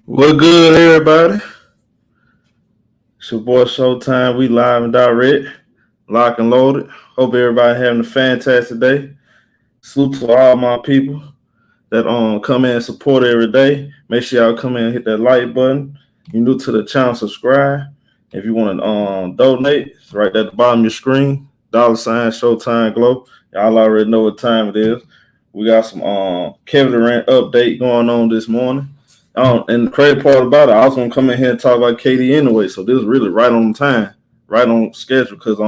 What good, everybody? It's your boy ShowTyme. We live and direct, lock and loaded. Hope everybody having a fantastic day. Salute to all my people that come in and support every day. Make sure y'all come in and hit that like button. You're new to the channel, subscribe. If you want to donate, it's right at the bottom of your screen. $ ShowTyme Glow. Y'all already know what time it is. We got some Kevin Durant update going on this morning. And the crazy part about it, I was gonna come in here and talk about KD anyway, so this is really right on time, right on schedule. Because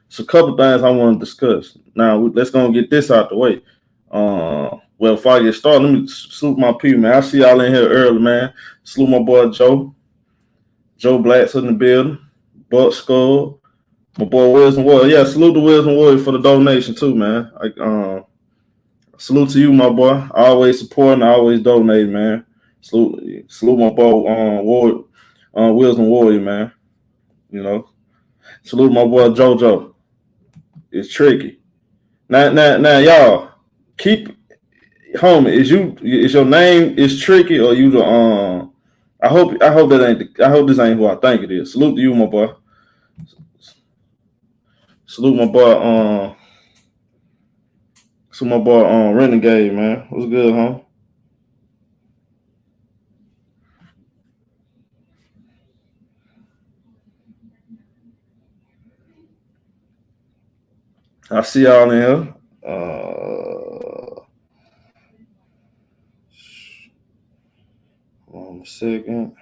it's a couple things I want to discuss. Now let's go and get this out the way. Well, before I get started, let me salute my people, man. I see y'all in here early, man. Salute my boy Joe Black's in the building, Buck Skull, my boy Wisdom Warrior. Yeah, salute the Wisdom Warrior for the donation too, man. Salute to you, my boy. I always supporting, I always donate, man. Salute my boy Wisdom Warrior, man. You know. Salute my boy JoJo. It's tricky. Now, y'all keep homie. Is your name is tricky or you the I hope this ain't who I think it is. Salute to you, my boy. Salute my boy Renegade, man. What's good, huh? I see y'all in here. Hold on a second.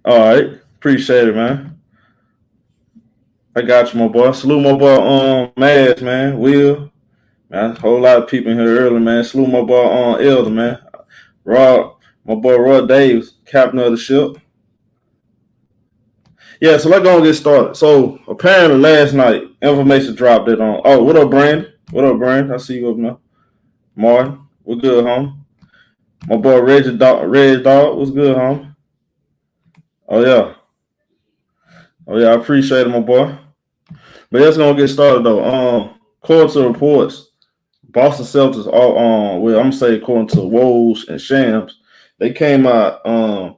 All right, appreciate it, man. I got you, my boy. Salute my boy, Mads, man. Will, man. A whole lot of people in here early, man. Salute my boy, Elder, man. My boy Rod Davis, captain of the ship. Yeah, so let's go and get started. So apparently last night, information dropped that on. Oh, what up, Brandon? What up, Brandon? I see you up now. Martin, we're good, home. My boy Red Dog, what's good, home? Oh yeah. I appreciate it, my boy. But let's gonna get started though. According to reports, Boston Celtics I'm gonna say according to Woj and Shams, they came out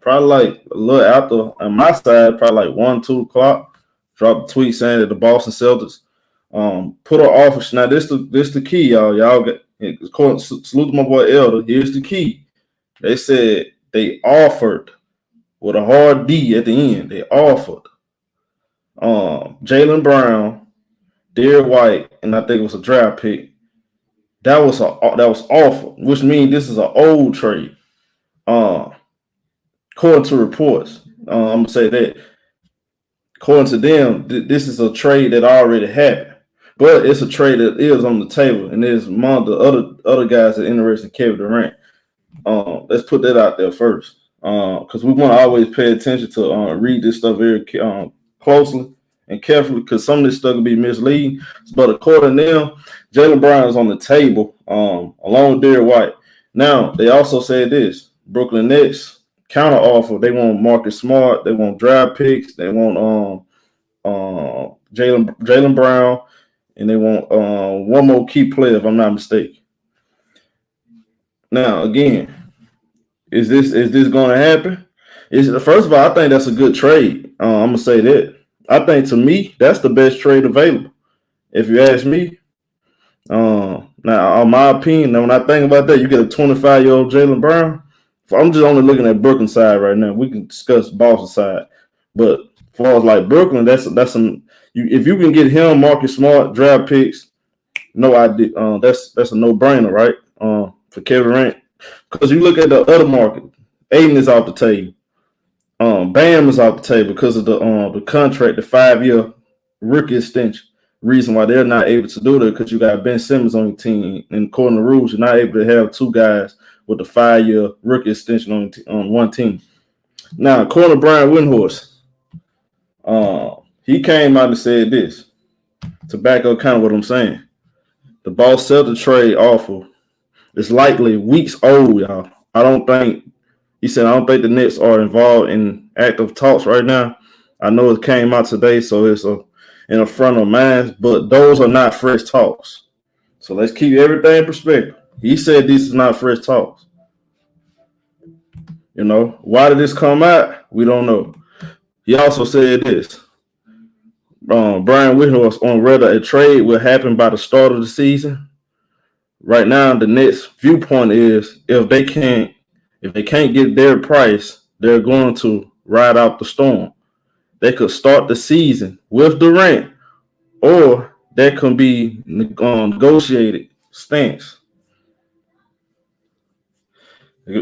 probably like a little after on my side, probably like 1-2 o'clock. Dropped a tweet saying that the Boston Celtics put an offer. Now this the key, y'all. Y'all get salute to my boy Elder. Here's the key. They said they offered with a hard D at the end. They offered Jaylen Brown, Derek White, and I think it was a draft pick. That was awful, which means this is an old trade. According to reports, I'm gonna say that. According to them, this is a trade that already happened, but it's a trade that is on the table, and there's among the other guys that are interested in Kevin Durant. Let's put that out there first, because we want to always pay attention to read this stuff very closely and carefully, because some of this stuff can be misleading. But according to them, Jaylen Brown is on the table, along with Derek White. Now, they also said this: Brooklyn Nets counter offer. They want Marcus Smart. They want draft picks. They want Jaylen Brown, and they want one more key player, if I'm not mistaken. Now, again, is this going to happen? First of all, I think that's a good trade. I'm gonna say that. I think, to me, that's the best trade available, if you ask me. Now, on my opinion, when I think about that, you get a 25-year-old Jaylen Brown. I'm just only looking at Brooklyn side right now. We can discuss Boston side, but as far as like Brooklyn, that's if you can get him, Marcus Smart, draft picks, no idea. That's a no-brainer, right? For Kevin Durant, because you look at the other market, Aiden is off the table. Bam is off the table because of the contract, the 5-year rookie extension. Reason why they're not able to do that, because you got Ben Simmons on your team, and according to rules, you're not able to have two guys with a 5-year rookie extension on one team. Now, corner Brian Windhorst, he came out and said this to back up kind of what I'm saying. The Boston Celtics trade offer is likely weeks old, y'all. I don't think the Nets are involved in active talks right now. I know it came out today, so it's in the front of mind, but those are not fresh talks. So let's keep everything in perspective. He said this is not fresh talks. You know, why did this come out? We don't know. He also said this. Brian Windhorst on whether a trade will happen by the start of the season. Right now, the Nets' viewpoint is if they can't get their price, they're going to ride out the storm. They could start the season with Durant, or that can be negotiated stance.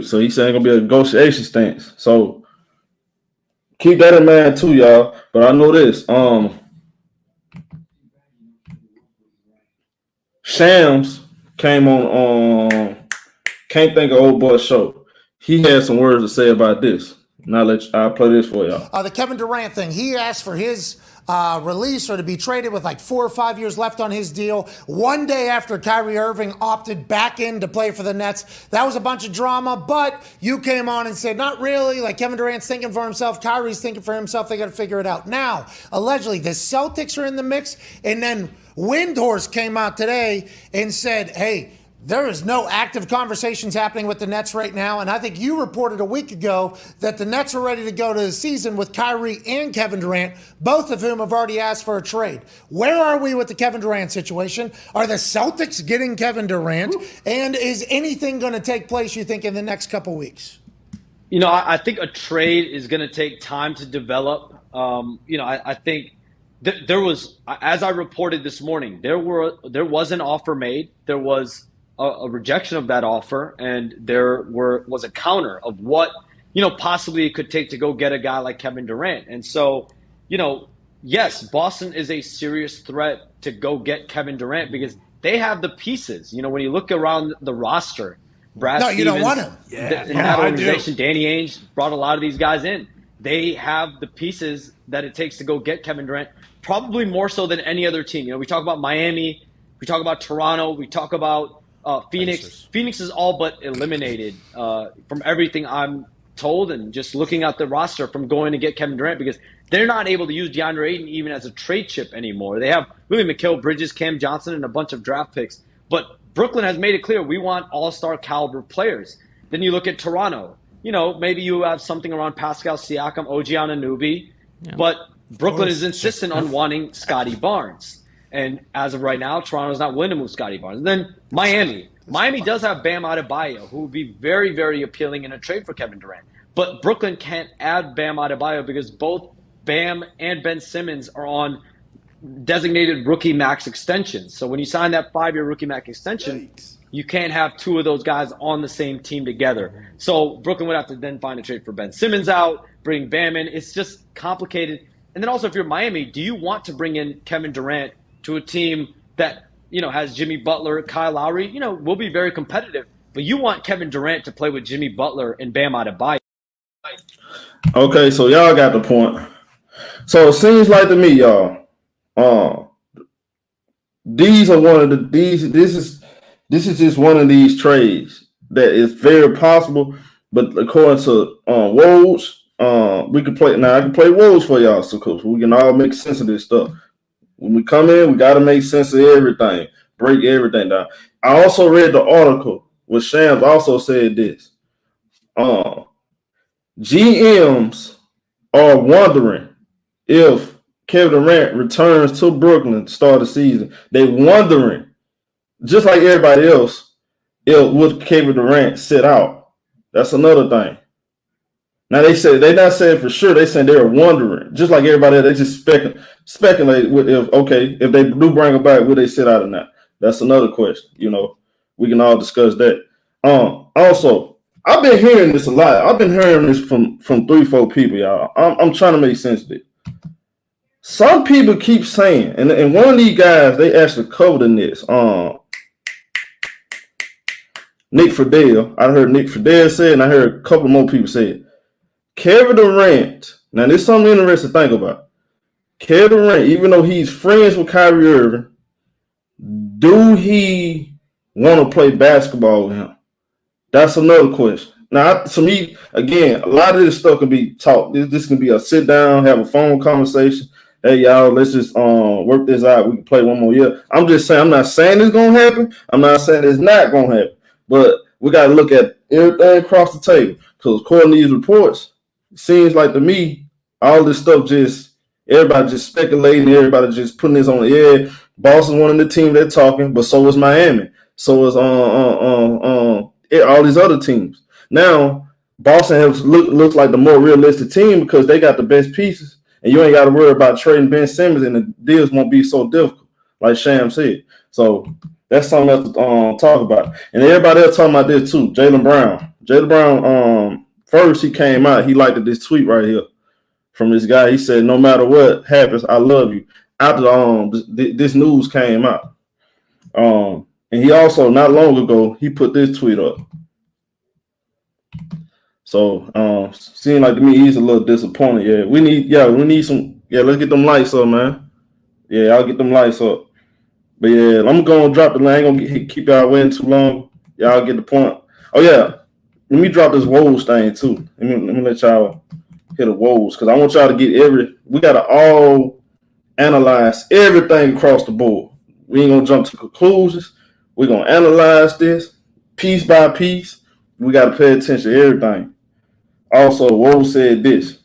So he's saying it's gonna be a negotiation stance. So keep that in mind too, y'all. But I know this. Shams came on Can't Think of Old Boy show. He had some words to say about this. And I'll play this for y'all. The Kevin Durant thing. He asked for his release or to be traded with like 4 or 5 years left on his deal. One day after Kyrie Irving opted back in to play for the Nets. That was a bunch of drama, but you came on and said, not really. Like Kevin Durant's thinking for himself. Kyrie's thinking for himself. They got to figure it out. Now, allegedly, the Celtics are in the mix. And then Windhorst came out today and said, hey, there is no active conversations happening with the Nets right now. And I think you reported a week ago that the Nets are ready to go to the season with Kyrie and Kevin Durant, both of whom have already asked for a trade. Where are we with the Kevin Durant situation? Are the Celtics getting Kevin Durant? And is anything going to take place, you think, in the next couple weeks? You know, I think a trade is going to take time to develop. I think there was, as I reported this morning, there was an offer made. There was a rejection of that offer, and there was a counter of what, possibly it could take to go get a guy like Kevin Durant. And so, yes, Boston is a serious threat to go get Kevin Durant because they have the pieces. When you look around the roster, Brad Stevens, you don't want him. In that organization, Danny Ainge brought a lot of these guys in. They have the pieces that it takes to go get Kevin Durant, probably more so than any other team. We talk about Miami, we talk about Toronto, we talk about Phoenix. Pacers. Phoenix is all but eliminated from everything I'm told, and just looking at the roster from going to get Kevin Durant because they're not able to use DeAndre Ayton even as a trade chip anymore. They have really Mikal Bridges, Cam Johnson, and a bunch of draft picks. But Brooklyn has made it clear we want all-star caliber players. Then you look at Toronto. Maybe you have something around Pascal Siakam, OG Anunoby, but Brooklyn is insistent on wanting Scotty Barnes. And as of right now, Toronto's not willing to move Scotty Barnes. And then Miami. Miami does have Bam Adebayo, who would be very, very appealing in a trade for Kevin Durant. But Brooklyn can't add Bam Adebayo because both Bam and Ben Simmons are on designated rookie max extensions. So when you sign that 5-year rookie max extension, you can't have two of those guys on the same team together. So Brooklyn would have to then find a trade for Ben Simmons out, bring Bam in. It's just complicated. And then also if you're Miami, do you want to bring in Kevin Durant to a team that, has Jimmy Butler, Kyle Lowry, will be very competitive. But you want Kevin Durant to play with Jimmy Butler and Bam Adebayo. Okay, so y'all got the point. So it seems like to me, y'all, this is just one of these trades that is very possible. But according to Woj, we can play now. I can play Woj for y'all, so we can all make sense of this stuff. When we come in, we got to make sense of everything, break everything down. I also read the article where Shams also said this. GMs are wondering if Kevin Durant returns to Brooklyn to start the season. They're wondering, just like everybody else, would Kevin Durant sit out? That's another thing. Now they're not saying for sure. They saying they're wondering, just like everybody else. They just speculate if they do bring him back, will they sit out or not? That's another question. We can all discuss that. Also, I've been hearing this a lot. I've been hearing this from 3-4 people, y'all. I'm trying to make sense of it. Some people keep saying, and one of these guys, they actually covered in this. Nick Friedel. I heard Nick Friedel say it, and I heard a couple more people say it. Kevin Durant. Now, there's something interesting to think about. Kevin Durant, even though he's friends with Kyrie Irving, do he want to play basketball with him? That's another question. Now, to me, again, a lot of this stuff can be talked. This can be a sit down, have a phone conversation. Hey, y'all, let's just work this out. We can play one more year. I'm just saying, I'm not saying it's going to happen. I'm not saying it's not going to happen. But we got to look at everything across the table. Because according to these reports, it seems like to me, all this stuff everybody just speculating, everybody just putting this on the air. Boston's one of the team they're talking, but so is Miami. So is all these other teams. Now, Boston looks like the more realistic team because they got the best pieces, and you ain't got to worry about trading Ben Simmons, and the deals won't be so difficult, like Sham said. So that's something else to talk about. And everybody else talking about this too. Jaylen Brown. Jaylen Brown, first he came out, he liked this tweet right here from this guy. He said, "No matter what happens, I love you." After this news came out. And he also, not long ago, he put this tweet up. So, seemed like to me he's a little disappointed. Yeah, we need some. Yeah, let's get them lights up, man. Yeah, I'll get them lights up. But yeah, I'm gonna drop the line. I ain't gonna keep y'all waiting too long. Y'all get the point. Oh yeah, let me drop this woes thing too. Let me let y'all hit the woes because I want y'all to get we gotta all analyze everything across the board. We ain't gonna jump to conclusions. We're gonna analyze this piece by piece. We gotta pay attention to everything. Also, Woe said this.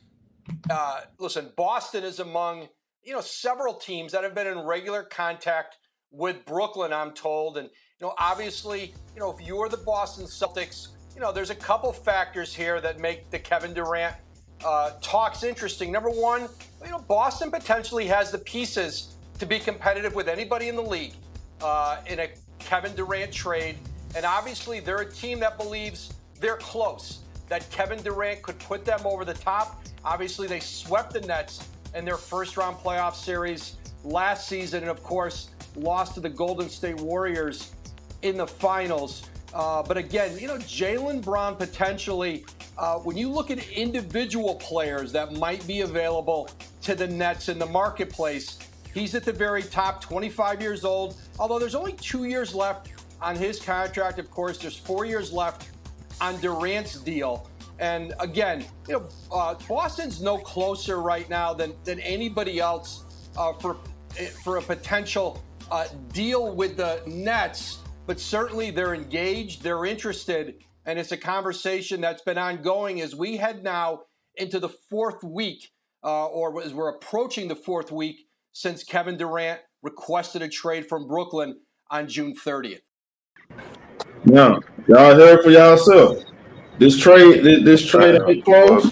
Listen, Boston is among several teams that have been in regular contact with Brooklyn, I'm told. And obviously, if you're the Boston Celtics, there's a couple factors here that make the Kevin Durant talks interesting. Number one, Boston potentially has the pieces to be competitive with anybody in the league in a Kevin Durant trade. And obviously, they're a team that believes they're close, that Kevin Durant could put them over the top. Obviously, they swept the Nets in their first-round playoff series last season, and of course, lost to the Golden State Warriors in the finals. But again, Jaylen Brown potentially, when you look at individual players that might be available to the Nets in the marketplace, he's at the very top, 25 years old, although there's only 2 years left on his contract. Of course, there's 4 years left on Durant's deal. And again, Boston's no closer right now than anybody else for a potential deal with the Nets. But certainly they're engaged, they're interested, and it's a conversation that's been ongoing as we head now into the fourth week, or as we're approaching the fourth week since Kevin Durant requested a trade from Brooklyn on June 30th. Now, y'all heard for yourself. This trade ain't close.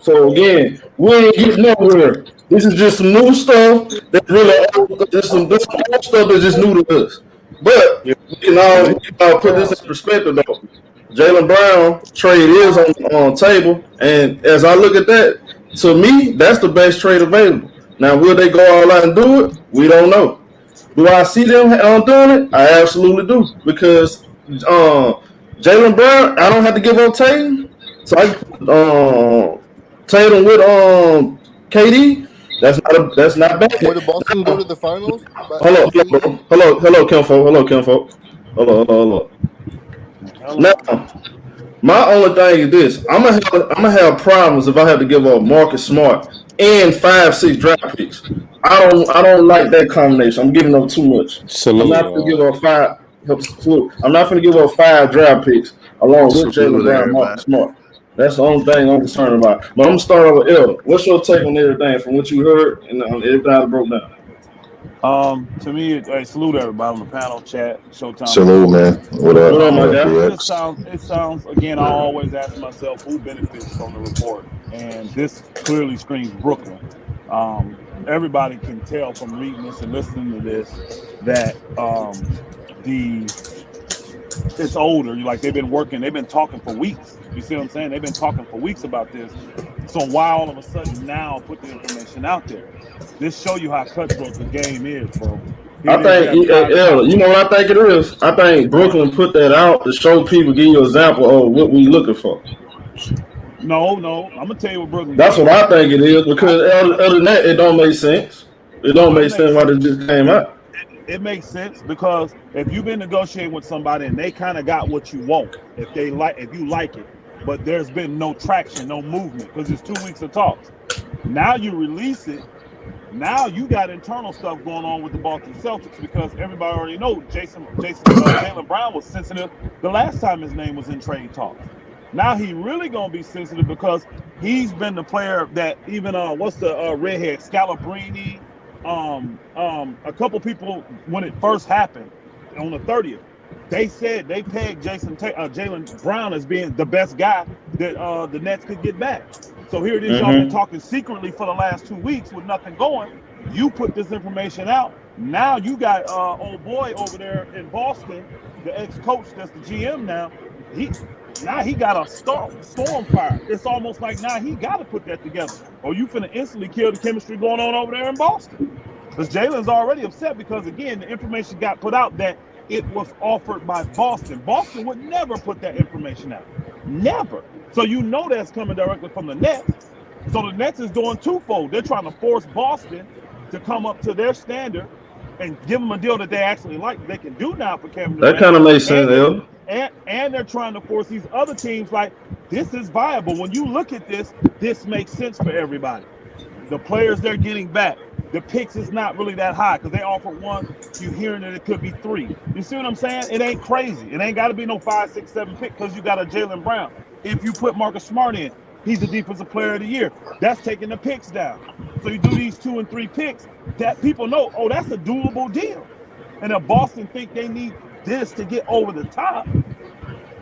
So again, we ain't getting nowhere. This is just some new stuff that's really old. This some old stuff that's just new to us. But you can all put this in perspective though. Jaylen Brown trade is on table, and as I look at that, to me, that's the best trade available. Now, will they go all out and do it? We don't know. Do I see them doing it? I absolutely do, because Jaylen Brown, I don't have to give up Tatum, so I put Tatum with KD. That's not bad. Where did Boston go to the finals? Hello, Kenfo. Hello. Now, my only thing is this: I'm gonna have problems if I have to give up Marcus Smart and 5-6 draft picks. I don't like that combination. I'm giving up too much. I'm not gonna give up five. I'm not gonna give up 5 draft picks along with Jaylen Brown and Marcus Smart. That's the only thing I'm concerned about. But I'm gonna start over with L. What's your take on everything from what you heard and everything I broke down? To me, I salute everybody on the panel, chat, ShowTyme. Salute, man. What up, my guy? It sounds. Again, I always ask myself who benefits from the report, and this clearly screams Brooklyn. Everybody can tell from reading this and listening to this that it's older. Like they've been talking for weeks. You see what I'm saying? They've been talking for weeks about this. So why all of a sudden now put the information out there? This show you how cutthroat the game is, bro. I think, you know what I think it is? I think Brooklyn put that out to show people, give you an example of what we looking for. No. I'm gonna tell you what Brooklyn. That's what I think it is, because other than that, it don't make sense. It don't make sense why they just came out. It makes sense because if you've been negotiating with somebody and they kind of got what you want, if you like it, but there's been no traction, no movement because it's 2 weeks of talks. Now you release it. Now you got internal stuff going on with the Boston Celtics because everybody already knows Jaylen Brown was sensitive the last time his name was in trade talks. Now he really gonna be sensitive because he's been the player that even what's the redhead Scalabrini, a couple people when it first happened on the 30th, they said they pegged Jaylen Brown as being the best guy that the Nets could get back. So here it is, y'all been talking secretly for the last 2 weeks with nothing going. You put this information out. Now you got old boy over there in Boston, the ex-coach that's the GM now. He got a storm fire. It's almost like now he got to put that together, or you finna instantly kill the chemistry going on over there in Boston. Because Jalen's already upset because, again, the information got put out that it was offered by Boston. Boston would never put that information out. Never. So you know that's coming directly from the Nets. So the Nets is doing twofold. They're trying to force Boston to come up to their standard and give them a deal that they actually like. They can do now for Kevin Durant. That kind of makes sense, Elder. And they're trying to force these other teams like, this is viable. When you look at this, this makes sense for everybody. The players they're getting back. The picks is not really that high because they offered one. You're hearing that it could be 3. You see what I'm saying? It ain't crazy. It ain't got to be no 5, 6, 7 pick because you got a Jaylen Brown. If you put Marcus Smart in, he's the defensive player of the year. That's taking the picks down. So you do these 2 and 3 picks that people know, oh, that's a doable deal. And if Boston think they need this to get over the top, and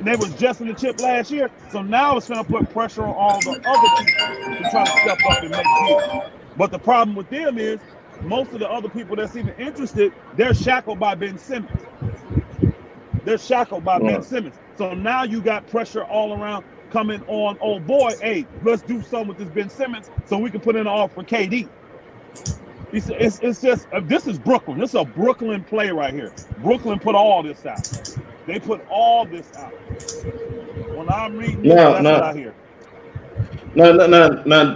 they was just in the chip last year, so now it's going to put pressure on all the other people to try to step up and make deals. But the problem with them is most of the other people that's even interested, they're shackled by Ben Simmons. So now you got pressure all around coming on, oh boy, hey, let's do something with this Ben Simmons so we can put in an offer for KD. It's just, this is Brooklyn. This is a Brooklyn play right here. Brooklyn put all this out. They put all this out. When I'm reading this, that's what I hear. Now,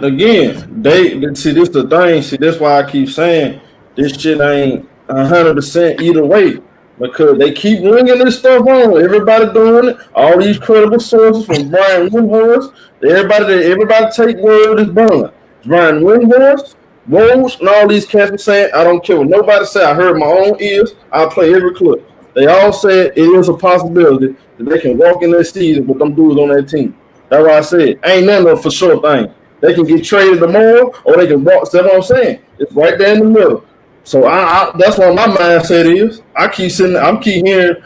again, they see this the thing. See, that's why I keep saying this shit ain't 100% either way, because they keep bringing this stuff on. Everybody doing it. All these credible sources from Brian Windhorst. Everybody take word is born. Brian Windhorst, Rose, and all these cats are saying, I don't care what nobody say. I heard my own ears. I'll play every clip. They all said it is a possibility that they can walk in their season with them dudes on their team. That's why I said, ain't nothing for sure thing. They can get traded tomorrow, or they can walk. That's what I'm saying. It's right there in the middle. So that's what my mindset is. I'm keep hearing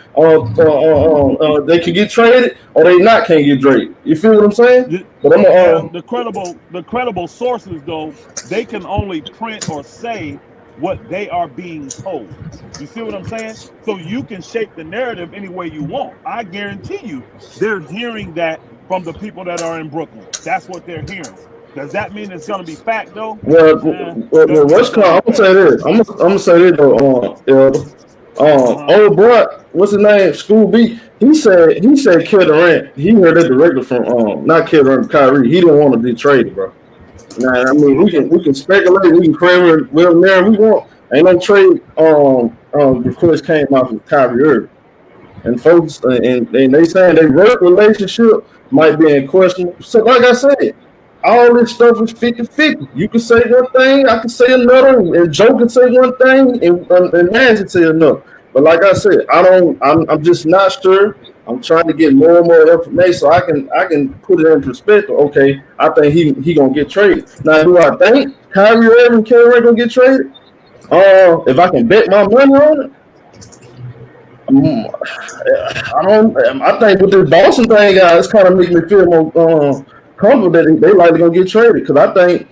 they can get traded, or they can't get traded. You feel what I'm saying? But the credible sources though, they can only print or say what they are being told. You see what I'm saying? So you can shape the narrative any way you want. I guarantee you, they're hearing that from the people that are in Brooklyn. That's what they're hearing. Does that mean it's gonna be fact though? Well, what's called? I'm gonna say this. I'm gonna say this though. Old boy, what's his name? School B. He said Kevin Durant. He heard that directly from not Kevin Durant, Kyrie. He didn't want to be traded, bro. Now, I mean, we can speculate, we can claim whatever we want. Ain't no trade request came out from Kyrie Irving. And folks, and they saying their work relationship might be in question. So, like I said, all this stuff is 50-50. You can say one thing, I can say another, and Joe can say one thing, and Nance can say another. But like I said, I'm just not sure. I'm trying to get more and more information so I can put it in perspective. Okay, I think he gonna get traded. Now, do I think Kyrie Irving and Kevin Durant gonna get traded? If I can bet my money on it, I think with this Boston thing, guys, kind of makes me feel more comfortable that they likely gonna get traded, because I think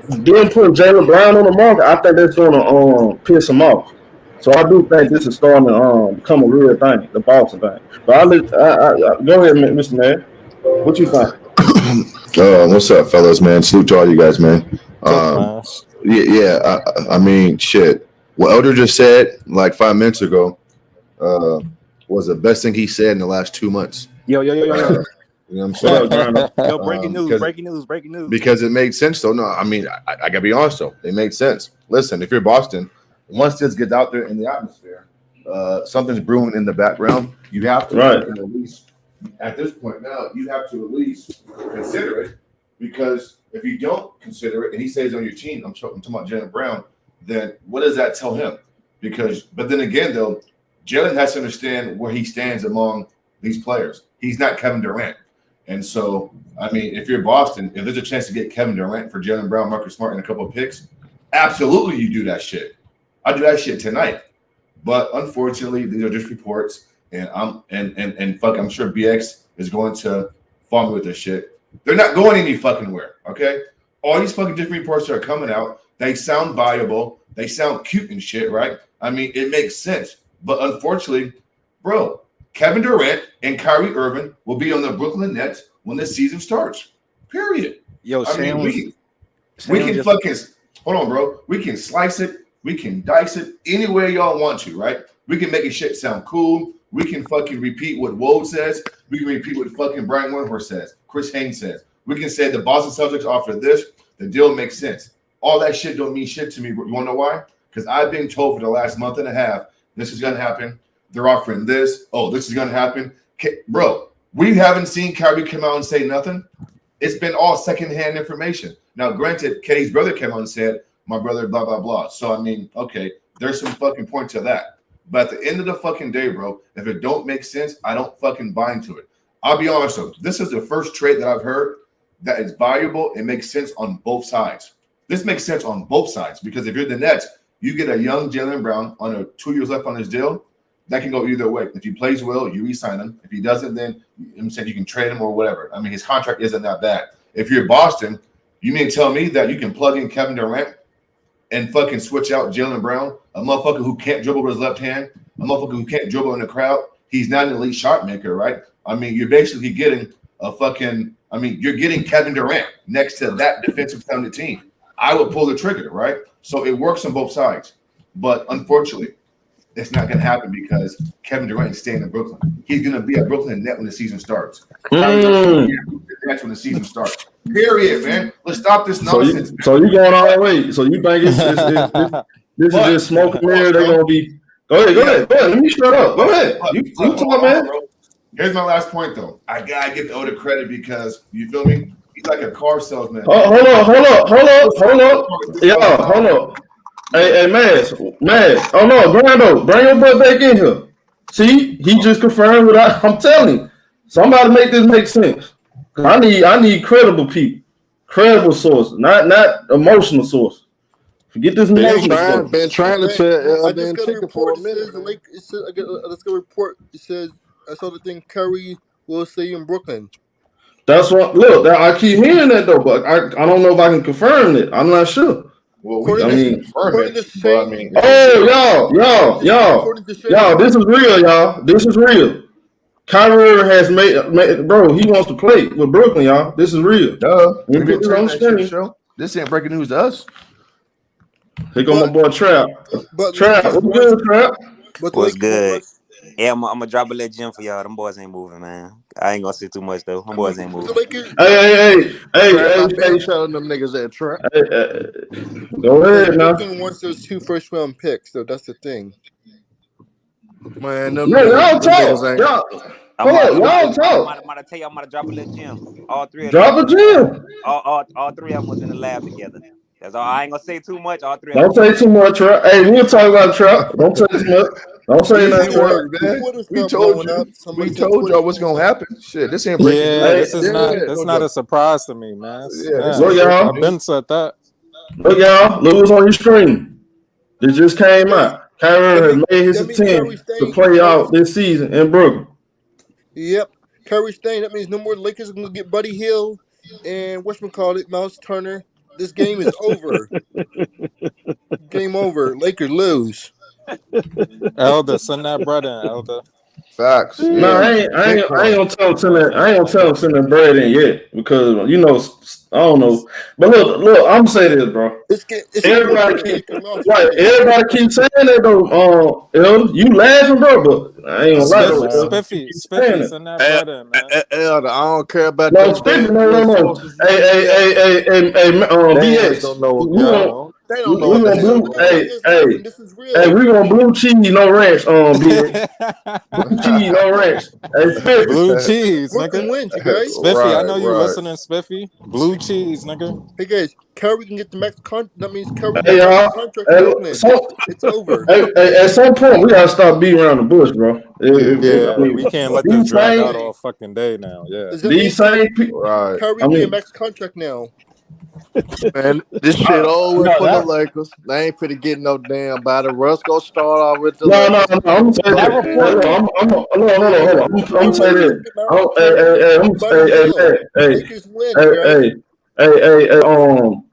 them putting Jaylen Brown on the market, I think that's gonna piss him off. So I do think this is starting to become a real thing, the Boston thing. But I go ahead, Mr. Man. What you think? What's up, fellas, man? Salute to all you guys, man. I mean, shit. What Elder just said like 5 minutes ago was the best thing he said in the last 2 months. Yo. You know what I'm saying? Yo, breaking news. Because it made sense, though. No, I mean, I gotta be honest, though. It made sense. Listen, if you're Boston, once this gets out there in the atmosphere, something's brewing in the background. You have to at least, at this point now, you have to at least consider it. Because if you don't consider it and he stays on your team, I'm talking about Jaylen Brown, then what does that tell him? But then again, though, Jaylen has to understand where he stands among these players. He's not Kevin Durant. And so, I mean, if you're Boston, if there's a chance to get Kevin Durant for Jaylen Brown, Marcus Smart, and a couple of picks, absolutely you do that shit. I do that shit tonight. But unfortunately, these are just reports, and I'm sure BX is going to follow me with this shit. They're not going any fucking where, okay? All these fucking different reports that are coming out, they sound viable. They sound cute and shit, right? I mean, it makes sense. But unfortunately, bro, Kevin Durant and Kyrie Irving will be on the Brooklyn Nets when the season starts. Period. Yo, we can fucking – hold on, bro. We can slice it. We can dice it any way y'all want to, right? We can make it shit sound cool. We can fucking repeat what Woj says. We can repeat what fucking Brian Windhorst says. Chris Haynes says. We can say the Boston Celtics offer this. The deal makes sense. All that shit don't mean shit to me. You want to know why? Because I've been told for the last month and a half, this is going to happen. They're offering this. Oh, this is going to happen. Bro, we haven't seen Kyrie come out and say nothing. It's been all secondhand information. Now, granted, Katie's brother came out and said, my brother, blah, blah, blah. So, I mean, okay, there's some fucking point to that. But at the end of the fucking day, bro, if it don't make sense, I don't fucking buy into it. I'll be honest with you. This is the first trade that I've heard that is valuable. It makes sense on both sides. This makes sense on both sides because if you're the Nets, you get a young Jaylen Brown on a 2 years left on his deal. That can go either way. If he plays well, you re-sign him. If he doesn't, then I'm saying you can trade him or whatever. I mean, his contract isn't that bad. If you're Boston, you mean tell me that you can plug in Kevin Durant and fucking switch out Jaylen Brown, a motherfucker who can't dribble with his left hand, a motherfucker who can't dribble in the crowd. He's not an elite shot maker, right? I mean, you're basically getting you're getting Kevin Durant next to that defensive talented team. I would pull the trigger, right? So it works on both sides. But unfortunately, it's not going to happen because Kevin Durant is staying in Brooklyn. He's going to be at Brooklyn net when the season starts. That's when the season starts. Period, man. Let's stop this nonsense. So you going all the way. So you think this is just smoke and mirror? They're going to be – Go ahead. Let me shut up. Go ahead. You talk, man. Bro. Here's my last point, though. I got to give the Oda credit because, you feel me? He's like a car salesman. Hold up. Yeah, hold up. Hey, Mads. Oh, no, Brando, bring your butt back in here. See, he just confirmed what I'm telling you. Somebody make this make sense. I need credible people. Credible sources, not emotional sources. Forget this emotional stuff. Been trying to chicken for a minute. Let's go report. It says, I saw the thing, Curry will stay in Brooklyn. That's what. Look, I keep hearing that though, but I don't know if I can confirm it. I'm not sure. Well, confirm it. Y'all, this is real, y'all. This is real. Kyrie has made, bro. He wants to play with Brooklyn, y'all. This is real. This ain't breaking news to us. Here go my boy Trap. What's good, Trap? What's good? Yeah, I'm gonna drop a little gem for y'all. Them boys ain't moving, man. I ain't gonna say too much though. Them boys ain't moving. Hey, telling them niggas that Trap. Go ahead now. Brooklyn wants those 2 first-round picks, so that's the thing. Man, y'all talk. I'm gonna tell you, I'm gonna drop a little gem. All three of them. Drop a gem. All three of them was in the lab together. That's all. I ain't gonna say too much. All three. Don't say too much, Trap. Hey, we'll talk about Trap. Don't say too much. Don't say nothing, Trap. We told y'all what's gonna happen. Shit, this ain't breaking. This is not a surprise to me, man. Look, y'all. I've been said that. Look, y'all. Look what's on your screen. It just came out. Kyrie has made his attempt to play out this season in Brooklyn. Yep. Curry staying. That means no more Lakers are gonna get Buddy Hield and Mouse Turner. This game is over. Game over. Lakers lose. Elder, send that brother in, Elder. Facts. No, Yeah. I ain't gonna tell him send that bread in yet because I don't know. But look, I'm gonna say this, bro. Everybody keep saying that though. Elder, you laughing, bro? But I ain't gonna lie though. Spiffy, send that bread in, man. Elder, I don't care about No, them Spiffy, damn no. BX. don't know what We going want on. They don't know what the hell going on. Hey, we want blue cheese, no ranch, BX. Blue cheese, no ranch. Hey, Spiffy. Blue cheese, nigga. Wins, you guys. Spiffy, I know you listening, Spiffy. Blue cheese, nigga. Hey guys, Kyrie can get the max contract. That means Kyrie Hey, y'all. contract. It's over. At some point, we gotta stop beating around the bush, bro. We can't let this drag out all fucking day now. Yeah, these same people. Right. Kyrie get a max contract now. Man, this shit over for the Lakers. They ain't finna get no damn body. Russ gonna start off with the No. I'm gonna say that. Hold on. I'm gonna say this.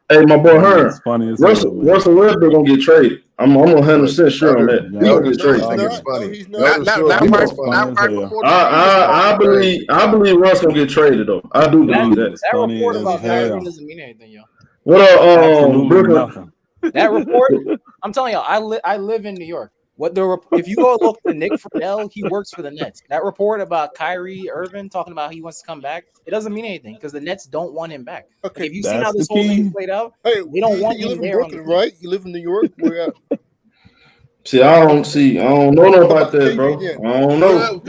Hey, my boy Hearn. Russell Westbrook gonna get traded. I'm 100% sure on that. He's gonna get traded. I believe Russ gonna get traded though. I do believe that. That report about Kyrie doesn't mean anything, yo. What Brooklyn? That report, I'm telling y'all, I live in New York. If you go look at Nick Friedel, he works for the Nets. That report about Kyrie Irving talking about he wants to come back, it doesn't mean anything because the Nets don't want him back. Okay, like if you've seen how this whole thing played out, they don't want him there. Brooklyn, right? You live in New York. Where at? I don't know about that, bro. I don't know.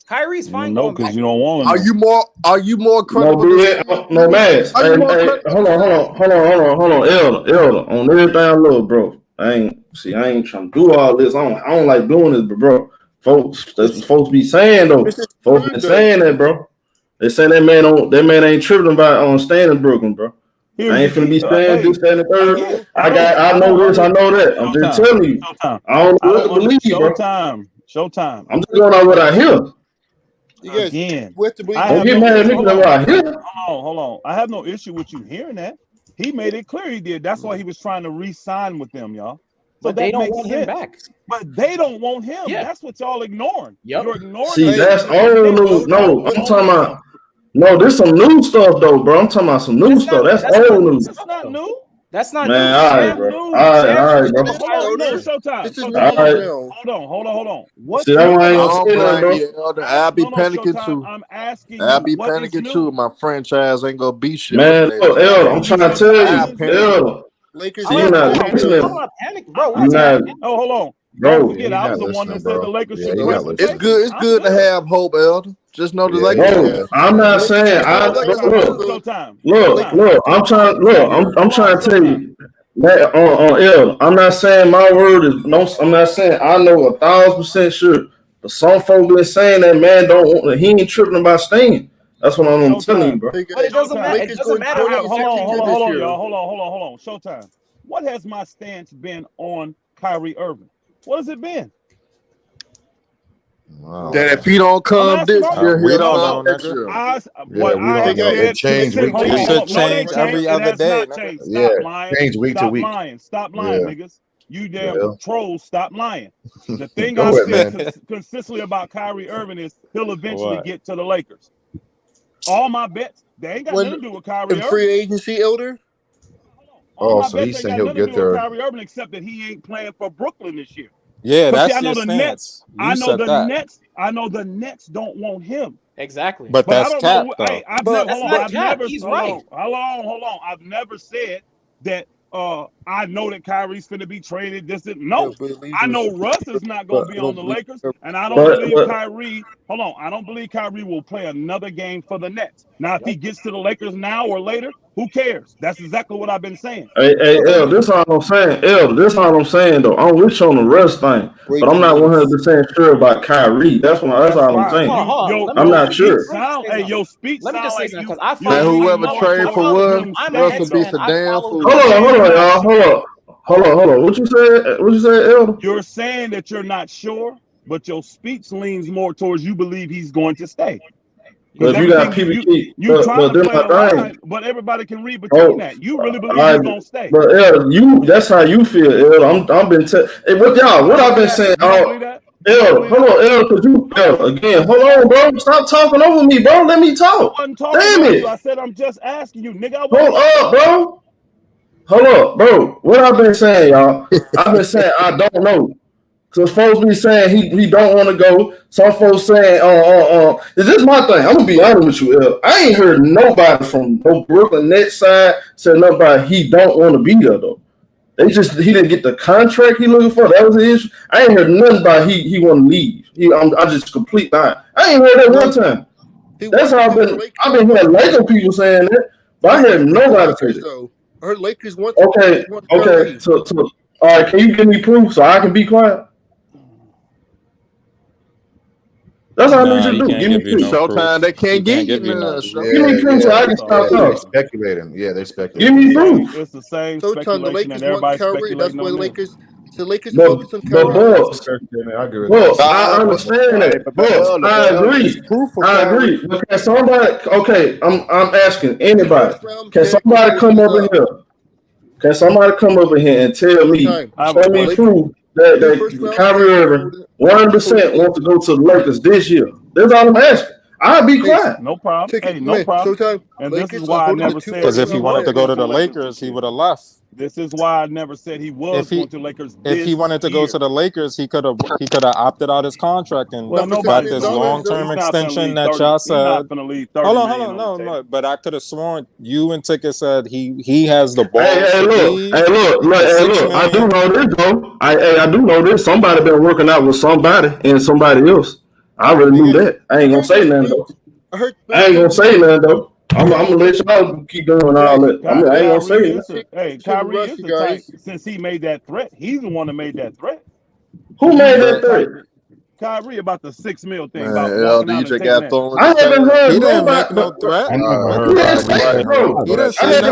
Kyrie's fine. No, because you don't want him. Are you more credible? No, man. Hold on, Elder. On everything I love, bro. I ain't trying to do all this. I don't like doing this, but bro, folks, that's what folks be saying though. Folks been saying that, bro. They say that man ain't tripping about staying in Brooklyn, bro. I ain't finna be saying this, that, and the third. I know this, I know that. I'm just telling you. I don't know what to believe, bro. Showtime. I'm just going on what I hear. Again, don't get mad at me because what I hear. Hold on. I have no issue with you hearing that. He made it clear he did. That's why he was trying to re-sign with them, y'all. So but they don't want him back. But they don't want him. Yeah. That's what y'all ignoring. Yep. You're ignoring. See, that's old news. No, I'm talking about. No, there's some new stuff though, bro. I'm talking about some new stuff. That's old news. That's not new. That's not man, new. All right, bro. All right, bro. Showtime. Hold on. What? See, I'll be panicking too. I'm asking. I'll be panicking too. My franchise ain't gonna be shit. Man, I'm trying to tell you, Lakers. You're not listening. Oh, hold on. Bro, I was the one that said the Lakers should win. It's good to have hope, Elder. Just know the Lakers. I'm not saying. Look. I'm trying to tell you. That, I'm not saying my word is no. I'm not saying I know 1,000% sure. But some folks been saying that man don't want. He ain't tripping about staying. That's what I'm telling you, bro. But it doesn't matter. It doesn't matter. Hold on. Showtime. What has my stance been on Kyrie Irving? What has it been? Wow. That if he don't come this year, we don't know next year. It change week to week. It should change every other day. Change week to week. Stop lying, niggas. You damn trolls, stop lying. The thing I said consistently about Kyrie Irving is he'll eventually get to the Lakers. All my bets, they ain't got nothing to do with Kyrie Irving. Free agency, Elder? So he's saying he'll get there. Kyrie Irving, except that he ain't playing for Brooklyn this year. Yeah, that's your stance. I know the Nets don't want him. Exactly. But that's cap, though. He's right. Hold on. I've never said that I know that Kyrie's going to be traded. No. I know Russ is not going to be on the Lakers, and I don't believe Kyrie. Hold on. I don't believe Kyrie will play another game for the Nets. Now, if he gets to the Lakers now or later, who cares? That's exactly what I've been saying. Hey, El, this is all I'm saying. This is all I'm saying, though. I'm with you on the Russ thing, but I'm not 100% sure about Kyrie. That's all I'm saying. I'm not sure. Your speech. Let me just say something, because I find whoever trade for Russ will be sedan fool. Hold on. What you said, El? You're saying that you're not sure, but your speech leans more towards you believe he's going to stay. But you got people but everybody can read between that. You really believe he's gonna stay. But El, that's how you feel, El. I've been what I've been saying hold on, cause you again. Hold on, bro. Stop talking over me, bro. Let me talk. I wasn't talking Damn over it. you. I said I'm just asking you, nigga. Hold up, bro. Hold up, bro. What I've been saying, y'all. I've been saying I don't know. So folks be saying he don't want to go. Some folks saying, Is this my thing? I'm gonna be honest with you, El. I ain't heard nobody from no Brooklyn Nets side say nobody he don't want to be there though. He didn't get the contract he looking for. That was the issue. I ain't heard nothing about he want to leave. I just complete that. I ain't heard that one time. That's how I've been hearing Laker people saying that, but I heard nobody say that. I heard Lakers want. Okay. So, all right. Can you give me proof so I can be quiet? That's all I need you to do. Give me proof. Showtime, they can't give you none. Give me proof so I can stop talking. They're speculating. Yeah, they're speculating. Give me proof. It's the same Showtime, the Lakers want Kyrie. That's why the Lakers. So Lakers But focus on Kyrie. I agree with Well, that. I understand that. Well, I agree. But can somebody? Okay, I'm asking anybody. Can somebody come over here? Can somebody come over here and tell me, show me proof that Kyrie Irving 100% wants to go to the Lakers this year? That's all I'm asking. I'll be quiet. No problem. Hey, no problem. And this is why I never said. Because if he wanted to go to the Lakers, he would have left. This is why I never said he was going to the Lakers. If he wanted to go to the Lakers, he could have opted out his contract and got this long-term extension that y'all said. Hold on, no. But I could have sworn you and Ticket said he has the ball. Hey, look. I do know this though. I do know this. Somebody been working out with somebody and somebody else. I already knew that. I ain't gonna say nothing though. I ain't gonna say nothing though. I'm gonna let y'all keep doing all that. I ain't gonna say nothing. Hey, Kyrie is the type, since he made that threat, he's the one that made that threat. Who made that threat? Kyrie about the $6 million thing. Man, LDJ got thrown. I haven't heard he didn't make no threat. I never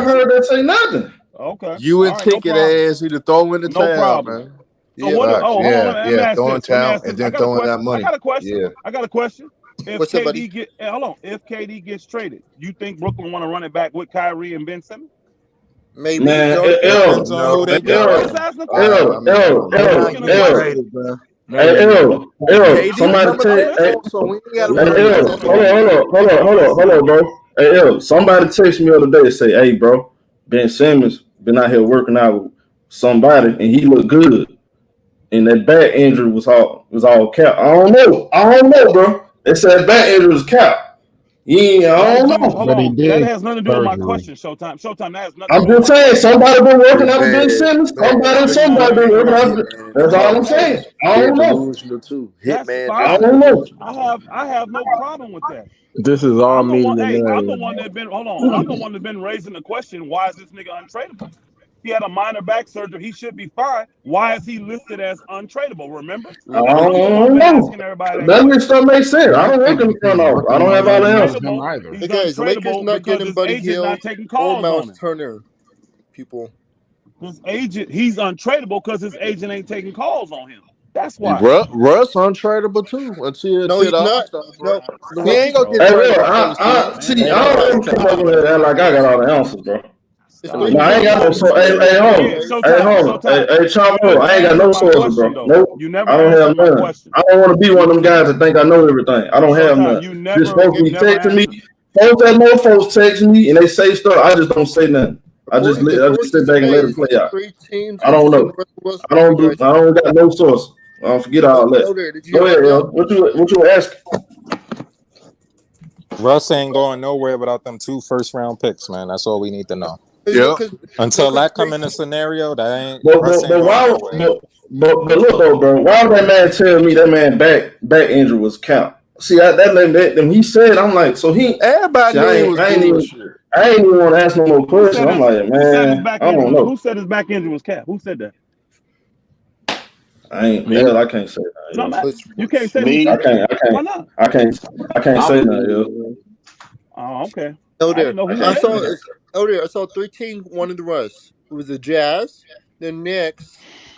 heard that say nothing. Okay. You and Ticket ass either throw in the towel, man. Yeah, throwing towel and then throwing that money. I got a question. Yeah. I got a question. If KD gets traded, you think Brooklyn want to run it back with Kyrie and Ben Simmons? Maybe. Man, hold on, bro. Hey, somebody text me the other day and say, "Hey, bro, Ben Simmons been out here working out with somebody and he looked good, and that back injury was all cap." I don't know, bro. They said back injury was cap. Yeah, I don't know. But he did. That has nothing to do with my question, Showtime. Showtime, that has nothing. I'm just saying, somebody been working out with Ben Simmons. Somebody been working out with. That's all I'm saying. I don't know. I don't know. I have no problem with that. This is all me. I'm the one that been. Hold on. I'm the one that been raising the question. Why is this nigga untradeable? He had a minor back surgery. He should be fine. Why is he listed as untradeable? Remember? I don't know. That stuff makes sense. I don't work in the front office. I don't have all the answers. Hey guys, Lakers not getting Buddy Hield or Miles Turner. People. His agent, he's untradeable because his agent ain't taking calls on him. That's why. Russ untradeable too. No, he's not. No, he ain't gonna get. I don't come over here and act like I got all the answers, bro. I ain't got no source. Hey, Chavo, I ain't got no sources, bro. Nope. I don't have none. I don't want to be one of them guys that think I know everything. I don't have none. Just folks be texting me. Folks text me and they say stuff. I just don't say nothing. I just sit back and let it play out. I don't know. I don't got no source. I don't forget all that. Go ahead, yo. What you asking? Russ ain't going nowhere without them 2 first-round picks, man. That's all we need to know. Yeah. Until that come in a scenario, that ain't. But look though, bro. Why would that man tell me that man back injury was count? See, that he said, I'm like, so he. Everybody I ain't even want to ask no more questions. I'm like, man, I don't know. Who said his back injury was cap? Who said that? I can't say that. You can't say that. Why not? I can't say that, yo. Oh, okay. I saw 3 teams wanted the Russ. It was the Jazz, the Knicks,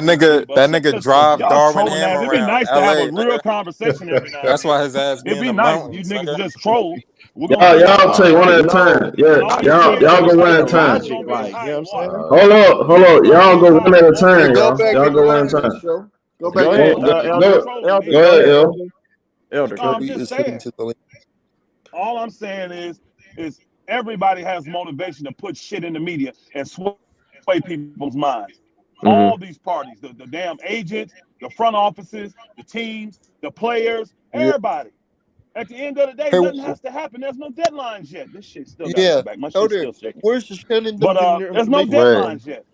nigga drive Darwin trolling Ham ass. It'd be around nice to LA. have a real conversation every now and That's then. why his ass be It'd in be the nice. mountains. You niggas Nigga. just troll. Y'all take one at a time. Yeah, y'all go one at a time. Like, you know what I'm saying? Hold up. Y'all go one at a time, Hey, go y'all. back Y'all in the go one line at a of this time. show. Go Go back ahead, in the line. go ahead, L. Elder, No, I'm just saying. All I'm saying is everybody has motivation to put shit in the media and sway people's minds. All these parties, the damn agents, the front offices, the teams, the players, everybody. At the end of the day, Hey, nothing has to happen. There's no deadlines yet. This shit still got to yeah, come back. My shit's Elder, still shaking. where's the Shannon But there's no deadlines yet.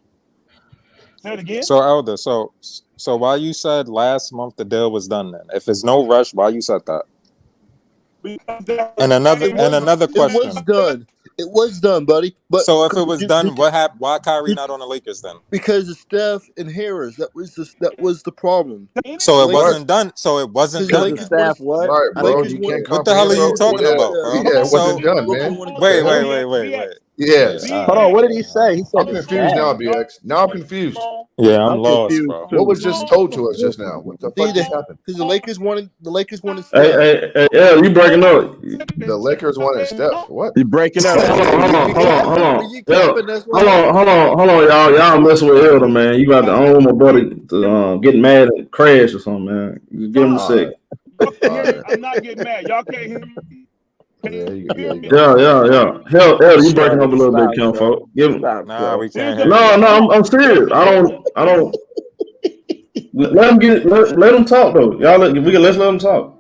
Say it again. So Elder, so why you said last month the deal was done then? If there's no rush, why you said that? And another question. It was done. It was done, buddy. But so if it was done, what happened? Why Kyrie not on the Lakers then? Because of Steph and Harris. That was the problem. So it wasn't done. So it wasn't done. Staff what? Right, bro. You can't what the hell are you talking about, bro? Yeah, it wasn't done, man. Wait. Yeah. Hold on. What did he say? He said I'm confused now, BX. Now I'm confused. Yeah, I'm lost, bro. What was just told to us just now? What the fuck just happened? Because the Lakers wanted Steph. Hey, you breaking up? The Lakers wanted Steph. What? You breaking up? Hold on, y'all. Y'all messing with Elder, man. You got to own my brother to get mad and crash or something, man. Just give him a second. I'm not getting mad. Y'all can't hear me. Yeah. Hell, Elder, you breaking up a little bit, Kim, folks. Give him. Nah, we can't hear. No, I'm serious. I don't. Let them talk though. Y'all, let's let them talk.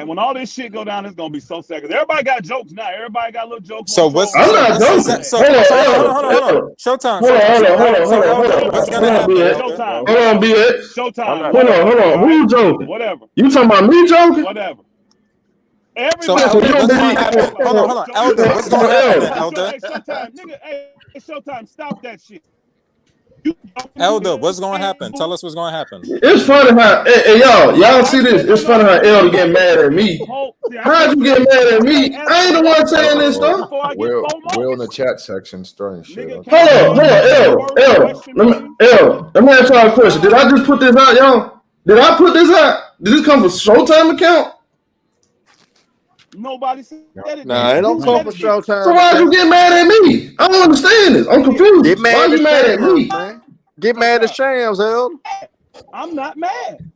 When all this shit go down, it's gonna be so sad. Cause everybody got jokes now. Everybody got little jokes. So what's? I'm not joking. Hold on. Showtime. Hold on. What's gonna happen? Showtime. Hold on, BX. Showtime. Hold on. Who you joking? Whatever. You talking about me joking? Whatever. So Elder, what's gonna happen? Hold on. Elder, what's gonna happen, Elder? Hey, Showtime, stop that shit. Elder, what's gonna happen? Tell us what's gonna happen. It's funny how hey, y'all see this? It's funny how Elder get mad at me. How'd you get mad at me? I ain't the one saying this stuff. Will in the chat section starting shit. Hold on, Elder. Let me ask y'all a question. Did I just put this out, y'all? Did I put this out? Did this come from Showtime account? Nobody said it. Nah, it don't come for Showtime. So why'd you get mad at me? I don't understand this. I'm confused. Get mad why you mad at me? Man. Get mad at Shams, Elder. I'm not mad.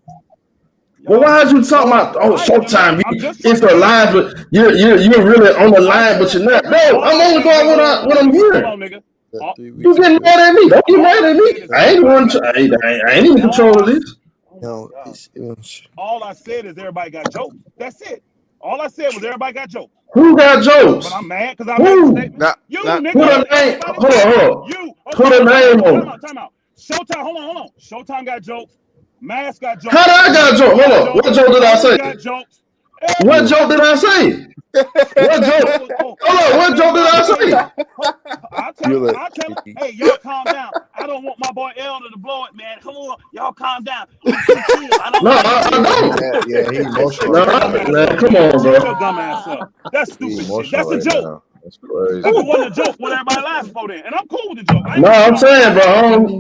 Well, why'd you talking about Showtime? It's the line, but you're really on the line, but you're not. No, I'm only going what I'm hearing. You getting mad at me? Don't get mad at me. I ain't in control of this. No, all I said is everybody got jokes. That's it. All I said was everybody got jokes. Who got jokes? But I'm mad because I made a statement. You, nigga. Put a name. Hold on. You. Put a name on. Time out. Showtime. Hold on. Showtime got jokes. Mask got jokes. How did I got jokes? Hold on. What joke did I say? Got jokes. What joke did I say? What joke? Hold on. What joke did I say? I'll tell hey, y'all calm down. I don't want my boy Elder to blow it, man. Come on. Y'all calm down. I don't. Yeah, he's emotional. Man, come on, bro. Shut your dumb ass up. That's stupid shit. That's a joke. That's crazy. That wasn't a joke when everybody laughed for that. And I'm cool with the joke. No, I'm saying,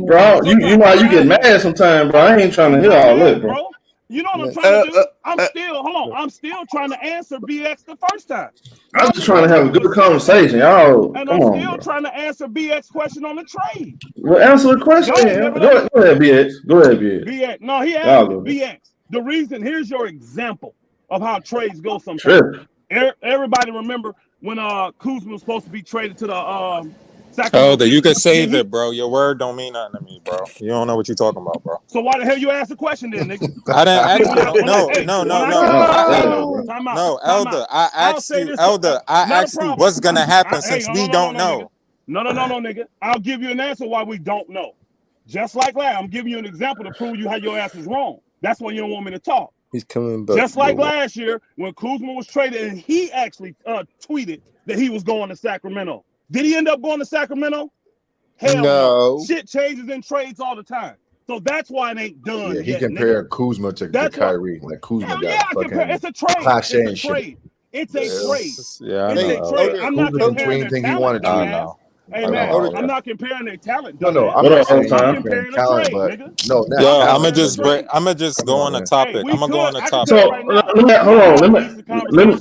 bro, you know how you get mad sometimes, bro. I ain't trying to hear all that, bro. You know what I'm trying to do? I'm still trying to answer BX the first time. I'm just trying to have a good conversation, y'all. And I'm still trying to answer BX question on the trade. Well, answer the question. Go ahead, BX. BX. No, he asked BX. The reason, here's your example of how trades go sometimes. Sure. Everybody remember when Kuzma was supposed to be traded to the Elder, you can save it, bro. Your word don't mean nothing to me, bro. You don't know what you're talking about, bro. So why the hell you ask the question then, nigga? I didn't ask you. No, Elder. I asked you, Elder. I asked you what's gonna happen since we don't know. No, nigga. I'll give you an answer why we don't know. Just like that, I'm giving you an example to prove you how your ass is wrong. That's why you don't want me to talk. He's coming back. Just like last year when Kuzma was traded and he actually tweeted that he was going to Sacramento. Did he end up going to Sacramento? Hell no. Shit changes in trades all the time. So that's why it ain't done. Yeah, he compared Kuzma to Kyrie. Like Kuzma got fucking it's a trade. It's a trade. It's a trade. Yeah, it's a trade. I'm not comparing their talent. Hey man, I'm not comparing their talent. No, I'm not comparing talent, but no. I'm gonna just go on the topic. I'm gonna go on the topic. So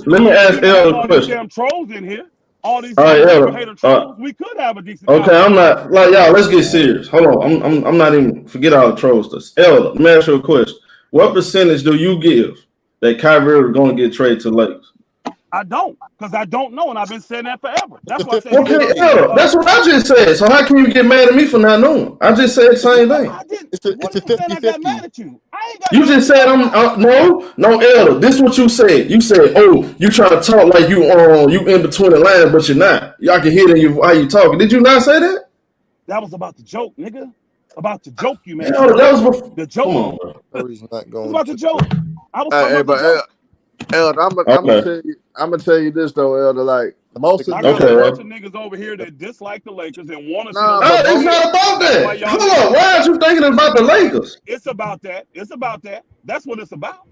let me ask El a question. Damn trolls in here. All these hater trolls. We could have a decent. Okay, I'm not like y'all. Let's get serious. Hold on, I'm not even forget all the troll stuff. Elder, let me ask you a question. What percentage do you give that Kyrie is going to get traded to the Lakers? I don't, because I don't know, and I've been saying that forever. That's why I said. Okay, Elder, that's what I just said. So how can you get mad at me for not knowing? I just said the same thing. It's a 50-50. I got mad at you. You just said no, Elder. This is what you said. You said, "Oh, you trying to talk like you in between the lines, but you're not." Y'all can hear it in how you talking. Did you not say that? That was about the joke, nigga. About the joke, you man. Elder, that was the joke. Come on, bro. He's not going. It was about the joke. I was Elder, I'm gonna tell you. I'm gonna tell you this though, Elder. Like most of I the got a bunch of niggas over here that dislike the Lakers and want to see them. It's not about that. Hold on. Why aren't you thinking about the Lakers? It's about that. It's about that. That's what it's about.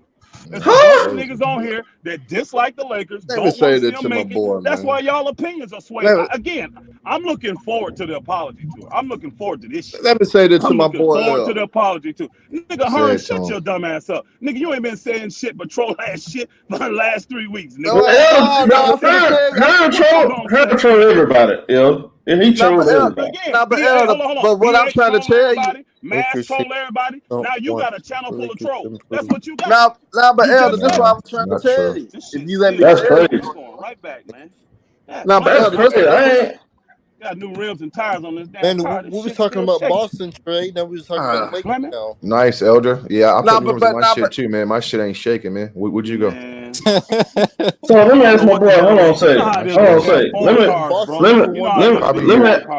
There's a bunch of niggas on here that dislike the Lakers. Let Don't me want say to see that them to my make it. boy, That's man. why y'all opinions are swayed. Again, I'm looking forward to the apology tour. I'm looking forward to this shit. Let me say that to my boy. I'm looking forward to the apology tour. Nigga, Herm, shut him. your dumb ass up. Nigga, you ain't been saying shit but troll ass shit for the last 3 weeks, nigga. Herm troll everybody, yo. And he trolls everybody. But what I'm trying to tell you, Mass troll everybody. Now you got a channel full of trolls. That's what you got. but Elder, that's what I was trying to tell you. If you let me, that's crazy. Right back, man. But Elder, got new rims and tires on this damn car. We was talking about Boston trade. Now we was talking about Lakers now. Nice, Elder. Yeah, I put rims on my shit too, man. My shit ain't shaking, man. Where'd you go? So let me ask my boy. Hold on, say. Let me.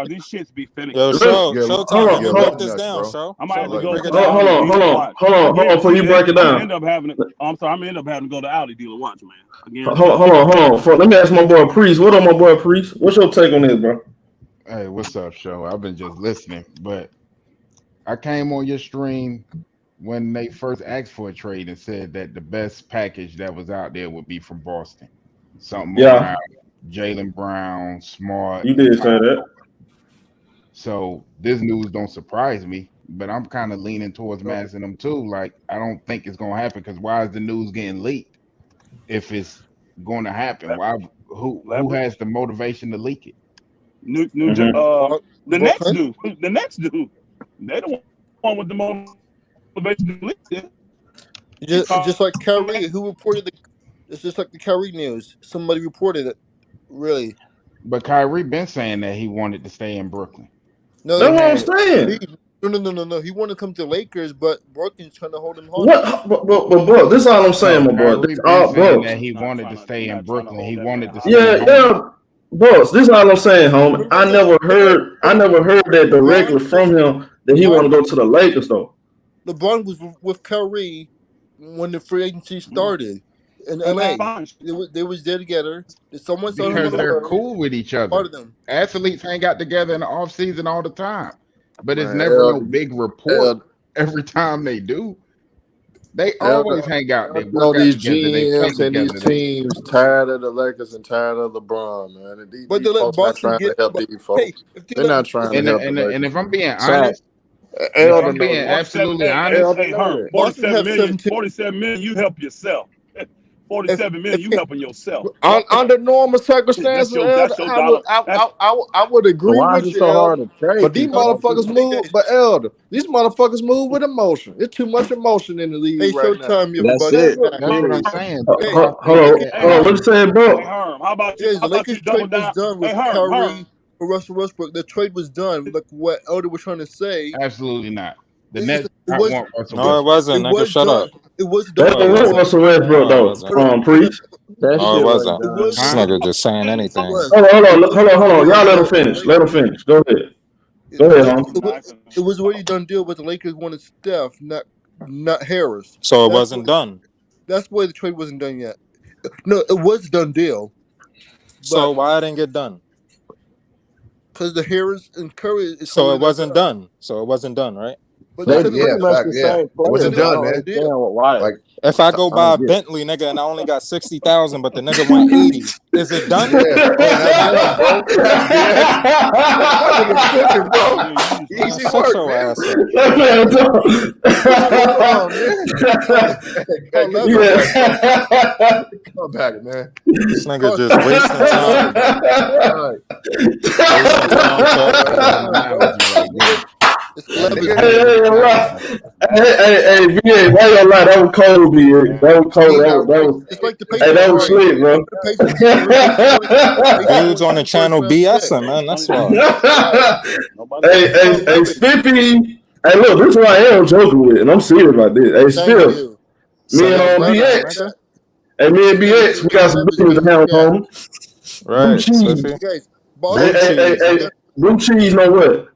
These shits be finished. Yo, Showtime, break this down, Show. I might have to go. Hold on. Before you break it down, I'm gonna end up having to go to Audi dealer watch, man. Again. Hold on. Let me ask my boy Priest. What up, my boy Priest? What's your take on this, bro? Hey, what's up, Show? I've been just listening, but I came on your stream when they first asked for a trade and said that the best package that was out there would be from Boston. Something around Jaylen Brown, Smart. You did say that. So this news don't surprise me, but I'm kind of leaning towards Madison them too. Like, I don't think it's gonna happen because why is the news getting leaked if it's going to happen? Why? Who has the motivation to leak it? The next dude. They don't want with the motivation to leak it. Just like Kyrie, who reported it's just like the Kyrie news. Somebody reported it. Really. But Kyrie been saying that he wanted to stay in Brooklyn. No, that's what I'm saying. No. He wanted to come to the Lakers, but Brooklyn's trying to hold him hostage. But bro, this is all I'm saying, my bro. Bro, that he wanted to stay in Brooklyn. He wanted to stay bro, this is all I'm saying, homie. I never heard that directly from him that he want to go to the Lakers, though. LeBron was with Kyrie when the free agency started in LA. They was there together. Because they're cool with each other. Part of them. Athletes hang out together in the offseason all the time. But it's never no big report every time they do. They always hang out. They know these GMs and these teams tired of the Lakers and tired of LeBron, man. And these folks not trying to help these folks. They're not trying to help. And if I'm being honest, absolutely honest, 47 million, you help yourself. 47 million, you helping yourself. Under normal circumstances, I would agree with you. So hard to trade, but these motherfuckers move. But Elder, these motherfuckers move with emotion. It's too much emotion in the league right now. That's it. That's what I'm saying. Hold on. What you saying, bro? Hey, Herm, how about the Lakers trade was done with Kyrie Herm. for Russell Westbrook. The trade was done. Like what Elder was trying to say. Absolutely not. The Nets No, it wasn't. Nigga, shut up. It was done. That was Russell Westbrook, though. Priest. No, it wasn't. This nigga just saying anything. Hold on. Y'all let him finish. Go ahead. It was already done deal, but the Lakers wanted Steph, not Harris. So it wasn't done. That's why the trade wasn't done yet. No, it was done deal. So why it didn't get done? Because the Harris and Curry. So it wasn't done. So it wasn't done, right? But it wasn't done, man. Like, if I go buy a Bentley, nigga, and I only got 60,000, but the nigga want 80, is it done? Easy Shut your work, ass man. Come back, man. This nigga just wasting time. Hey, VA, why you lie? That was cold, VA. That was cold. That was slick, bro. Dudes on the channel BSing, man. That's why. Hey, Spiffy. Hey, look, this is what I am joking with, and I'm serious about this. Hey, Spiff. Me and BX. Hey, me and BX, we got some business to handle, home. Right, Blue cheese, no what?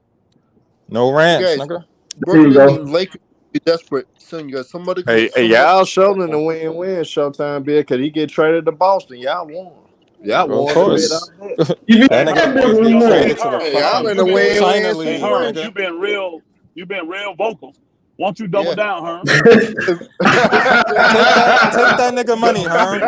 No ranch, nigga. Brooklyn and Lakers Be desperate. Soon you got somebody. Hey, y'all showing the win-win Showtime bid because he get traded to Boston. Y'all won. Y'all won. Of course. That nigga boy be won. traded to the y'all in the fucking win-win China League, situation. nigga. You've been real vocal. Won't you double down, Herm? Take that nigga money, Herm.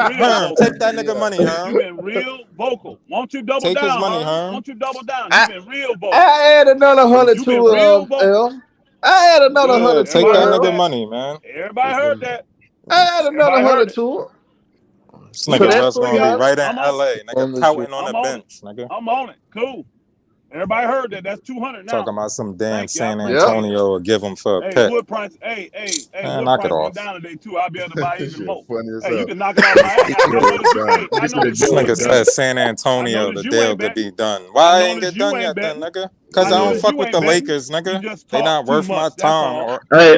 Take that nigga money, Herm. You've been real vocal. Won't you double Take down, his money, Herm? Herm. Won't you double down? You've been real vocal. I add another 100 You've been to real vocal. I add another 100 to take that nigga money, man. Everybody heard that. I add another 100 to it. This nigga just gonna be right in LA, nigga, pouting on the bench, nigga. I'm on it. Cool. Everybody heard that. That's 200 now. Talking about some damn San Antonio will give him for a pick. Wood price. Hey, man, wood knock price it went off. down today too. I'll be able to buy even more. Hey, you can knock it off my ass. This nigga said San Antonio, the deal could be done. Why ain't get done yet then, nigga? Because I don't fuck with the Lakers, nigga. They not worth my time. Hey,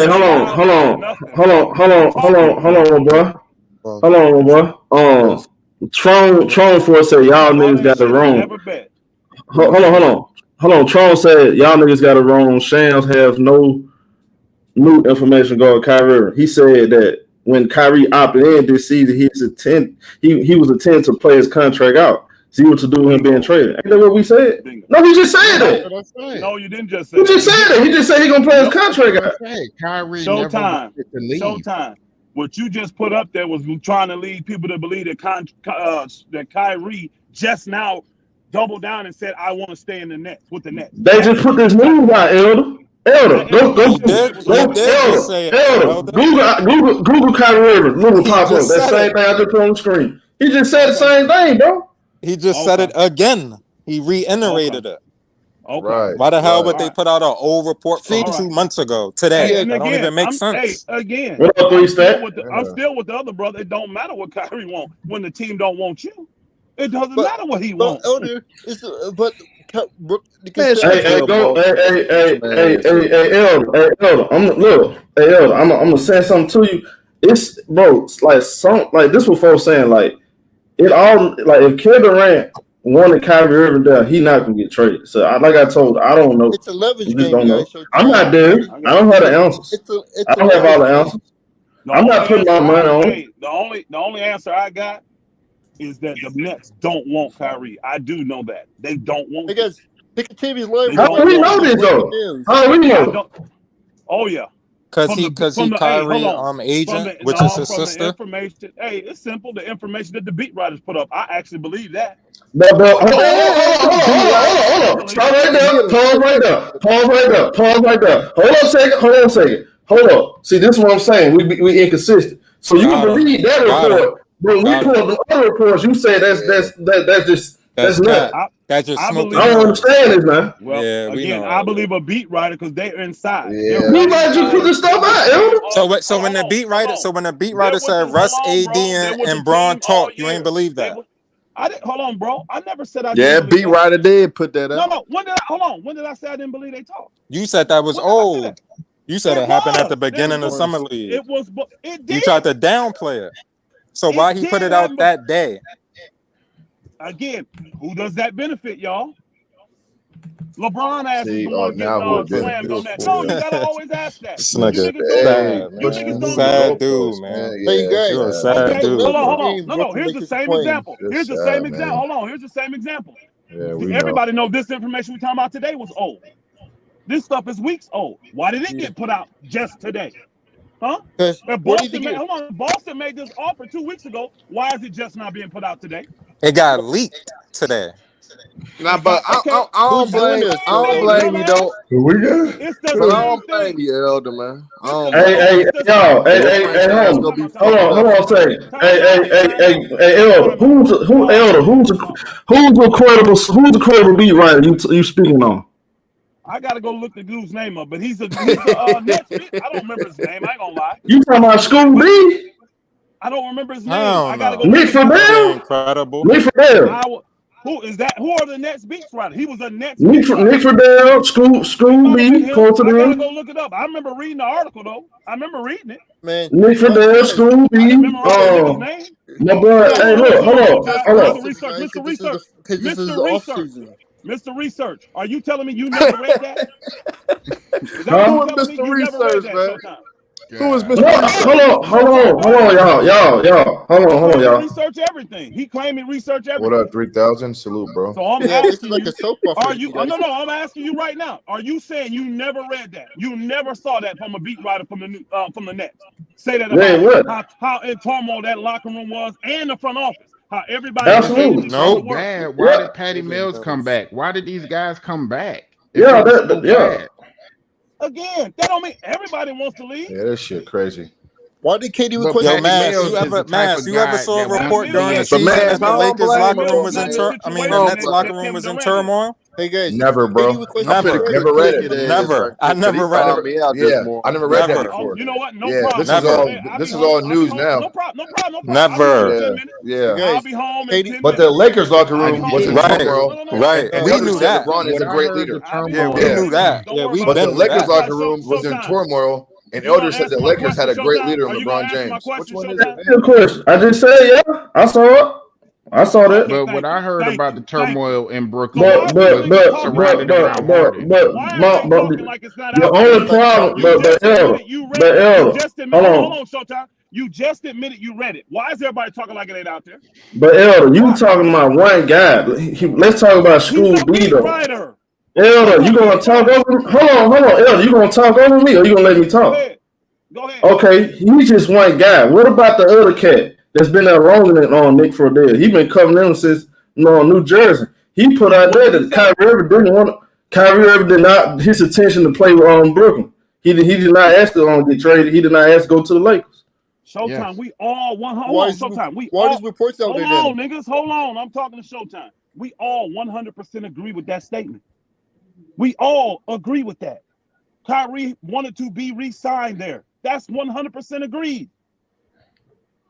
hold on, boy. Hold on, boy. Tron Force said y'all niggas got it wrong. Hold on. Tron said y'all niggas got it wrong. Shams have no new information going Kyrie Irving. He said that when Kyrie opted in this season, he was intending to play his contract out. See what to do with him being traded. Ain't that what we said? No, he just said that. No, you didn't just say that. He just said that. He just said he gonna play his contract out. Kyrie Showtime. What you just put up there was trying to lead people to believe that Kyrie just now doubled down and said, "I want to stay in the Nets with the Nets." They just put this news out, Elder. Go, Google Kyrie Irving. Google pop up. That same thing I just put on the screen. He just said the same thing, bro. He just said it again. He reiterated it. Okay. Right. Why the hell would they put out an old report from 2 months ago today? That don't even make sense. Again, what up, I'm still with the other brother. It don't matter what Kyrie wants when the team don't want you. It doesn't matter what he wants. Elder, Elder, I'm gonna say something to you. It's bro, like this what folks saying, like it all, like if Kevin Durant wanted Kyrie Irving down, he not gonna get traded. So like I told, I don't know. It's a leverage game, don't know. So I'm not there. I don't have the answers. I don't have all the answers. I'm not putting my money on it. The only answer I got is that the Nets don't want Kyrie. I do know that. They don't want because they continue to learn. How do we know this though? How do we know? Oh yeah. Because he Kyrie agent, which is his sister. Information. Hey, it's simple. The information that the beat writers put up. I actually believe that. But hold on. Stop right there. Pause right there. Hold on a second. Hold up. See, this is what I'm saying. We inconsistent. So you can believe that report. When we pull the other reports, you say that's nuts. That's just I don't understand this, man. Well, yeah, again, I believe a beat writer because they're inside. Yeah. We might just put this stuff out, Elder. So when the beat writer said Russ, AD, and Braun talk, you ain't believe that. I didn't. Hold on, bro. I never said I. Yeah, beat writer did put that out. No. When did I say I didn't believe they talked? You said that was old. You said it happened at the beginning of summer league. It was. It did. You tried to downplay it. So why he put it out that day? Again, who does that benefit, y'all? LeBron asked See, the one slammed on that. No, you gotta always ask that. Sad dude, man. You're a sad dude. Hold on. No. Here's the same example. Hold on. Here's the same example. Everybody know this information we're talking about today was old. This stuff is weeks old. Why did it get put out just today? Huh? Boston made this offer 2 weeks ago. Why is it just not being put out today? It got leaked today. Nah, but I don't blame you, though. We got it. I don't blame you, Elder, man. Hey, hold on a second. Hey, Elder, who's a credible beat writer you speaking on? I gotta go look the dude's name up, but he's a Nets beat. I don't remember his name. I ain't gonna lie. You talking about School B? I don't remember his name. I gotta go. Nick Friedel. Incredible. Nick Friedel. Who is that? Who are the Nets beats writer? He was a Nets. Nick Friedel, School B, close to them. I gotta go look it up. I remember reading the article though. I remember reading it. Man, Nick Friedel, School B. My boy, hey, look, hold on. Mr. Research. Because this is the off season. Mr. Research, are you telling me you never read that? Who is Mr. Research, man? Who is Mr. Hold on, y'all. Hold on, y'all. Research everything. He claimed he researched everything. What up, 3000? Salute, bro. So I'm Yeah, this is asking like you, a soap opera. are you? No. I'm asking you right now. Are you saying you never read that? You never saw that from a beat writer from the Nets? Say that about how in turmoil that locker room was and the front office. How everybody absolutely no bad. Why did Patty Mills come back? Why did these guys come back? Yeah. Again, that don't mean everybody wants to leave. Yeah, that shit crazy. Why did KD request? Yo, Mass, you ever saw a report during the season that the Lakers locker room was the Nets locker room was in turmoil? Hey guys, never, bro. Never read it. Never. I never read it. Yeah, I never read that before. You know what? No problem. This is all news now. No problem. Never. Yeah. I'll be home in 10 But the Lakers locker room was in turmoil. Right. And We knew that. LeBron is a great leader. Yeah, we knew that. Yeah, we But the knew Lakers that. locker room was in turmoil. And Elder said the Lakers had a great leader in LeBron James. Which one is it? Of course. I just said, yeah. I saw it. I saw that. But what I heard about the turmoil in Brooklyn but the only problem, but Elder, hold on. ShowTyme. You just admitted you read it. Why is everybody talking like it ain't out there? But Elder, you talking about one guy. Let's talk about School B though. Elder, you gonna talk over me? Hold on, Elder, you gonna talk over me or you gonna let me talk? Go ahead. Okay, he's just one guy. What about the other cat that's been there longer than Nick Fordell? He been covering them since New Jersey. He put out there that Kyrie Irving did not his intention to play with Brooklyn. He did not ask to get traded. He did not ask to go to the Lakers. ShowTyme, we all ShowTyme. Why does reports out there? Hold on, niggas. Hold on. I'm talking to ShowTyme. We all 100% agree with that statement. We all agree with that. Kyrie wanted to be re-signed there. That's 100% agreed.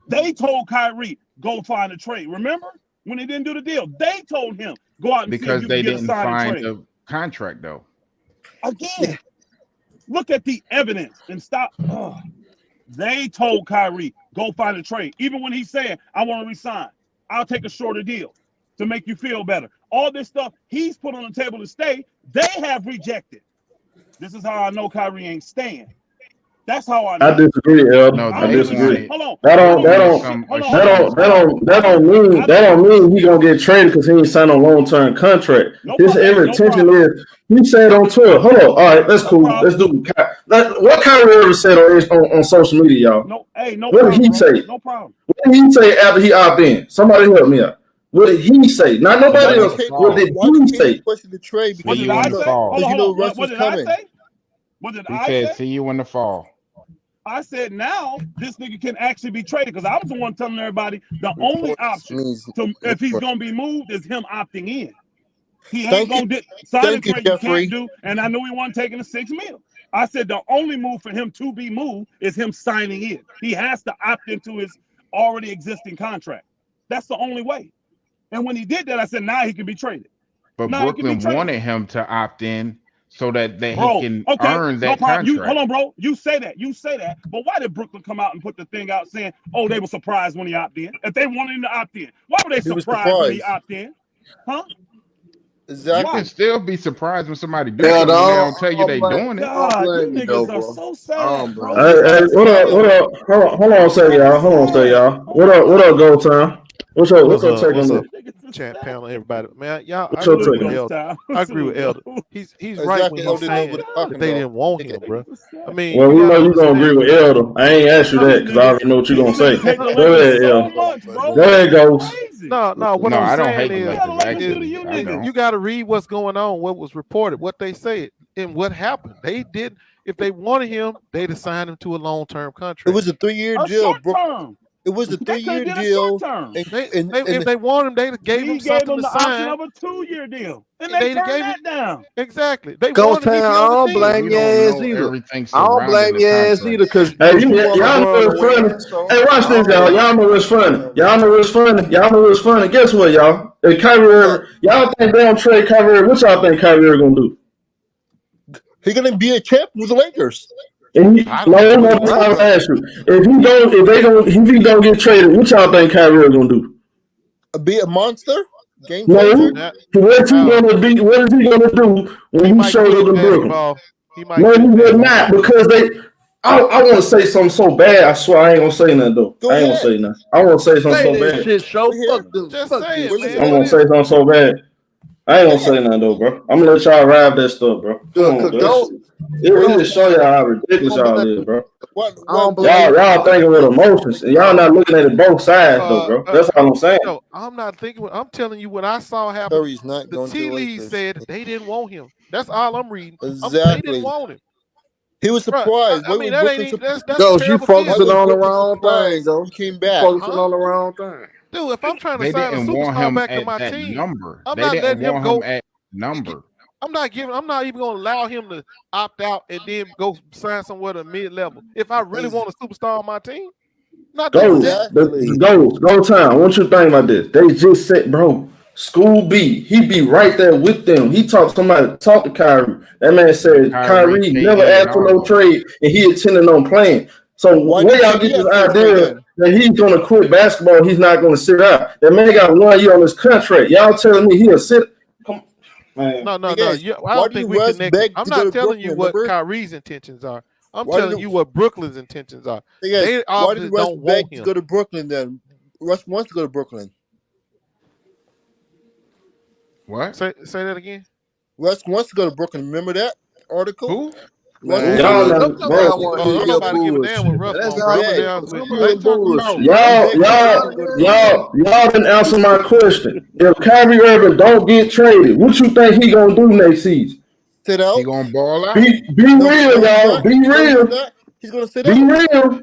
They told Kyrie, go find a trade. Remember? When they didn't do the deal, they told him, go out and see if you can get a signed trade. The contract, though. Again, look at the evidence and stop. They told Kyrie, go find a trade. Even when he said, I want to resign. I'll take a shorter deal to make you feel better. All this stuff he's put on the table to stay, they have rejected. This is how I know Kyrie ain't staying. That's how I know. I disagree, El. No, I disagree. Hold on. That don't mean he gonna get traded because he ain't signed a long-term contract. His every intention is he said on Twitter. Hold on, all right, that's cool. Let's do what Kyrie ever said on social media, y'all. What did he say? No problem. What did he say after he opted in? Somebody help me out. What did he say? Not nobody else. What did he say? The trade because you know Russ was coming. What did I say? See you in the fall. I said now this nigga can actually be traded because I was the one telling everybody the only option if he's gonna be moved is him opting in. He ain't gonna sign a trade you can't do, and I knew he wasn't taking the $6 million. I said the only move for him to be moved is him signing in. He has to opt into his already existing contract. That's the only way. And when he did that, I said now he can be traded. But Brooklyn wanted him to opt in so that he can earn that contract. Hold on, bro. You say that. But why did Brooklyn come out and put the thing out saying, oh, they were surprised when he opted in? If they wanted him to opt in, why were they surprised when he opted in? Huh? Exactly. You can still be surprised when somebody do something. They don't tell you they doing it. God, you niggas are so sad, bro. Hey, what up? Hold on, say y'all. What up, Gold Time? What's up, take on this? Chat panel, everybody, man, y'all. I agree with Elder. He's right when he's saying that they didn't want him, bro. I mean, well, we know you gonna agree with Elder. I ain't asked you that because I already know what you gonna say. Go ahead, Elder. Go ahead, Ghost. No. What I'm saying is, you got to read what's going on, what was reported, what they said, and what happened. They did. If they wanted him, they'd assign him to a long-term contract. It was a 3-year deal, bro. It was a 3-year deal. If they want him, they gave him something to sign. Of a 2-year deal, and they turned that down. Exactly. They Ghost Town, I don't blame your ass either. I don't blame your ass either because y'all know what's funny. Hey, watch this, y'all. Y'all know what's funny. Guess what, y'all? If Kyrie Irving, y'all think they don't trade Kyrie Irving? What y'all think Kyrie Irving gonna do? He's gonna be a champ with the Lakers. And if he don't get traded, what y'all think Kyrie gonna do? Be a monster? game No, changer. what is he gonna do when he shows up in Brooklyn? No, he will not, because I want to say something so bad. I swear I ain't gonna say nothing though. I ain't gonna say nothing. I want to say something so bad. Shit, show. Fuck this. I'm gonna say something so bad. I ain't gonna say nothing though, bro. I'm gonna let y'all ride that stuff, bro. Come on, bro. It just show y'all how ridiculous y'all is, bro. Y'all thinking with emotions, and y'all not looking at it both sides though, bro. That's all I'm saying. No, I'm not thinking. I'm telling you what I saw happen. The tea leaves said they didn't want him. That's all I'm reading. Exactly. They didn't want him. He was surprised. I mean, that ain't that's Ghost, you focusing on the wrong thing, Ghost. He came back. Focusing on the wrong thing. Dude, if I'm trying to They sign a didn't want superstar him back to at my that team, number. I'm They not didn't letting him want go. him at number. I'm not even gonna allow him to opt out and then go sign somewhere to mid-level. If I really want a superstar on my team, not doing that. Go time. What you think about this? They just said, bro, School B, he be right there with them. He talked to Kyrie. That man said Kyrie never asked for no trade, and he intended on playing. So where y'all get this idea that he's gonna quit basketball? He's not gonna sit out. That man got 1 year on his contract. Y'all telling me he'll sit? Come on, man. No. I don't think we connect. I'm not telling you what Kyrie's intentions are. I'm telling you what Brooklyn's intentions are. They obviously don't want him. Go to Brooklyn then. Russ wants to go to Brooklyn. What? Say that again. Russ wants to go to Brooklyn. Remember that article? Who? Y'all don't nobody give a damn what Russ Y'all didn't answer my question. If Kyrie Irving don't get traded, what you think he gonna do next season? Sit out. He gonna ball out. Be real, y'all. Be real. He's gonna sit out. Be real.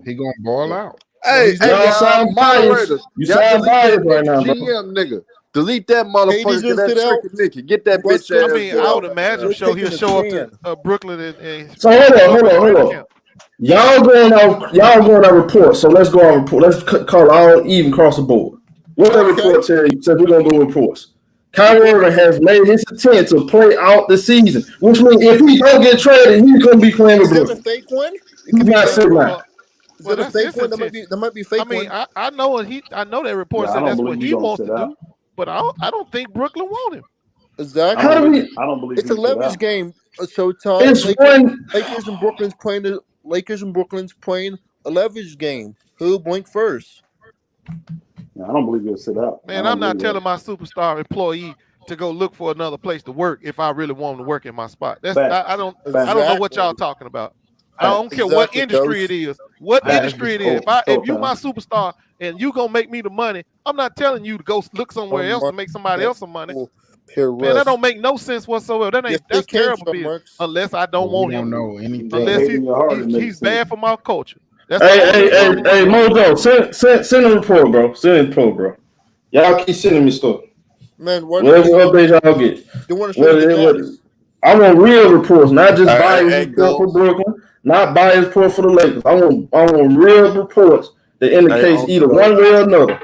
He gonna ball out. Hey, y'all sound biased. You sound biased right now, bro. GM nigga. Delete that motherfucker. Get that trick Nicky. Get that bitch ass. I mean, I would imagine he'll show up to Brooklyn and so hold on. Y'all going on report. So let's go on report. Let's call all even across the board. What that report tell you? Says we're gonna do reports. Kyrie Irving has made his intent to play out the season, which means if he don't get traded, he's gonna be playing with Brooklyn. Is that a fake one? He's not sitting out. Is that a fake one? That might be fake. I mean, I know that report said that's what he wants to do. But I don't think Brooklyn want him. Exactly. I don't believe it's a leverage game. ShowTyme. Lakers and Brooklyn's playing a leverage game. Who blink first? Yeah, I don't believe he'll sit out. Man, I'm not telling my superstar employee to go look for another place to work if I really want him to work in my spot. I don't know what y'all talking about. I don't care what industry it is. What industry it is. If you my superstar and you gonna make me the money, I'm not telling you to go look somewhere else to make somebody else some money. Man, that don't make no sense whatsoever. That's terrible business. Unless I don't want him. Know anything. Unless he's bad for my culture. Hey, Mojo, send a report, bro. Send a report, bro. Y'all keep sending me stuff. Man, whatever updates y'all get. I want real reports, not just biased report for Brooklyn, not biased report for the Lakers. I want real reports that indicates either one way or another.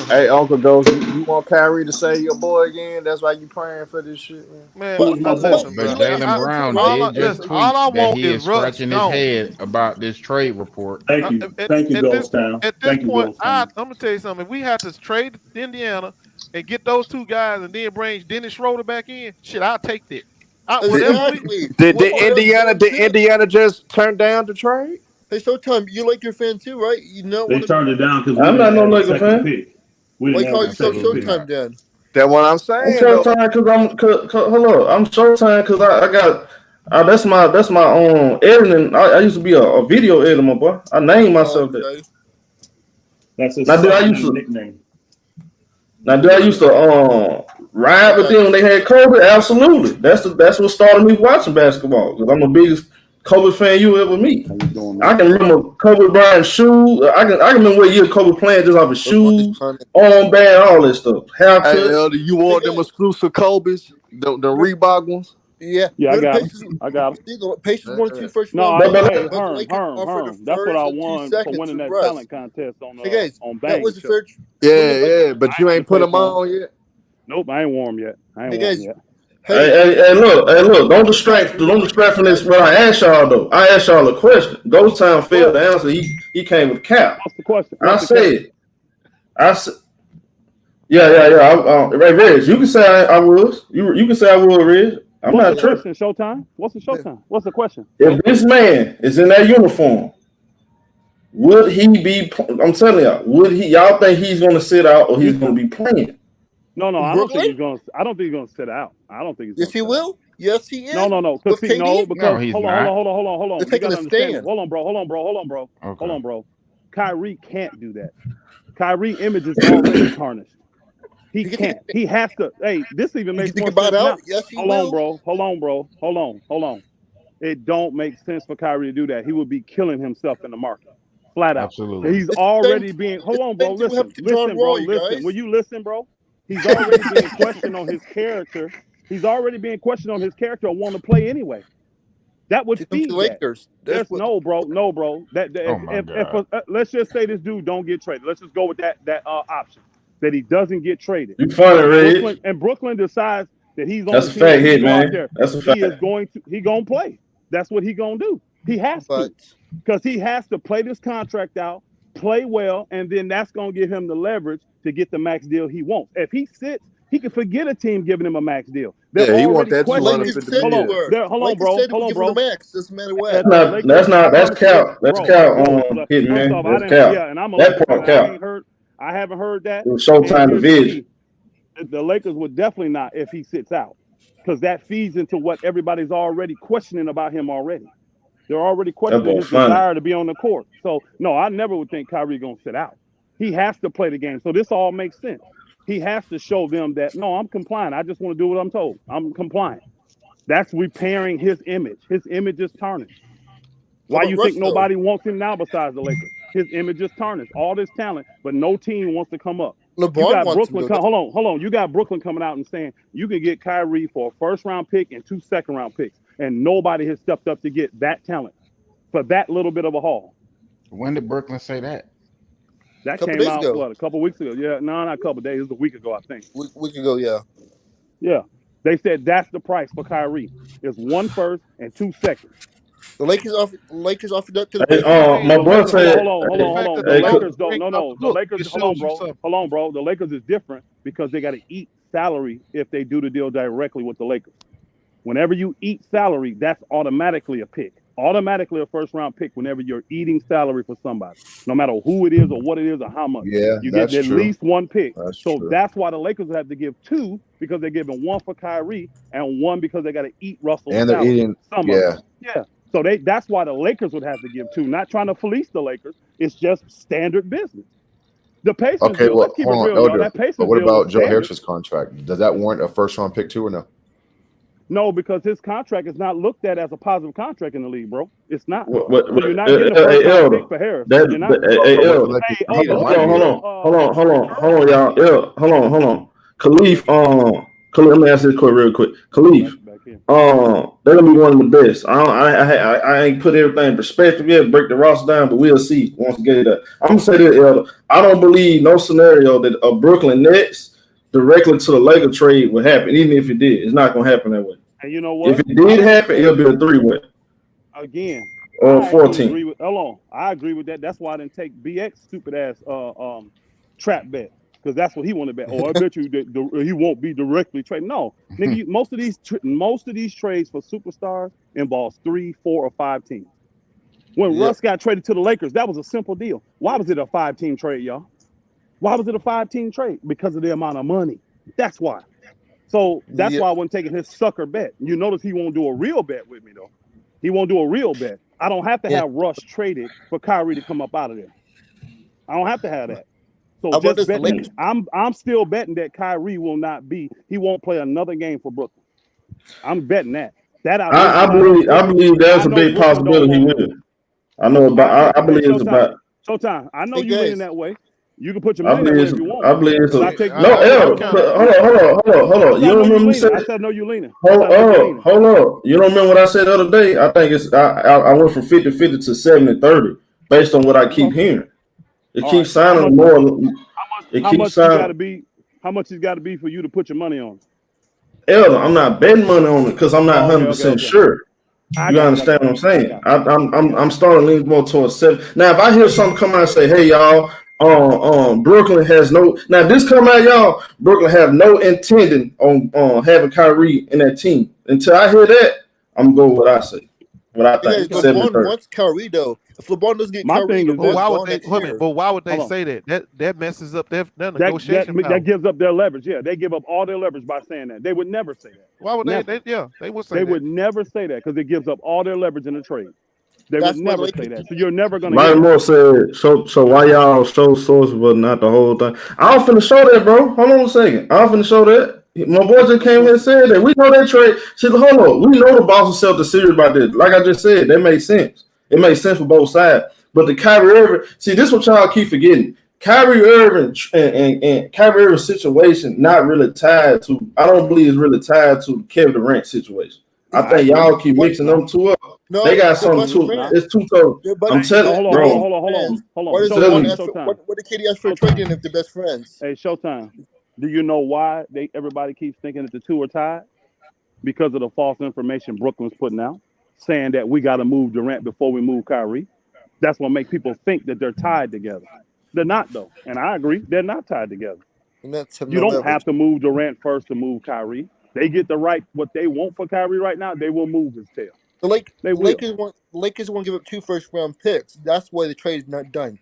Hey, Uncle Ghost, you want Kyrie to say your boy again? That's why you praying for this shit, man. But Jaylen Brown did just tweet that he is scratching his head about this trade report. Thank you, Ghosttown. At this point, I'm gonna tell you something. If we have to trade Indiana and get those two guys and then bring Dennis Schroeder back in, shit, I'll take that. Did Indiana just turn down the trade? Hey, ShowTyme, you like your fan too, right? You know they turned it down because I'm not no Laker fan. Why call you ShowTyme then? That's what I'm saying. I'm ShowTyme because I'm ShowTyme because I got that's my own editing. I used to be a video editor, my boy. I named myself that. That's his nickname. Now, did I used to ride with them when they had Kobe? Absolutely. That's what started me watching basketball because I'm the biggest Kobe fan you ever meet. I can remember Kobe Bryant's shoes. I can remember what year Kobe playing just off his shoes, armband, all that stuff. Haircut. Hey, Elder, you want them exclusive Kobe's, the Reebok ones? Yeah, I got them. Patience 1-2 first. No, Herm. That's what I won for winning that talent contest on Bang. That was the search. Yeah, but you ain't put them on yet. Nope, I ain't warm yet. Hey, look! Don't distract from this. What I asked y'all though, I asked y'all a question. Ghost Town failed to answer. He came with cap. What's the question? Yeah. Right, Reg. You can say I was. You can say I was, Reg. I'm What's not the tripping. question, Showtime? What's the Showtime? What's the question? If this man is in that uniform, would he be? I'm telling y'all, would he? Y'all think he's going to sit out or he's going to be playing? No, I don't think he's going to. I don't think he's going to sit out. I don't think he's. Yes, he will. Yes, he is. No. Because he's hold on. They're taking a stand. Hold on, bro. Kyrie can't do that. Kyrie image is already tarnished. He can't. He has to. Hey, this even makes more sense now. Yes, he Hold will. on, bro. Hold on. It don't make sense for Kyrie to do that. He would be killing himself in the market. Flat out. Absolutely. He's already being. Hold on, bro. Listen, bro. Listen. Will you listen, bro? He's already being questioned on his character. He's already being questioned on his character or want to play anyway. That would feed the Lakers. No, bro. Let's just say this dude don't get traded. Let's just go with that option that he doesn't get traded. You funny, Reg. And Brooklyn decides that he's on that's the a fact hit, man. That's a fact. He gonna play. That's what he gonna do. He has to, because he has to play this contract out, play well, and then that's gonna give him the leverage to get the max deal he wants. If he sits, he can forget a team giving him a max deal. He want that Hold on, bro. Max doesn't matter what. That's cap. That's cap hit, man. That's cap. Yeah, and I'm that part cap. I haven't heard that. It was Showtime division. The Lakers would definitely not if he sits out, because that feeds into what everybody's already questioning about him already. They're already questioning his desire to be on the court. So, no, I never would think Kyrie going to sit out. He has to play the game. So this all makes sense. He has to show them that, no, I'm compliant. I just want to do what I'm told. I'm compliant. That's repairing his image. His image is tarnished. Why you think nobody wants him now besides the Lakers? His image is tarnished. All this talent, but no team wants to come up. LeBron you got wants Brooklyn. Hold on. You got Brooklyn coming out and saying you can get Kyrie for a first-round pick and 2 second-round picks, and nobody has stepped up to get that talent for that little bit of a haul. When did Brooklyn say that? That came out a couple weeks ago. Yeah, no, not a couple days. It was a week ago, I think. Week ago, yeah. Yeah, they said that's the price for Kyrie. It's 1 first and 2 seconds. The Lakers offered that to the. My boy said. Hold on. The Lakers don't. No. The Lakers. Hold on, bro. The Lakers is different because they got to eat salary if they do the deal directly with the Lakers. Whenever you eat salary, that's automatically a pick. Automatically a first-round pick whenever you're eating salary for somebody, no matter who it is or what it is or how much. Yeah, you get at least 1 pick. True. That's why the Lakers have to give 2, because they're giving 1 for Kyrie and 1 because they got to eat Russell's and they're salary. eating. Yeah. So that's why the Lakers would have to give 2. Not trying to fleece the Lakers. It's just standard business. The Pacers. Okay, deal, let's keep it real, y'all. That Pacers but what deal about Joe standard. Harris's contract? Does that warrant a first-round pick too, or no? No, because his contract is not looked at as a positive contract in the league, bro. It's not. You're not getting a first-round pick for Harris. Hold on, y'all. Hold on. Khalif, let me ask this real quick. Khalif, they're gonna be one of the best. I ain't put everything in perspective yet, break the roster down, but we'll see once we get it up. I'm gonna say this, Elder. I don't believe no scenario that a Brooklyn Nets directly to the Laker trade would happen. Even if it did, it's not gonna happen that way. And you know what? If it did happen, it'll be a 3-way. Again. Or 14. I agree with that. That's why I didn't take BX stupid ass trap bet, because that's what he wanted to bet. I bet you that he won't be directly traded. No, nigga, most of these trades for superstars involves 3, 4, or 5 teams. When Russ got traded to the Lakers, that was a simple deal. Why was it a 5-team trade, y'all? Why was it a 5-team trade? Because of the amount of money. That's why. So that's why I wasn't taking his sucker bet. You notice he won't do a real bet with me, though. He won't do a real bet. I don't have to have Russ traded for Kyrie to come up out of there. I don't have to have that. So just betting, I'm still betting that Kyrie will not be. He won't play another game for Brooklyn. I'm betting that. I believe there's a big possibility he will. I believe it's about. Showtime. I know you're leaning that way. You can put your money in if you want. I believe it's hold on. You don't remember me saying? I said no, you leaning. Hold on. You don't remember what I said the other day? I think it's I went from 50-50 to 70-30 based on what I keep hearing. It keeps sounding more. How much it's got to be for you to put your money on? Elder, I'm not betting money on it because I'm not 100% sure. You understand what I'm saying? I'm starting to lean more towards 7. Now, if I hear something come out and say, "Hey, y'all, Brooklyn has no. Now this come out, y'all. Brooklyn have no intending on having Kyrie in that team. Until I hear that, I'm going with what I say. What I think. Yeah, LeBron wants Kyrie though. If LeBron doesn't get Kyrie, why would they say that? That messes up their negotiation power. That gives up their leverage. Yeah, they give up all their leverage by saying that. They would never say that. Why would they would say that. They would never say that because it gives up all their leverage in the trade. They would never say that. So you're never going to. Mike Moore said, so why y'all show sources but not the whole thing? I don't finna show that, bro. Hold on a second. I don't finna show that. My boy just came here and said that. We know that trade. See, hold on. We know the Boston Celtics serious about this. Like I just said, that made sense. It made sense for both sides. But the Kyrie Irving, see, this is what y'all keep forgetting. Kyrie Irving and Kyrie Irving's situation not really tied to, I don't believe it's really tied to the Kevin Durant situation. I think y'all keep mixing them two up. No, they got something too. It's too tough. I'm telling you, bro. Hold on. What did KD ask for a trade in if they're best friends? Hey, Showtime. Do you know why everybody keeps thinking that the two are tied? Because of the false information Brooklyn's putting out, saying that we got to move Durant before we move Kyrie. That's what makes people think that they're tied together. They're not, though. And I agree, they're not tied together. You don't have to move Durant first to move Kyrie. They get the right, what they want for Kyrie right now, they will move his tail. The Lakers won't give up 2 first-round picks. That's why the trade is not done.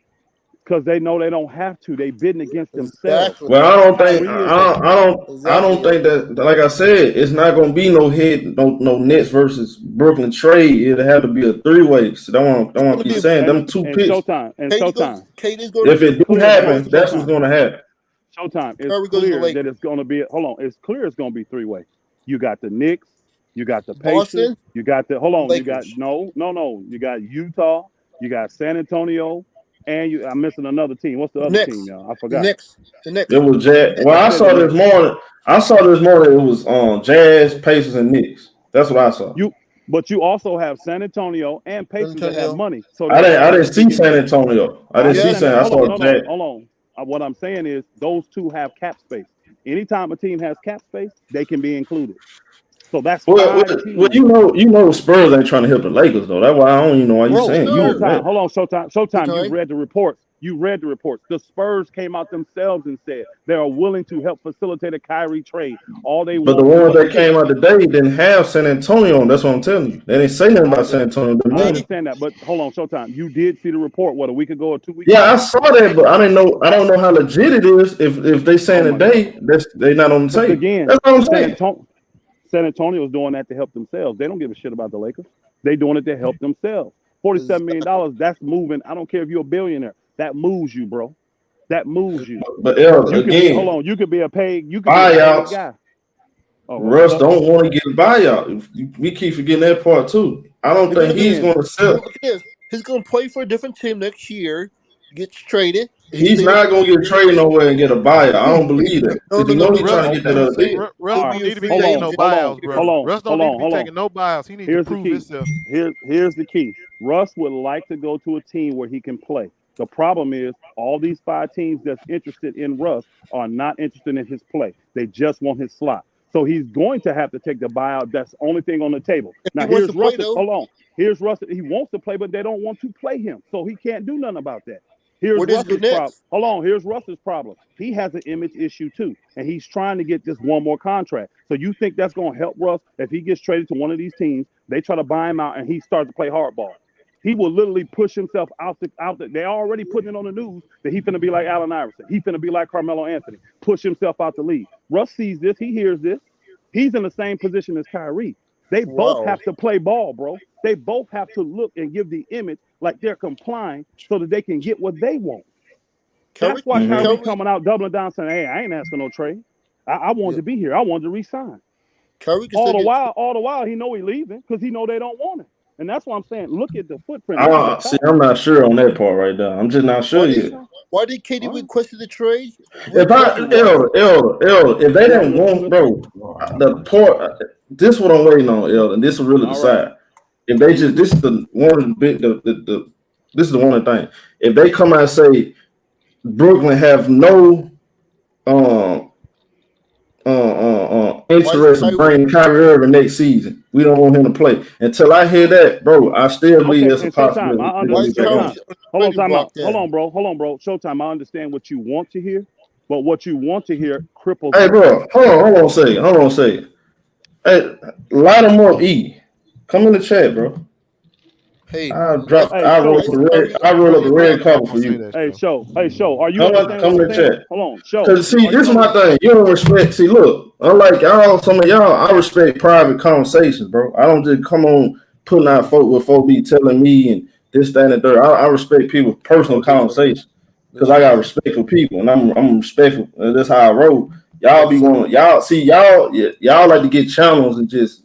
Because they know they don't have to. They're bidding against themselves. Well, I don't think that. Like I said, it's not going to be no Nets versus Brooklyn trade. It'll have to be a 3-way. So don't want to keep saying them 2 picks. Showtime. If it do happen, that's what's going to happen. Showtime. It's clear that it's going to be. Hold on. It's clear it's going to be 3-way. You got the Knicks. You got the Pacers. Boston, you got the. Hold on. Lakers. You got no. You got Utah. You got San Antonio. And I'm missing another team. What's the other team, y'all? I forgot. The Knicks. It was Jazz. Well, I saw this morning. It was Jazz, Pacers, and Knicks. That's what I saw. But you also have San Antonio and Pacers that have money. So I didn't see San Antonio. I didn't see San. I saw Jazz. Hold on. What I'm saying is those two have cap space. Anytime a team has cap space, they can be included. So that's well, you know, Spurs ain't trying to help the Lakers though. That's why I don't even know why you're saying. Showtime. Hold on, Showtime. You read the reports. The Spurs came out themselves and said they are willing to help facilitate a Kyrie trade. But the ones that came out today didn't have San Antonio. That's what I'm telling you. They didn't say nothing about San Antonio. I understand that, but hold on, Showtime. You did see the report a week ago or 2 weeks? Yeah, I saw that, but I didn't know. I don't know how legit it is. If they saying today, they not on the table. Again, that's what I'm saying. San Antonio is doing that to help themselves. They don't give a shit about the Lakers. They're doing it to help themselves. $47 million, that's moving. I don't care if you're a billionaire. That moves you, bro. That moves you. But you could be a paid guy. Russ don't want to get a buyout. We keep forgetting that part too. I don't think he's going to sell. He's going to play for a different team next year. Gets traded. He's not going to get traded nowhere and get a buyout. I don't believe that. He's trying to get that other thing. Russ don't need to be taking no buyouts, bro. Russ don't need to be taking no buyouts. He needs to prove himself. Here's the key. Russ would like to go to a team where he can play. The problem is all these 5 teams that's interested in Russ are not interested in his play. They just want his slot. So he's going to have to take the buyout. That's the only thing on the table. Now here's Russ. Hold on. Here's Russ. He wants to play, but they don't want to play him. So he can't do nothing about that. Here's Russ's problem. Hold on. Here's Russ's problem. He has an image issue too, and he's trying to get just one more contract. So you think that's going to help Russ if he gets traded to one of these teams? They try to buy him out, and he starts to play hardball. He will literally push himself out. They're already putting it on the news that he's finna be like Allen Iverson. He's finna be like Carmelo Anthony. Push himself out the league. Russ sees this. He hears this. He's in the same position as Kyrie. They both have to play ball, bro. They both have to look and give the image like they're complying so that they can get what they want. That's why Kyrie coming out doubling down saying, hey, I ain't asking no trade. I wanted to be here. I wanted to resign. All the while, he know he leaving because he know they don't want it. And that's why I'm saying, look at the footprint. I'm not sure on that part right now. I'm just not sure yet. Why did KD request the trade? Elder, if they didn't want, bro, the part. This is what I'm waiting on, Elder, and this will really decide. Right. If they just, this is the one bit, this is the one thing. If they come out and say Brooklyn have no interested in bringing Kyrie Irving next season. We don't want him to play. Until I hear that, bro, I still believe that's a possibility. Hold on, time out. Hold on, bro. Showtime. I understand what you want to hear, but what you want to hear cripples. Hey, bro, hold on a second. Hey, light them up, E. Come in the chat, bro. Hey, I roll up the red carpet for you. Hey, show. Are you come in the chat? Hold on, show. Because see, this is my thing. You don't respect. See, look, unlike y'all, some of y'all, I respect private conversations, bro. I don't just come on putting out folk be telling me and this, that, and the third. I respect people's personal conversations because I got respect for people and I'm respectful. That's how I roll. Y'all be going. Y'all like to get channels and just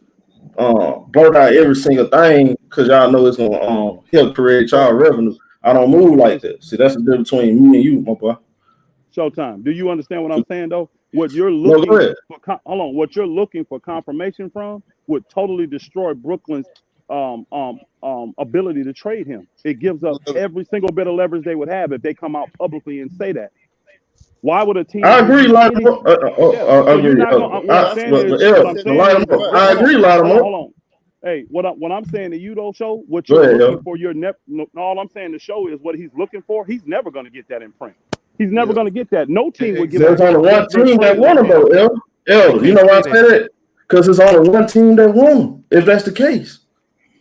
blurt out every single thing because y'all know it's gonna help create y'all revenue. I don't move like that. See, that's the difference between me and you, my boy. Showtime. Do you understand what I'm saying though? What you're looking for, what you're looking for confirmation from would totally destroy Brooklyn's ability to trade him. It gives up every single bit of leverage they would have if they come out publicly and say that. Why would a team? I agree, I agree, Hold on. Hey, what I'm saying to you though, Show, what you're looking for, all I'm saying to Show is what he's looking for. He's never going to get that in print. He's never going to get that. No team would get that. There's only one team that won him, though, L. You know why I say that? Because there's only one team that won him, if that's the case.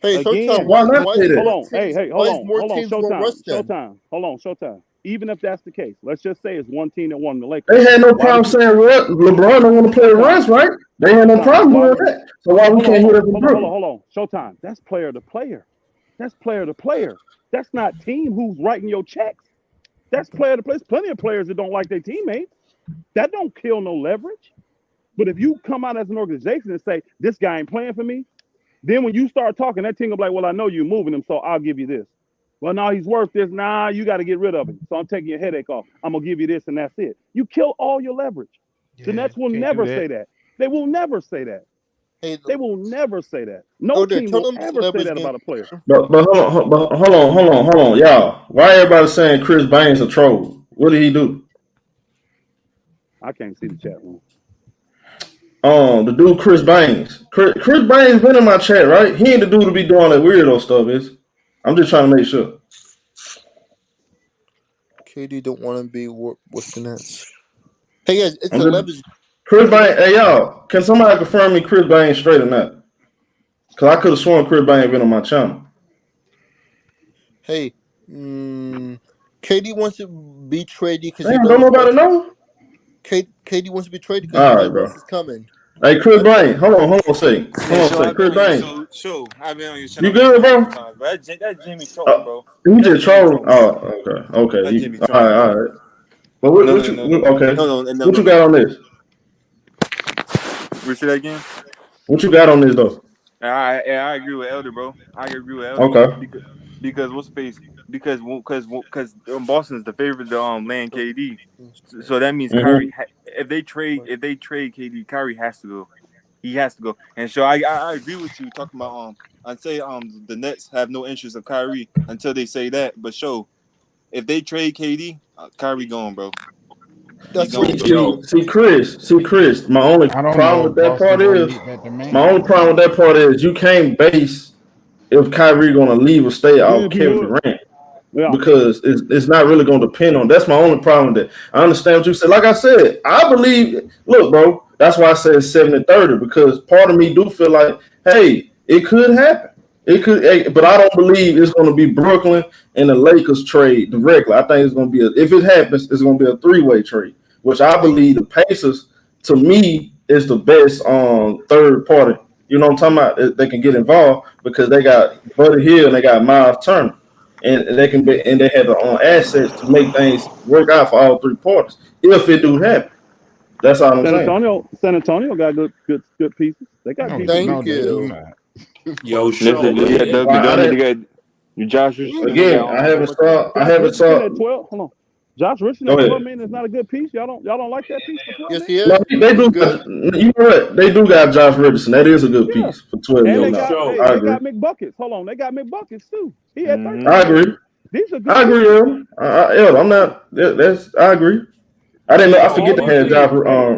Hey, again, why not say that? Hold on. Hey, hold on. Showtime. Hold on, Showtime. Even if that's the case, let's just say it's one team that won the Lakers. They had no problem saying LeBron don't want to play the Russ, right? They had no problem with that. So why we can't hear that from Brooklyn? Hold on. Showtime. That's player to player. That's player to player. That's not team who's writing your checks. That's player to player. There's plenty of players that don't like their teammates. That don't kill no leverage. But if you come out as an organization and say, this guy ain't playing for me, then when you start talking, that team will be like, well, I know you're moving him, so I'll give you this. Well, now he's worth this. Nah, you got to get rid of him. So I'm taking your headache off. I'm going to give you this, and that's it. You kill all your leverage. The Nets will never say that. They will never say that. They will never say that. No team will ever say that about a player. But hold on, y'all. Why everybody saying Chris Baines a troll? What did he do? I can't see the chat room. The dude Chris Baines. Chris Baines been in my chat, right? He ain't the dude to be doing that weirdo stuff, is? I'm just trying to make sure. KD don't want to be with the Nets. Hey guys, it's 11. Chris Baines. Hey y'all, can somebody confirm me Chris Baines straight or not? Because I could have sworn Chris Baines been on my channel. Hey, KD wants to be traded because don't nobody know. KD wants to be traded because Russ is coming. Hey, Chris Baines, hold on a second. Chris Baines. Sure, I've been on your channel. You good, bro? That's Jimmy trolling, bro. You just trolling? Oh, okay. All right. But what you got on this? Repeat that again. What you got on this though? I agree with Elder, bro. Okay. Because what's the face? Because Boston is the favorite to land KD, so that means Kyrie. If they trade KD, Kyrie has to go. He has to go. And so I agree with you talking about I'd say the Nets have no interest of Kyrie until they say that. But if they trade KD, Kyrie going, bro. See, Chris. My only problem with that part is you can't base if Kyrie gonna leave or stay off Kevin Durant. Yeah. Because it's not really going to depend on. That's my only problem with that. I understand what you said. Like I said, I believe. Look, bro. That's why I said 70-30 because part of me do feel like, hey, it could happen. It could, but I don't believe it's going to be Brooklyn and the Lakers trade directly. I think it's going to be if it happens, it's going to be a three-way trade, which I believe the Pacers, to me, is the best third party. You know what I'm talking about? They can get involved because they got Buddy Hield and they got Miles Turner. And they have their own assets to make things work out for all three parties. If it do happen, that's all I'm saying. San Antonio got good pieces. They got pieces. Thank you. Yo, you Josh Richardson. Again, I haven't saw. 12. Hold on. Josh Richardson at 12 million is not a good piece. Y'all don't like that piece for 12? Yes, he is. No, they do. You know what? They do got Josh Richardson. That is a good piece for 12 million. They got McBuckets. Hold on, they got McBuckets too. He had 13. I agree. These are good. I agree, I'm not. I agree. I didn't know. I forget to have job.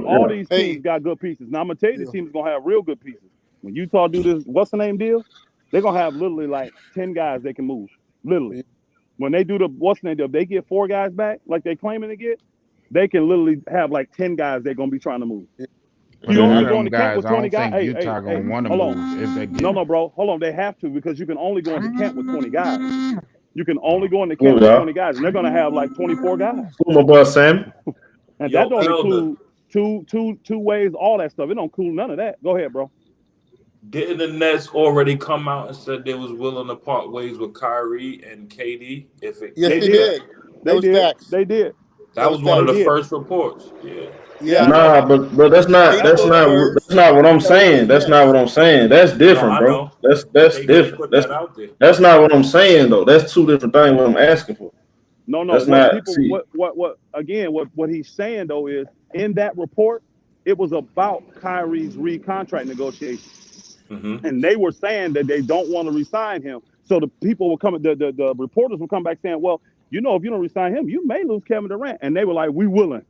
All these teams got good pieces. Now I'm gonna tell you, the team is gonna have real good pieces. When Utah do this, what's the name deal? They're gonna have literally like 10 guys they can move. Literally, when they do the what's the name deal, if they get 4 guys back, like they claiming to get, they can literally have like 10 guys they're gonna be trying to move. You only go into camp with 20 guys. Hey, Utah gonna want to hold move on. if they get No, bro. Hold on. They have to because you can only go into camp with 20 guys. You can only go into camp with 20 guys, and they're gonna have like 24 guys. My boy Sam. And that don't include two ways, all that stuff. It don't include none of that. Go ahead, bro. Didn't the Nets already come out and said they was willing to part ways with Kyrie and KD? Yes, they did. They did. That was one of the first reports. Yeah. Nah, but that's not what I'm saying. That's not what I'm saying. That's different, bro. That's different. That's not what I'm saying though. That's two different things. What I'm asking for. No. That's What he's saying though is in that report, it was about Kyrie's recontract negotiations. Mm-hmm. And they were saying that they don't want to resign him. So the people will come, the reporters will come back saying, well, you know, if you don't resign him, you may lose Kevin Durant. And they were like, we willing.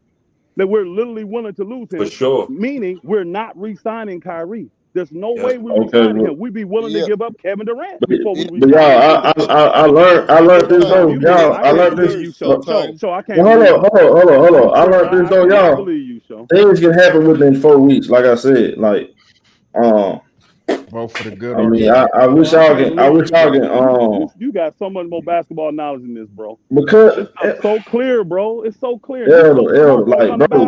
That we're literally willing to lose him. For sure. Meaning we're not resigning Kyrie. There's no way we resign him. We'd be willing to give up Kevin Durant before we resign him. I learned this though, y'all. I learned this. So I can't. Hold on. I learned this though, y'all. Things can happen within 4 weeks. Like I said, like vote for the good. I mean, I wish y'all can. You got so much more basketball knowledge in this, bro. Because it's so clear, bro. It's so clear. Elder, like bro.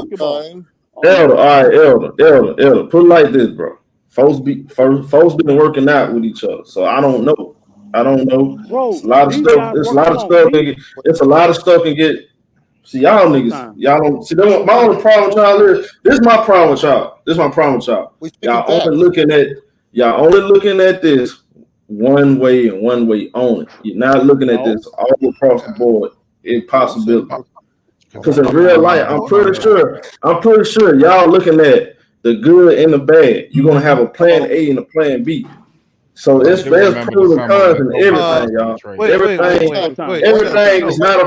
Elder. Put it like this, bro. Folks been working out with each other, so I don't know. Bro, it's a lot of stuff. It's a lot of stuff can get. See, y'all niggas, y'all don't see. My only problem with y'all is this is my problem with y'all. Y'all only looking at this one way and one way only. You're not looking at this all across the board. Impossibility. Because in real life, I'm pretty sure y'all looking at the good and the bad. You're gonna have a plan A and a plan B. So there's pros and cons and everything, y'all. Everything is not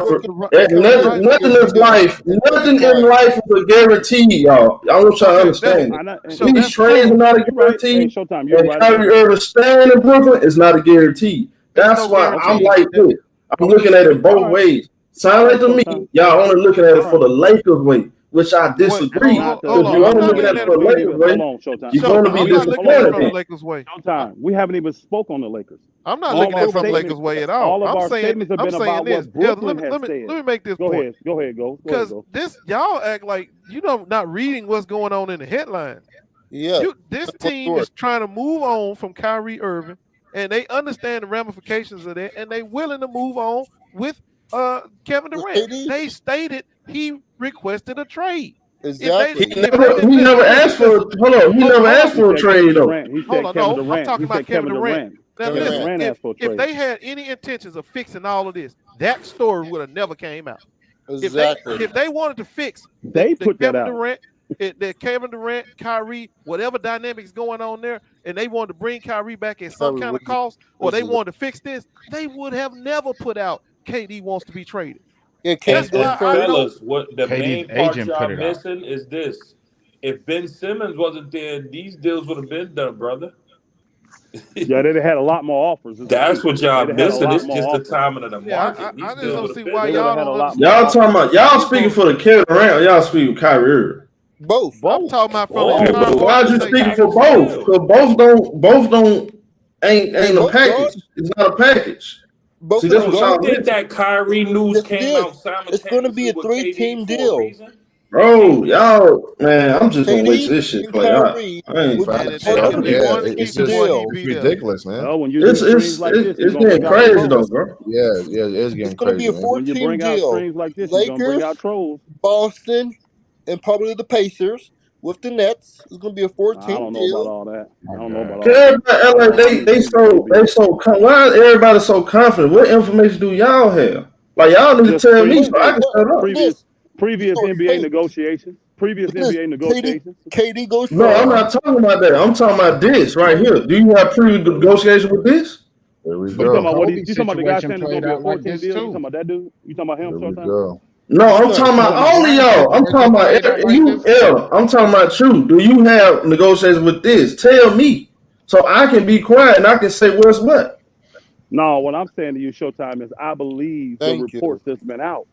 nothing in life. Nothing in life is a guarantee, y'all. I want y'all to understand it. These trades are not a guarantee. And Kyrie Irving staying in Brooklyn is not a guarantee. That's why I'm like this. I'm looking at it both ways. Sound like to me, y'all only looking at it for the Lakers way, which I disagree. If you're only looking at it for the Lakers way, you're going to be disappointed. Showtime. We haven't even spoke on the Lakers. I'm not looking at it from the Lakers way at all. All of our statements have been about what Brooklyn has said. Let me make this point. Go ahead. Because this, y'all act like not reading what's going on in the headlines. Yeah. This team is trying to move on from Kyrie Irving, and they understand the ramifications of that, and they willing to move on with Kevin Durant. They stated he requested a trade. Exactly. He never asked for. Hold on. He never asked for a trade though. I'm talking about Kevin Durant. Now listen, if they had any intentions of fixing all of this, that story would have never came out. Exactly. If they wanted to fix, Kevin Durant, Kyrie, whatever dynamics going on there, and they wanted to bring Kyrie back at some kind of cost, or they wanted to fix this, they would have never put out KD wants to be traded. Yeah, fellas, what the main part y'all missing is this. If Ben Simmons wasn't there, these deals would have been done, brother. Yeah, they'd have had a lot more offers. That's what y'all missing. It's just the timing of the market. I just don't see why y'all talking about y'all speaking for the Kevin Durant, or y'all speaking Kyrie Irving? Both. I'm talking about from why are you speaking for both? Because both ain't a package. It's not a package. Both see, that's what y'all think that Kyrie news came out simultaneously. It's going to be a 3-team deal. Bro, y'all, man, I'm just gonna wait till this shit play out. It's ridiculous, man. It's getting crazy though, bro. Yeah, it's getting crazy. It's gonna be a 4-team deal. Like this, Lakers, Boston, and probably the Pacers. With the Nets, it's gonna be a 4-team deal. I don't know about all that. I don't know about all that. They so why is everybody so confident? What information do y'all have? Like y'all need to tell me so I can shut up. Previous NBA negotiations. KD goes. No, I'm not talking about that. I'm talking about this right here. Do you have previous negotiation with this? There we You go. talking about the guy saying it's gonna be a 4-team deal? You talking about that dude? You talking about him? There we go. No, I'm talking about only y'all. I'm talking about you, L. I'm talking about you. Do you have negotiations with this? Tell me, so I can be quiet and I can say what's what. No, what I'm saying to you, Showtime, is I believe the reports that's been out.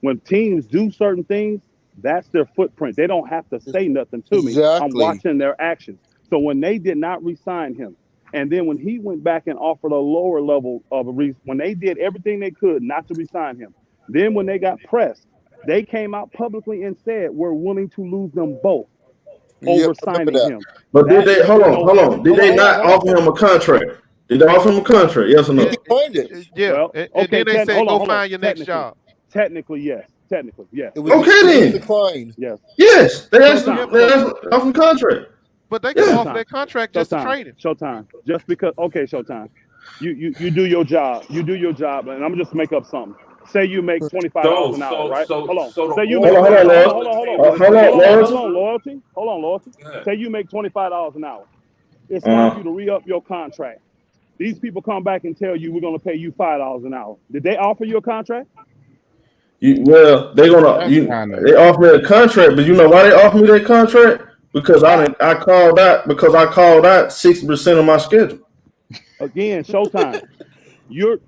When teams do certain things, that's their footprint. They don't have to say nothing to me. I'm watching their actions. So when they did not re-sign him, and then when he went back and offered a lower level of when they did everything they could not to re-sign him, then when they got pressed, they came out publicly and said we're willing to lose them both over signing him. But did they hold on? Did they not offer him a contract? Did they offer him a contract? Yes or no? Yeah. Well, and then they say go find your next job. Technically, yes. Technically, yes. Okay then. Declined. Yes. Yes. They offer a contract. But they can offer their contract just to trade him. Showtime. Just because. Okay, Showtime. You do your job. You do your job, and I'm just make up something. Say you make $25 an hour, right? Hold on. Say you make hold on, loyalty. Say you make $25 an hour. It's time for you to re-up your contract. These people come back and tell you we're going to pay you $5 an hour. Did they offer you a contract? They offer me a contract, but you know why they offer me that contract? Because I called out 60% of my schedule. Again, Showtime. You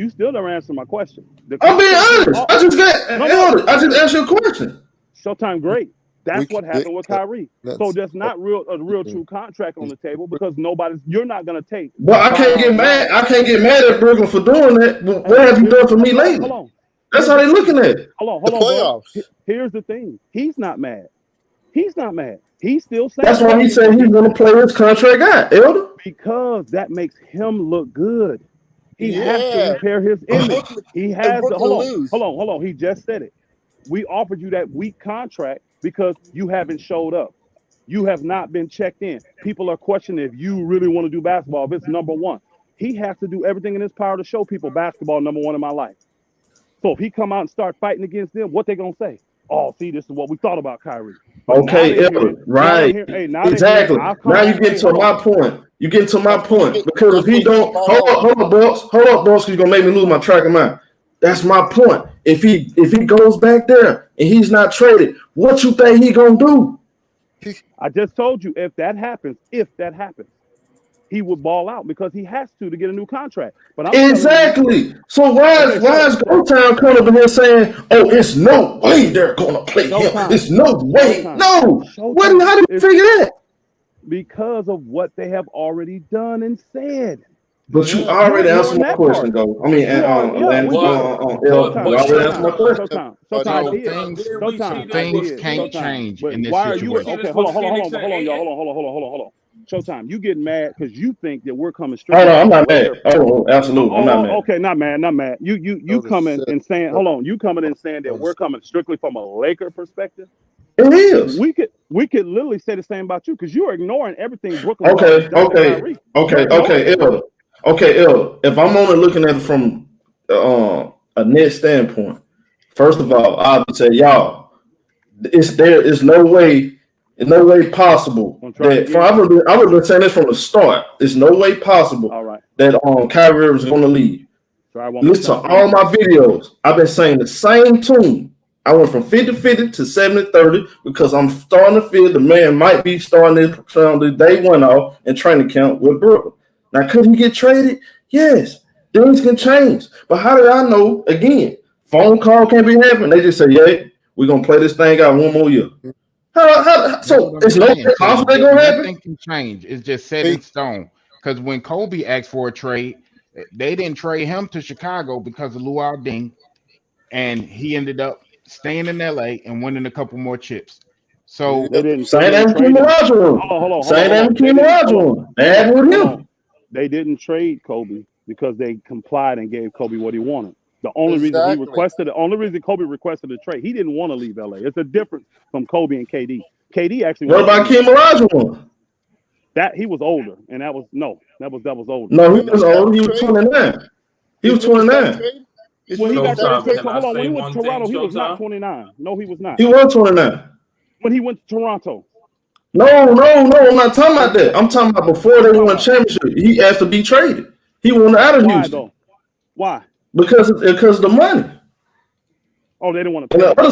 still don't answer my question. I'm being honest. I just asked you a question. Showtime, great. That's what happened with Kyrie. So there's not a real true contract on the table because you're not going to take. Well, I can't get mad. I can't get mad at Brooklyn for doing that. What have you done for me lately? Hold on. That's how they're looking at it. Hold on. Bro. Here's the thing. He's not mad. He's still saying. That's why he said he's going to play his contract out, Elder. Because that makes him look good. He has to repair his image. He has to hold on. He just said it. We offered you that weak contract because you haven't showed up. You have not been checked in. People are questioning if you really want to do basketball. If it's number one, he has to do everything in his power to show people basketball number one in my life. So if he come out and start fighting against them, what they gonna say? Oh, see, this is what we thought about Kyrie. Okay, right. Exactly. Now you get to my point. You get to my point. Because if he don't hold up, boss, because you're gonna make me lose my track of mind. That's my point. If he goes back there and he's not traded, what you think he gonna do? I just told you if that happens, he would ball out because he has to get a new contract. But exactly. So why is Go Town coming up here saying, "Oh, it's no way they're gonna play him. It's no way." No. How do you figure that? Because of what they have already done and said. But you already answered my question, though. I mean, you already answered my question. Things can't change in this situation. Okay, hold on, y'all. Hold on. Showtime, you getting mad because you think that we're coming straight. Oh no, I'm not mad. Oh, absolutely, I'm not mad. Okay, not mad. You coming and saying, hold on, you coming and saying that we're coming strictly from a Laker perspective. It is. We could literally say the same about you because you're ignoring everything Brooklyn. Okay, if I'm only looking at it from a net standpoint, first of all, I would say y'all, it's no way possible that I would have been saying this from the start. There's no way possible that Kyrie Irving is going to leave. Listen to all my videos. I've been saying the same tune. I went from 50-50 to 70-30 because I'm starting to feel the man might be starting the day one off in training camp with Brooklyn. Now, could he get traded? Yes. Things can change. But how did I know? Again, phone call can't be happening. They just say, "Yeah, we're going to play this thing out one more year." So it's no possible they're going to happen? Nothing can change. It's just set in stone. Because when Kobe asked for a trade, they didn't trade him to Chicago because of Luol Deng, and he ended up staying in LA and winning a couple more chips. So they didn't. Same thing with him. They didn't trade Kobe because they complied and gave Kobe what he wanted. The only reason Kobe requested a trade, he didn't want to leave LA. It's a difference from Kobe and KD. KD actually. What about Kim Olajuwon? That he was older, and that was older. No, he was old. He was 29. He was 29. When he got traded, when he went to Toronto, he was not 29. No, he was not. He was 29. When he went to Toronto. No, I'm not talking about that. I'm talking about before they won a championship. He asked to be traded. He wanted out of Houston. Why? Because of the money. Oh, they didn't want to. In other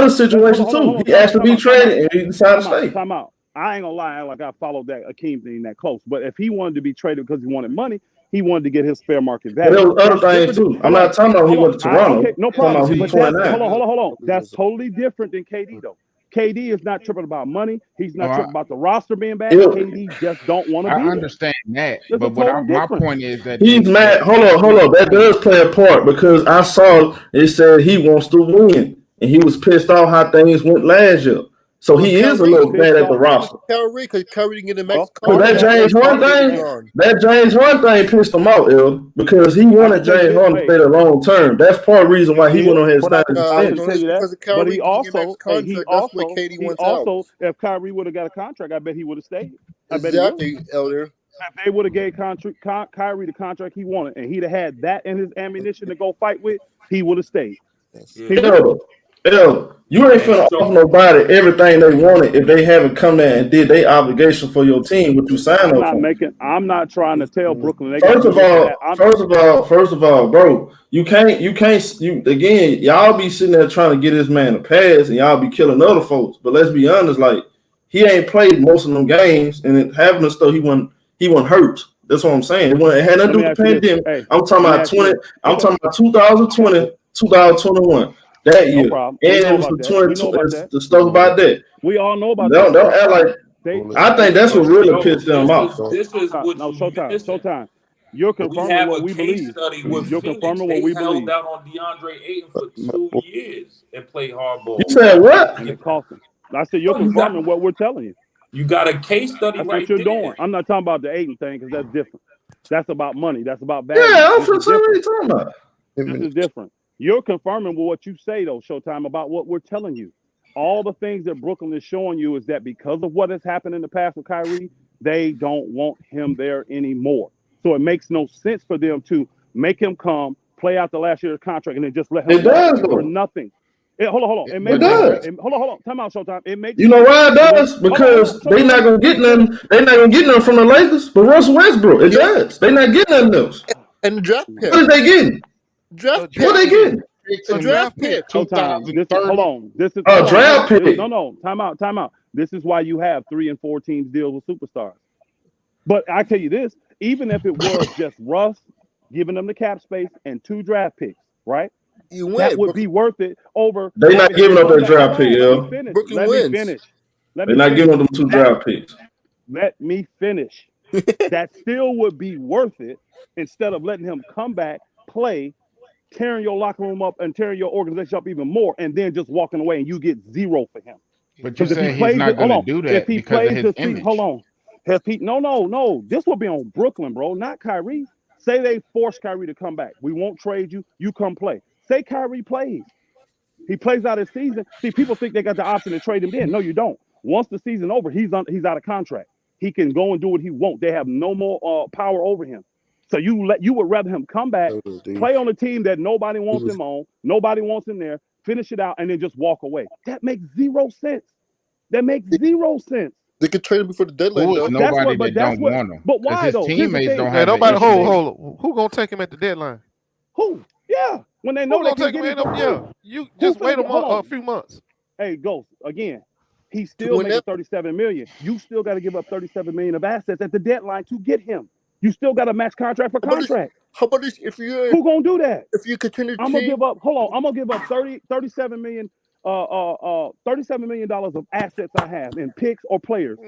situations too, he asked to be traded and he decided to stay. Time out. I ain't gonna lie, like I followed that Akeem thing that close. But if he wanted to be traded because he wanted money, he wanted to get his fair market value. There was other things too. I'm not talking about he went to Toronto. Okay, no problem. Hold on. That's totally different than KD though. KD is not tripping about money. He's not tripping about the roster being bad. KD just don't want to be. I understand that, but my point is that he's mad. Hold on. That does play a part because I saw it said he wants to win, and he was pissed off how things went last year. So he is a little bad at the roster. Kyrie, because Kyrie didn't get the max contract. That James Harden thing pissed him out, because he wanted James Harden to stay the long term. That's part of the reason why he went on his side. But he also, if Kyrie would have got a contract, I bet he would have stayed. Exactly, Elder. If they would have gave Kyrie the contract he wanted, and he'd have had that in his ammunition to go fight with, he would have stayed. You ain't finna offer nobody everything they wanted if they haven't come there and did their obligation for your team, what you signed up for. I'm not trying to tell Brooklyn. First of all, bro, you can't again, y'all be sitting there trying to get this man a pass and y'all be killing other folks. But let's be honest, like he ain't played most of them games, and it having us though he wasn't hurt. That's what I'm saying. It had nothing to do with the pandemic. I'm talking about 2020, 2021. That year, and it was the stuff about that. We all know about that. Don't act like. I think that's what really pissed them off. This is what Showtime. You're confirming what we believe. You're confirming what we believe. Held out on DeAndre Ayton for 2 years and played hardball. You said what? And it cost him. I said you're confirming what we're telling you. You got a case study that's right what you're there. doing. I'm not talking about the Ayton thing because that's different. That's about money. That's about value. Yeah, I'm what you're talking about. This is different. You're confirming what you say, though, Showtime, about what we're telling you. All the things that Brooklyn is showing you is that because of what has happened in the past with Kyrie, they don't want him there anymore. So it makes no sense for them to make him come, play out the last year's contract, and then just let him go for nothing. Hold on. Hold on. Time out, Showtime. It makes you know why it does? Because they're not gonna get nothing. They're not gonna get nothing from the Lakers. But Russell Westbrook, it does. They're not getting nothing else. And the draft pick. What are they getting? Draft pick. What they getting? A draft pick. Hold on. This is draft pick. No. Time out. This is why you have 3 and 4 teams deal with superstars. But I tell you this, even if it was just Russ giving them the cap space and 2 draft picks, right? You win. That would be worth it over. They're not giving up their draft pick, Let me finish. They're not giving them 2 draft picks. Let me finish. That still would be worth it instead of letting him come back, play, tearing your locker room up and tearing your organization up even more, and then just walking away and you get 0 for him. But you're saying he's not going to do that if he because plays of his image. Hold on. No. This will be on Brooklyn, bro, not Kyrie. Say they force Kyrie to come back. We won't trade you. You come play. Say Kyrie plays. He plays out his season. See, people think they got the option to trade him then. No, you don't. Once the season over, he's out of contract. He can go and do what he wants. They have no more power over him. So you would rather him come back, play on a team that nobody wants him on, nobody wants him there, finish it out, and then just walk away. That makes 0 sense. That makes 0 sense. They could trade him before the deadline. Nobody that don't want him. But why his though? teammates don't have nobody. Hold on. Who gonna take him at the deadline? Who? Yeah. When they know they can get him. Yeah. You just wait a few months. Hey, Ghost, again. He's still making $37 million. You still got to give up $37 million of assets at the deadline to get him. You still got to match contract for contract. How about this? Who gonna do that? If you continue, I'm gonna give up. Hold on, I'm gonna give up $37 million of assets I have in picks or players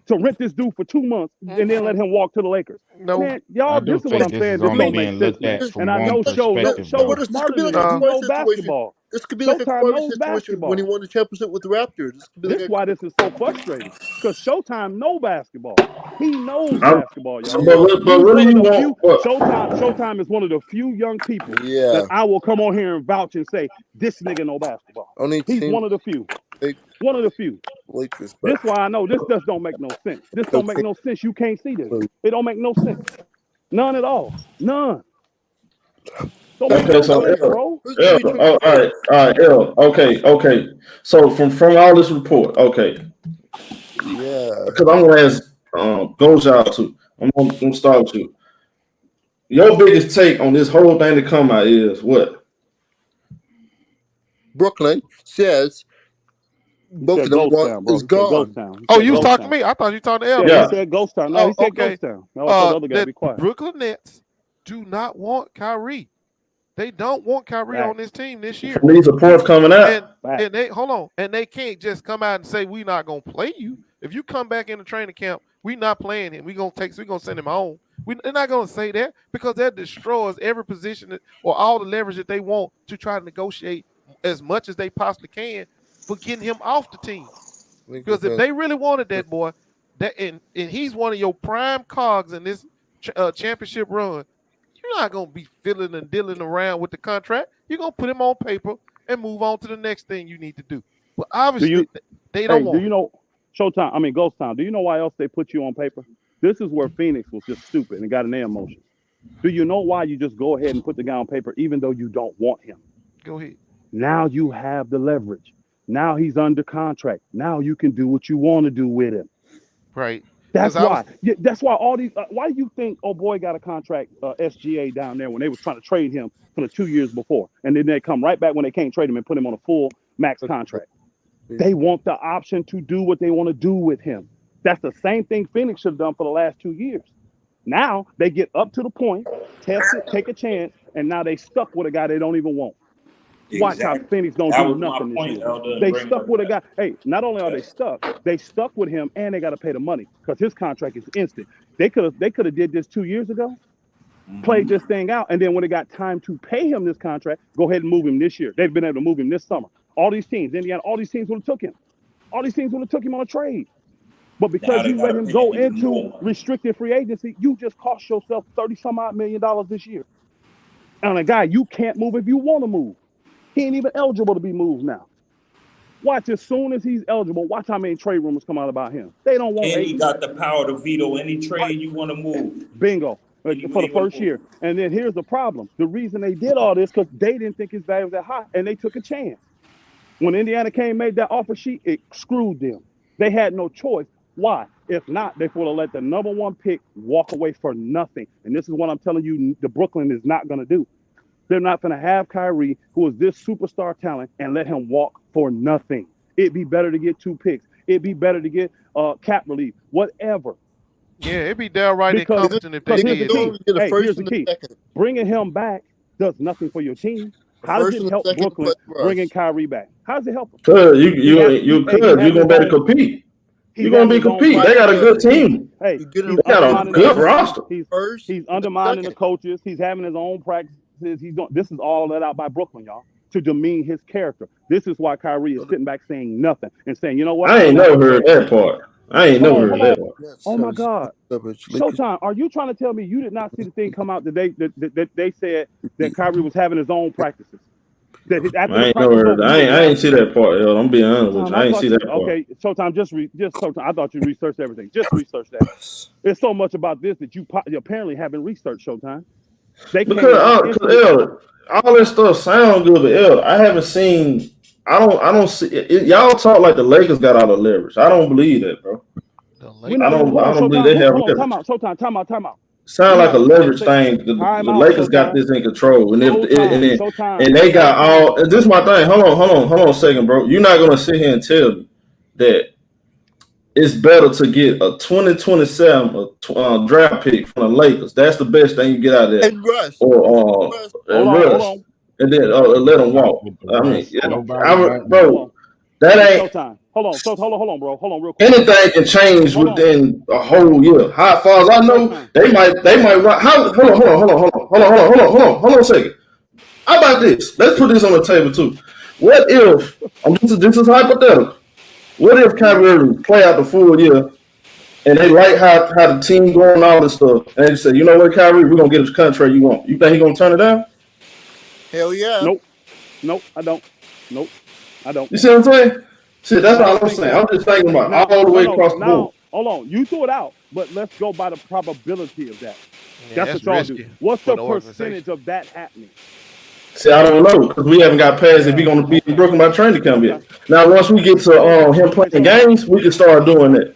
to rent this dude for 2 months and then let him walk to the Lakers. No, man, y'all, this is what I'm saying. This don't make sense. And I know Show smarter than no basketball. This could be like a Kyrie situation when he won the championship with the Raptors. This is why this is so frustrating. Because Showtime knows basketball. He knows basketball, y'all. But what do you want? Showtime is one of the few young people that I will come on here and vouch and say, this nigga know basketball. He's one of the few. One of the few. Lakers, this why I know this just don't make no sense. This don't make no sense. You can't see this. It don't make no sense. None at all. None. Don't make no sense, bro. All right, L. Okay. So from all this report, okay. Yeah. Because I'm gonna ask Goes out too. I'm gonna start with you. Your biggest take on this whole thing to come out is what? Brooklyn says both of them is gone. Oh, you was talking to me? I thought you were talking to Elder. Yeah, he said Ghost Town. No, he said okay. Ghost Town. No, I told the other guy to be quiet. Brooklyn Nets do not want Kyrie. They don't want Kyrie on this team this year. These reports coming out. And they hold on, and they can't just come out and say we're not gonna play you. If you come back in the training camp, we're not playing him. We're gonna send him home. They're not gonna say that because that destroys every position or all the leverage that they want to try to negotiate as much as they possibly can for getting him off the team. Because if they really wanted that boy, and he's one of your prime cogs in this championship run, you're not going to be fiddling and dealing around with the contract. You're going to put him on paper and move on to the next thing you need to do. But obviously, they don't want. Do you know ShowTyme? I mean, Ghost Town. Do you know why else they put you on paper? This is where Phoenix was just stupid and got an air motion. Do you know why you just go ahead and put the guy on paper even though you don't want him? Go ahead. Now you have the leverage. Now he's under contract. Now you can do what you want to do with him. Right. That's why. That's why all these. Why do you think boy got a contract SGA down there when they was trying to trade him for the 2 years before, and then they come right back when they can't trade him and put him on a full max contract? They want the option to do what they want to do with him. That's the same thing Phoenix should have done for the last 2 years. Now they get up to the point, test it, take a chance, and now they stuck with a guy they don't even want. Watch how Phoenix don't do nothing this year. They stuck with a guy. Hey, not only are they stuck with him, and they got to pay the money because his contract is instant. They could have did this 2 years ago, played this thing out, and then when it got time to pay him this contract, go ahead and move him this year. They've been able to move him this summer. All these teams, Indiana, all these teams would have took him. All these teams would have took him on a trade. But because you let him go into restricted free agency, you just cost yourself $30-some-odd million this year. And a guy you can't move if you want to move. He ain't even eligible to be moved now. Watch, as soon as he's eligible, watch how many trade rumors come out about him. They don't want. And he got the power to veto any trade you want to move. Bingo. For the first year. And then here's the problem. The reason they did all this because they didn't think his value was that high, and they took a chance. When Indiana made that offer sheet, it screwed them. They had no choice. Why? If not, they would have let the number one pick walk away for nothing. And this is what I'm telling you, the Brooklyn is not going to do. They're not going to have Kyrie, who is this superstar talent, and let him walk for nothing. It'd be better to get 2 picks. It'd be better to get cap relief, whatever. Yeah, it'd be downright incompetent if they did. Here's the key. Bringing him back does nothing for your team. How does it help Brooklyn bringing Kyrie back? How does it help them? Because you're going to better compete. You're going to be compete. They got a good team. Hey, they got a good roster. He's undermining the coaches. He's having his own practices. This is all let out by Brooklyn, y'all, to demean his character. This is why Kyrie is sitting back saying nothing and saying, you know what? I ain't never heard that part. Oh my God. ShowTyme, are you trying to tell me you did not see the thing come out today that they said that Kyrie was having his own practices? I ain't see that part, yo. I'm being honest with you. I ain't see that part. Okay, ShowTyme, just ShowTyme. I thought you researched everything. Just research that. There's so much about this that you apparently haven't researched, ShowTyme. Because all this stuff sounds good, but I haven't seen. I don't see it. Y'all talk like the Lakers got all the leverage. I don't believe that, bro. I don't believe they have leverage. Time out. Sound like a leverage thing. The Lakers got this in control, and they got all. This is my thing. Hold on a second, bro. You're not gonna sit here and tell me that it's better to get a 2027 draft pick from the Lakers. That's the best thing you get out of that. And Russ. Or Russ. And then let them walk. I mean, bro, that ain't. Hold on, bro. Hold on, real quick. Anything can change within a whole year. How far as I know, they might. Hold on a second. How about this? Let's put this on the table too. What if? This is hypothetical. What if Kyrie Irving play out the full year, and they like how the team going and all this stuff, and they say, you know what, Kyrie, we're gonna get his contract you want. You think he's gonna turn it down? Hell yeah. Nope, I don't. You see what I'm saying? See, that's all I'm saying. I'm just thinking about all the way across the board. Hold on, you threw it out, but let's go by the probability of that. That's what y'all do. What's the percentage of that happening? See, I don't know because we haven't got past if he's going to be in Brooklyn by training camp yet. Now, once we get to him playing games, we can start doing that.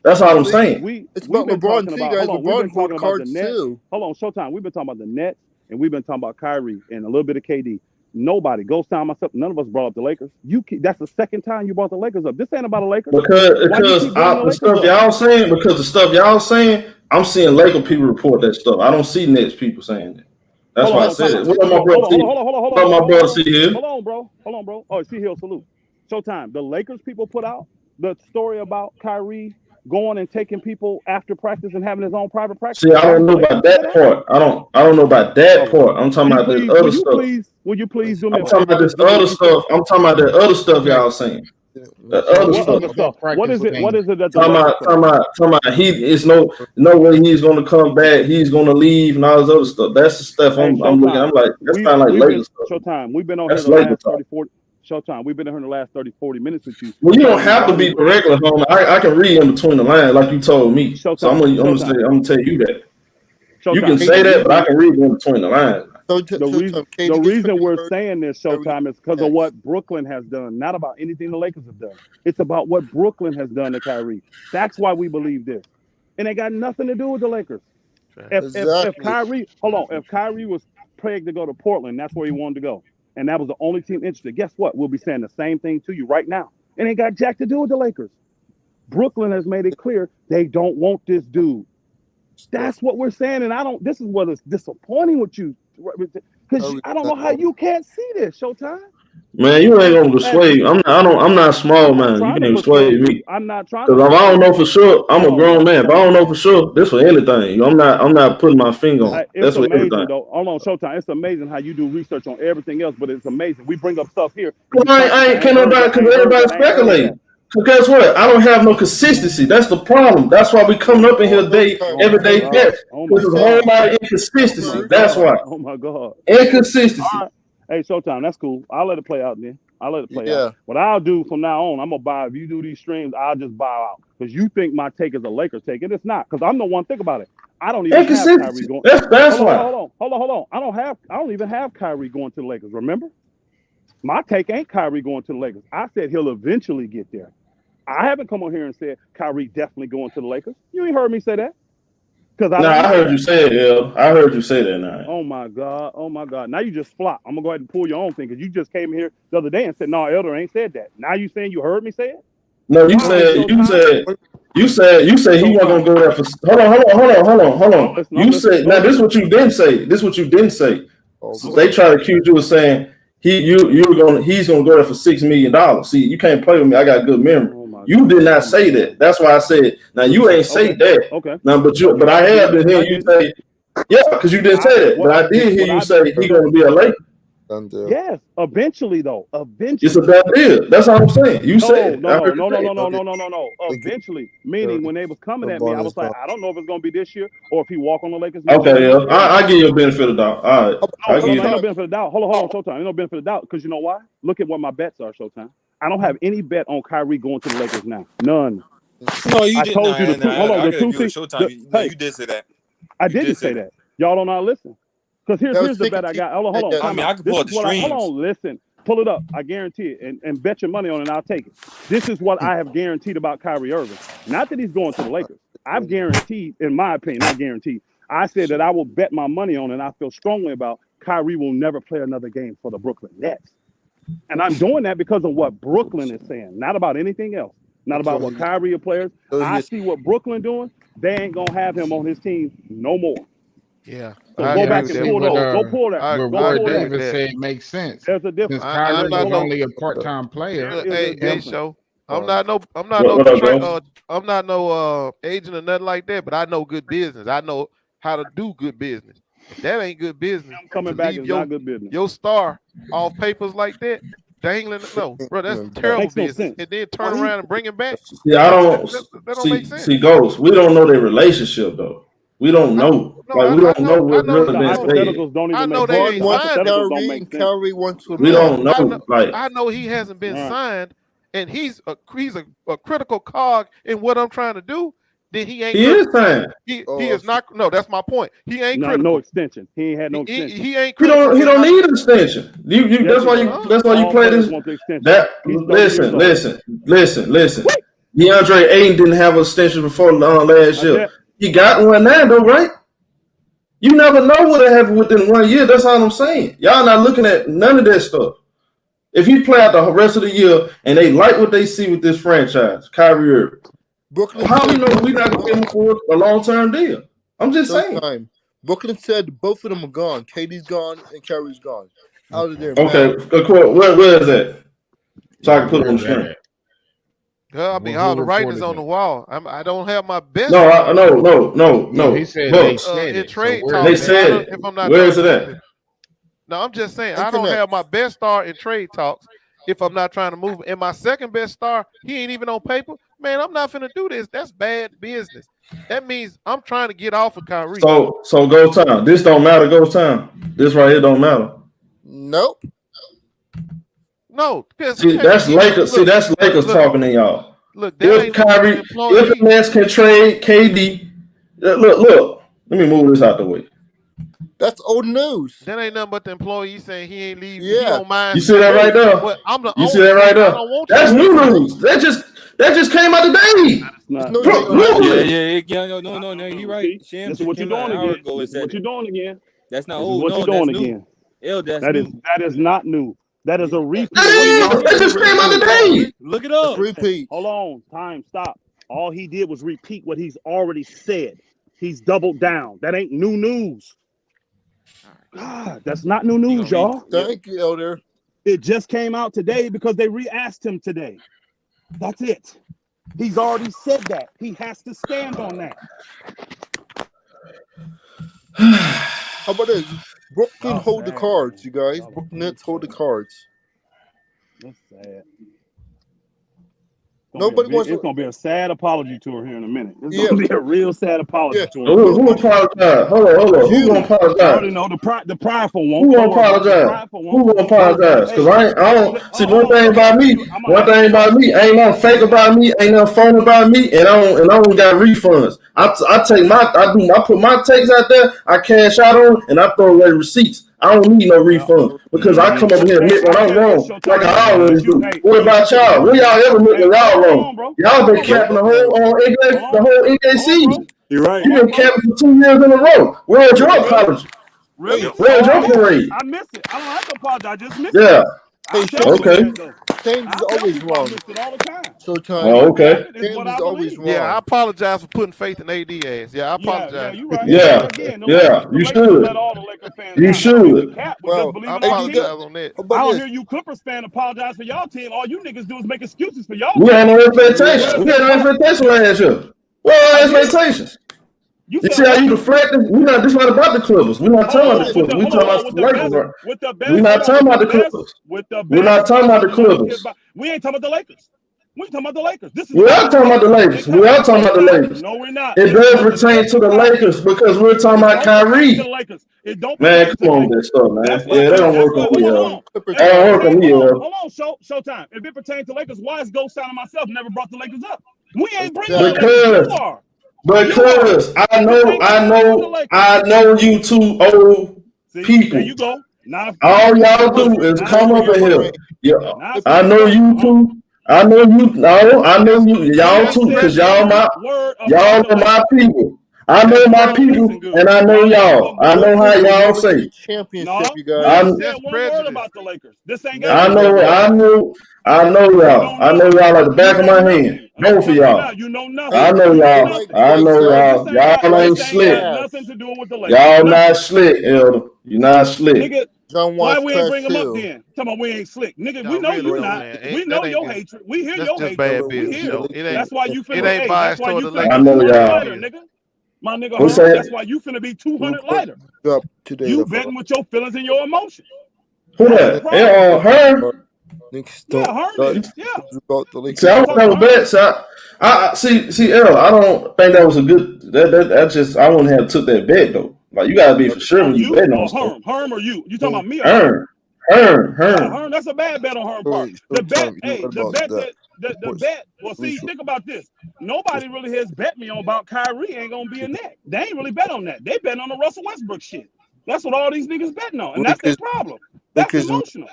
That's all I'm saying. It's about LeBron too, guys. LeBron bought cards too. Hold on, ShowTyme. We've been talking about the Nets, and we've been talking about Kyrie and a little bit of KD. Nobody. Ghost Town, myself, none of us brought up the Lakers. That's the second time you brought the Lakers up. This ain't about the Lakers. Because the stuff y'all saying, I'm seeing Laker people report that stuff. I don't see Nets people saying that. That's why I said it. What my brother see? What my brother see here? Hold on, bro. Oh, see here, salute. Showtime. The Lakers people put out the story about Kyrie going and taking people after practice and having his own private practice. See, I don't know about that part. I don't know about that part. I'm talking about this other stuff. Will you please do me? I'm talking about this other stuff. I'm talking about the other stuff y'all saying. The other stuff. What is it? What is it that talking about he is no way he's gonna come back, he's gonna leave and all this other stuff. That's the stuff I'm looking. I'm like, that's kind of like Lakers stuff. Showtime. We've been on here the last 30, 40. Showtime. We've been here in the last 30, 40 minutes with you. Well, you don't have to be directly home. I can read in between the lines like you told me. So I'm gonna tell you that. You can say that, but I can read in between the lines. The reason we're saying this, Showtime, is because of what Brooklyn has done, not about anything the Lakers have done. It's about what Brooklyn has done to Kyrie. That's why we believe this. And it got nothing to do with the Lakers. If Kyrie was pegged to go to Portland, that's where he wanted to go. And that was the only team interested. Guess what? We'll be saying the same thing to you right now. And it ain't got jack to do with the Lakers. Brooklyn has made it clear they don't want this dude. That's what we're saying. And this is what is disappointing with you. Because I don't know how you can't see this, Showtime. Man, you ain't gonna persuade. I'm not small, man. You can't persuade me. I'm not trying. Because if I don't know for sure, I'm a grown man. If I don't know for sure, this for anything. I'm not putting my finger on. That's what everything. Hold on, Showtime. It's amazing how you do research on everything else, but it's amazing. We bring up stuff here. I ain't nobody because everybody speculating. So guess what? I don't have no consistency. That's the problem. That's why we coming up in here every day. There's a whole lot of inconsistency. That's why. Oh my God. Inconsistency. Hey, Showtime, that's cool. I'll let it play out then. I'll let it play out. What I'll do from now on, I'm gonna buy. If you do these streams, I'll just bow out because you think my take is a Lakers take, and it's not. Because I'm the one. Think about it. I don't even have Kyrie going. That's why. Hold on. I don't even have Kyrie going to the Lakers. Remember, my take ain't Kyrie going to the Lakers. I said he'll eventually get there. I haven't come on here and said Kyrie definitely going to the Lakers. You ain't heard me say that. I heard you say it, I heard you say that now. Oh my God. Now you just flop. I'm gonna go ahead and pull your own thing because you just came here the other day and said, no, Elder ain't said that. Now you saying you heard me say it? No, you said he wasn't gonna go there for hold on. You said now this is what you didn't say. So they try to accuse you of saying he's gonna go there for $6 million. See, you can't play with me. I got good memory. You did not say that. That's why I said. Now you ain't say that. Okay. Now, but I have been hearing you say, yeah, because you didn't say that. But I did hear you say he's going to be a Laker. Yes, eventually though. Eventually. It's a done deal. That's what I'm saying. You said. No. Eventually, meaning when they was coming at me, I was like, I don't know if it's going to be this year or if he walk on the Lakers. Okay, yeah. I give you a benefit of the doubt. All right. Ain't no benefit of doubt. Hold on, Showtime. Ain't no benefit of doubt because you know why? Look at what my bets are, Showtime. I don't have any bet on Kyrie going to the Lakers now. None. No, you didn't. Told you the two. Hold on, the two things. You did say that. I didn't say that. Y'all don't know. Listen, because here's the bet I got. Hold on. I mean, I can pull up the streams. Hold on, listen. Pull it up. I guarantee it, and bet your money on it. And I'll take it. This is what I have guaranteed about Kyrie Irving. Not that he's going to the Lakers. I've guaranteed, in my opinion, not guaranteed. I said that I will bet my money on it, and I feel strongly about Kyrie will never play another game for the Brooklyn Nets. And I'm doing that because of what Brooklyn is saying, not about anything else, not about what Kyrie or players. I see what Brooklyn doing. They ain't gonna have him on his team no more. Yeah. So go back and pull those. Go pull that. What Roy Davis said makes sense. There's a difference. Since Kyrie is only a part-time player. Hey, show. I'm not no agent or nothing like that, but I know good business. I know how to do good business. If that ain't good business, coming back is not good business. Your star off papers like that, dangling. No, bro, that's terrible business. And then turn around and bring him back. Yeah, I don't. That don't make sense. See, Ghost, we don't know their relationship though. We don't know. We don't know what really been said. I know they ain't signed. Kyrie wants to. We don't know. I know he hasn't been signed, and he's a critical cog in what I'm trying to do. Then he ain't. He is signed. He is not. No, that's my point. He ain't critical. No extension. He ain't had no extension. He ain't critical. He don't need an extension. That's why you play this. Listen. DeAndre Ayton didn't have an extension before last year. He got one now though, right? You never know what happened within 1 year. That's all I'm saying. Y'all not looking at none of that stuff. If you play out the rest of the year and they like what they see with this franchise, Kyrie Irving, how do you know we're not going to give him for a long-term deal? I'm just saying. Brooklyn said both of them are gone. KD's gone and Kyrie's gone. Out of there. Okay, where is that? So I can put it on the screen. I mean, all the writings on the wall. I don't have my best. No. He said they said in trade talk. They said it. Where is it at? No, I'm just saying I don't have my best star in trade talks if I'm not trying to move. And my second best star, he ain't even on paper. Man, I'm not finna do this. That's bad business. That means I'm trying to get off of Kyrie. So go time. This don't matter. Go time. This right here don't matter. Nope. No, see that's Lakers. See that's Lakers talking to y'all. Look, if Kyrie, if the Nets can trade KD, look. Let me move this out the way. That's old news. That ain't nothing but the employee saying he ain't leaving. Yeah, he don't mind. You see that right there? You see that right there? That's new news. That just came out today. No, you're right. That's what you're doing again. What you're doing again? That's not old. What you're doing again? That is not new. That is a repeat. That just came out today. Look it up. Repeat. Hold on. Time. Stop. All he did was repeat what he's already said. He's doubled down. That ain't new news. God, that's not new news, y'all. Thank you, Elder. It just came out today because they re-asked him today. That's it. He's already said that. He has to stand on that. How about this? Brooklyn hold the cards, you guys. Brooklyn Nets hold the cards. That's sad. It's gonna be a sad apology tour here in a minute. It's gonna be a real sad apology tour. Who apologized? Hold on. Who gonna apologize? I already know the prideful one. Who gonna apologize? Who gonna apologize? Because I don't see one thing about me. Ain't nothing fake about me. Ain't nothing phony about me. And I don't got refunds. I put my takes out there. I cash out on and I throw away receipts. I don't need no refund because I come over here and admit when I'm wrong, like I always do. What about y'all? When y'all ever admit when y'all wrong? Y'all been capping the whole NBA season. You're right. You've been capping for 2 years in a row. Where's your apology? Really? Where's your parade? I missed it. I don't have to apologize. I just missed it. Okay. James is always wrong. ShowTyme. Oh, okay. James is always wrong. Yeah, I apologize for putting faith in AD ass. Yeah, I apologize. Yeah, you're right. You should. You should. Well, I apologize on that. I don't hear you Clippers fan apologize for y'all team. All you niggas do is make excuses for y'all. We had no expectations. We had no expectations last year. What are expectations? You see how you deflecting? This not about the Clippers. We're not talking about the Clippers. We're talking about the Lakers. We're not talking about the Clippers. We're not talking about the Clippers. We ain't talking about the Lakers. We're talking about the Lakers. We are talking about the Lakers. We are talking about the Lakers. No, we're not. It does pertain to the Lakers because we're talking about Kyrie. Man, come on with that stuff, man. Yeah, that don't work on me. That don't work on me. Hold on, ShowTyme. If it pertains to Lakers, why is Ghost Town and myself never brought the Lakers up? We ain't bringing the Lakers. You are. Because I know you two old people. There you go. All y'all do is come over here. Yeah, I know you two. I know you. No, I know you. Y'all too, because y'all are my people. I know my people, and I know y'all. I know how y'all say. Championship, you guys. Said one word about the Lakers. This ain't. I know y'all. I know y'all like the back of my hand. Both of y'all. You know nothing. I know y'all. Y'all ain't slick. Nothing to do with the Lakers. Y'all not slick, Elder. You not slick. Nigga, why we ain't bring them up then? Talking about we ain't slick. Nigga, we know you not. We know your hatred. We hear your hatred. We hear. That's why you finna. It ain't biased toward the Lakers. I know y'all. My nigga, that's why you finna be 200 lighter. You betting with your feelings and your emotions. Who that? Her. See, I don't never bet. So I see, L. I don't think that was a good. That I wouldn't have took that bet though. Like you gotta be for sure when you betting on stuff. Herm or you? You talking about me? Herm. Herm. That's a bad bet on Herm part. The bet. Well, see, think about this. Nobody really has bet me on about Kyrie ain't gonna be a net. They ain't really bet on that. They bet on the Russell Westbrook shit. That's what all these niggas betting on, and that's their problem. That's emotional.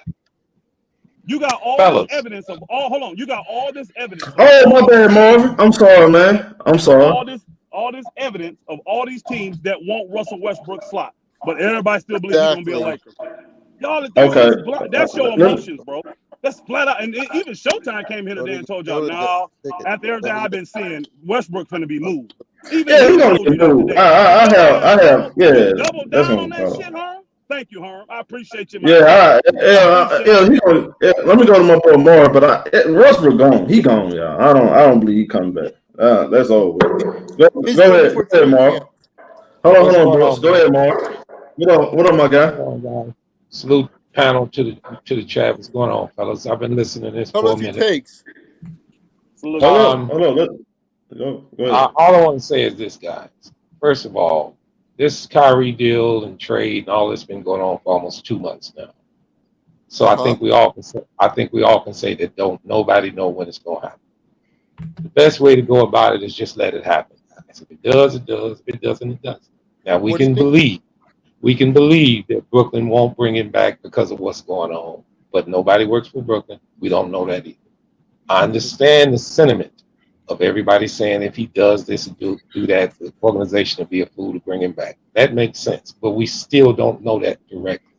You got all this evidence of all. Hold on, you got all this evidence. Oh, my bad, Marvin. I'm sorry, man. I'm sorry. evidence of all these teams that want Russell Westbrook slot, but everybody still believes he's gonna be a Laker. Y'all, that's your emotions, bro. That's flat out. And even Showtime came here today and told y'all, no, after everything I've been seeing, Westbrook's gonna be moved. Even he's gonna be moved. I have. Yeah, double down on that shit, Herm. Thank you, Herm. I appreciate you. Let me go to my boy Mark, but Westbrook gone. He gone, y'all. I don't believe he coming back. That's over. Go ahead, Mark. Hold on, bro. Go ahead, Mark. What up, my guy? Salute panel to the chat. What's going on, fellas? I've been listening to this for a minute. Takes? Hold on. Go ahead. All I want to say is this, guys. First of all, this Kyrie deal and trade and all this been going on for almost 2 months now. So I think we all can say that nobody know when it's going to happen. The best way to go about it is just let it happen. If it does, it does. If it doesn't, it doesn't. Now we can believe that Brooklyn won't bring him back because of what's going on. But nobody works for Brooklyn. We don't know that either. I understand the sentiment of everybody saying if he does this and do that, the organization will be a fool to bring him back. That makes sense. But we still don't know that directly.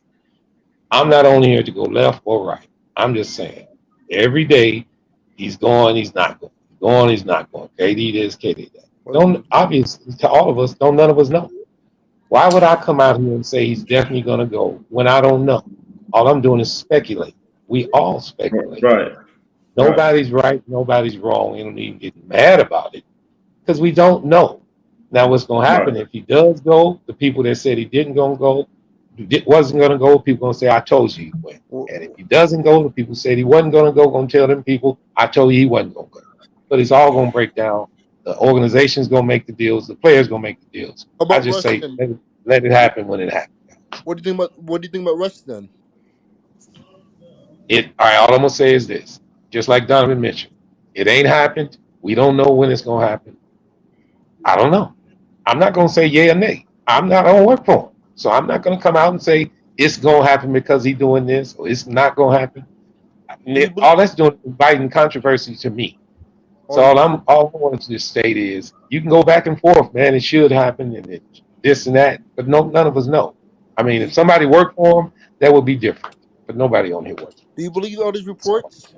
I'm not only here to go left or right. I'm just saying every day he's going, he's not going. Going, he's not going. KD this, KD that. Obviously, to all of us, none of us know. Why would I come out here and say he's definitely going to go when I don't know? All I'm doing is speculate. We all speculate. Right. Nobody's right. Nobody's wrong. We don't even get mad about it because we don't know. Now, what's going to happen if he does go? The people that said he wasn't going to go, people going to say, I told you he went. And if he doesn't go, the people said he wasn't going to go, going to tell them people, I told you he wasn't going to go. But it's all going to break down. The organization's going to make the deals. The players going to make the deals. I just say let it happen when it happens. What do you think about Russ then? All right, all I'm going to say is this. Just like Donovan mentioned, it ain't happened. We don't know when it's going to happen. I don't know. I'm not going to say yay or nay. I don't work for him. So I'm not going to come out and say it's going to happen because he's doing this or it's not going to happen. All that's doing is inviting controversy to me. So all I want to just state is you can go back and forth, man. It should happen and this and that, but none of us know. I mean, if somebody worked for him, that would be different. But nobody on here works. Do you believe all these reports?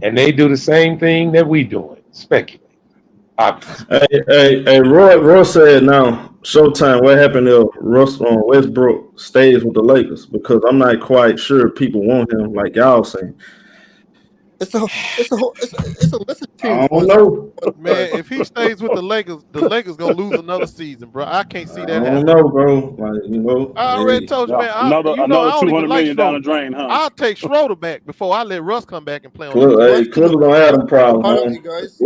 And they do the same thing that we doing, speculate. Hey, Roy said now, Showtime, what happened if Westbrook stays with the Lakers? Because I'm not quite sure people want him like y'all saying. It's a list of teams. I don't know. Man, if he stays with the Lakers gonna lose another season, bro. I can't see that I happening. don't know, bro. I already told you, man. Another $200 million down the drain, huh? I'll take Schroeder back before I let Russ come back and play on. Clippers don't have them problems. That's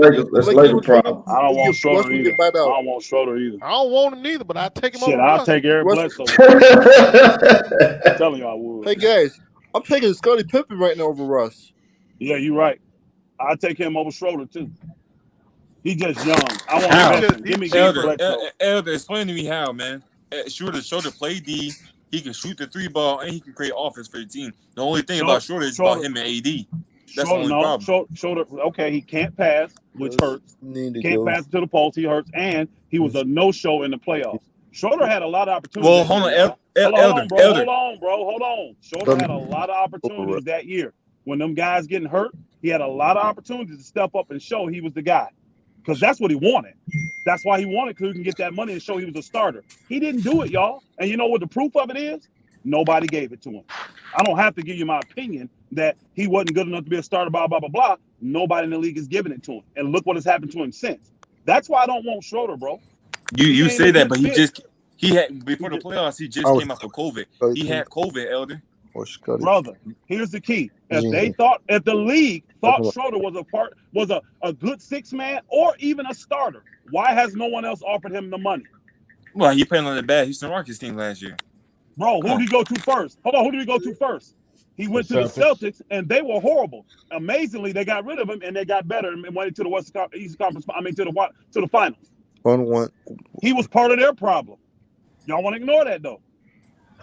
Lakers problem. I don't want Schroeder either. I don't want Schroeder either. I don't want him neither, but I take him over. Shit, I'll take Eric Bledsoe. I'm telling you, I would. Hey guys, I'm taking Scottie Pippen right now over Russ. Yeah, you're right. I'll take him over Schroeder too. He just young. I want to give me Elder, explain to me how, man. Schroeder play D. He can shoot the 3-ball and he can create offense for the team. The only thing about Schroeder is about him and AD. That's the only problem. Schroeder, okay, he can't pass, which hurts. Can't pass to the post, he hurts, and he was a no-show in the playoffs. Schroeder had a lot of opportunities. Well, hold on, Elder. Hold on. Schroeder had a lot of opportunities that year. When them guys getting hurt, he had a lot of opportunities to step up and show he was the guy. Because that's what he wanted. That's why he wanted, because he can get that money and show he was a starter. He didn't do it, y'all. And you know what the proof of it is? Nobody gave it to him. I don't have to give you my opinion that he wasn't good enough to be a starter, blah, blah, blah, blah. Nobody in the league is giving it to him. And look what has happened to him since. That's why I don't want Schroeder, bro. You say that, but he had before the playoffs, he just came out with COVID. He had COVID, Elder. Brother, here's the key. If the league thought Schroeder was a good 6-man or even a starter, why has no one else offered him the money? Well, he played on the bad Houston Rockets team last year. Bro, who did he go to first? Hold on, who did he go to first? He went to the Celtics, and they were horrible. Amazingly, they got rid of him, and they got better and went to the East Conference. To the finals. He was part of their problem. Y'all want to ignore that though?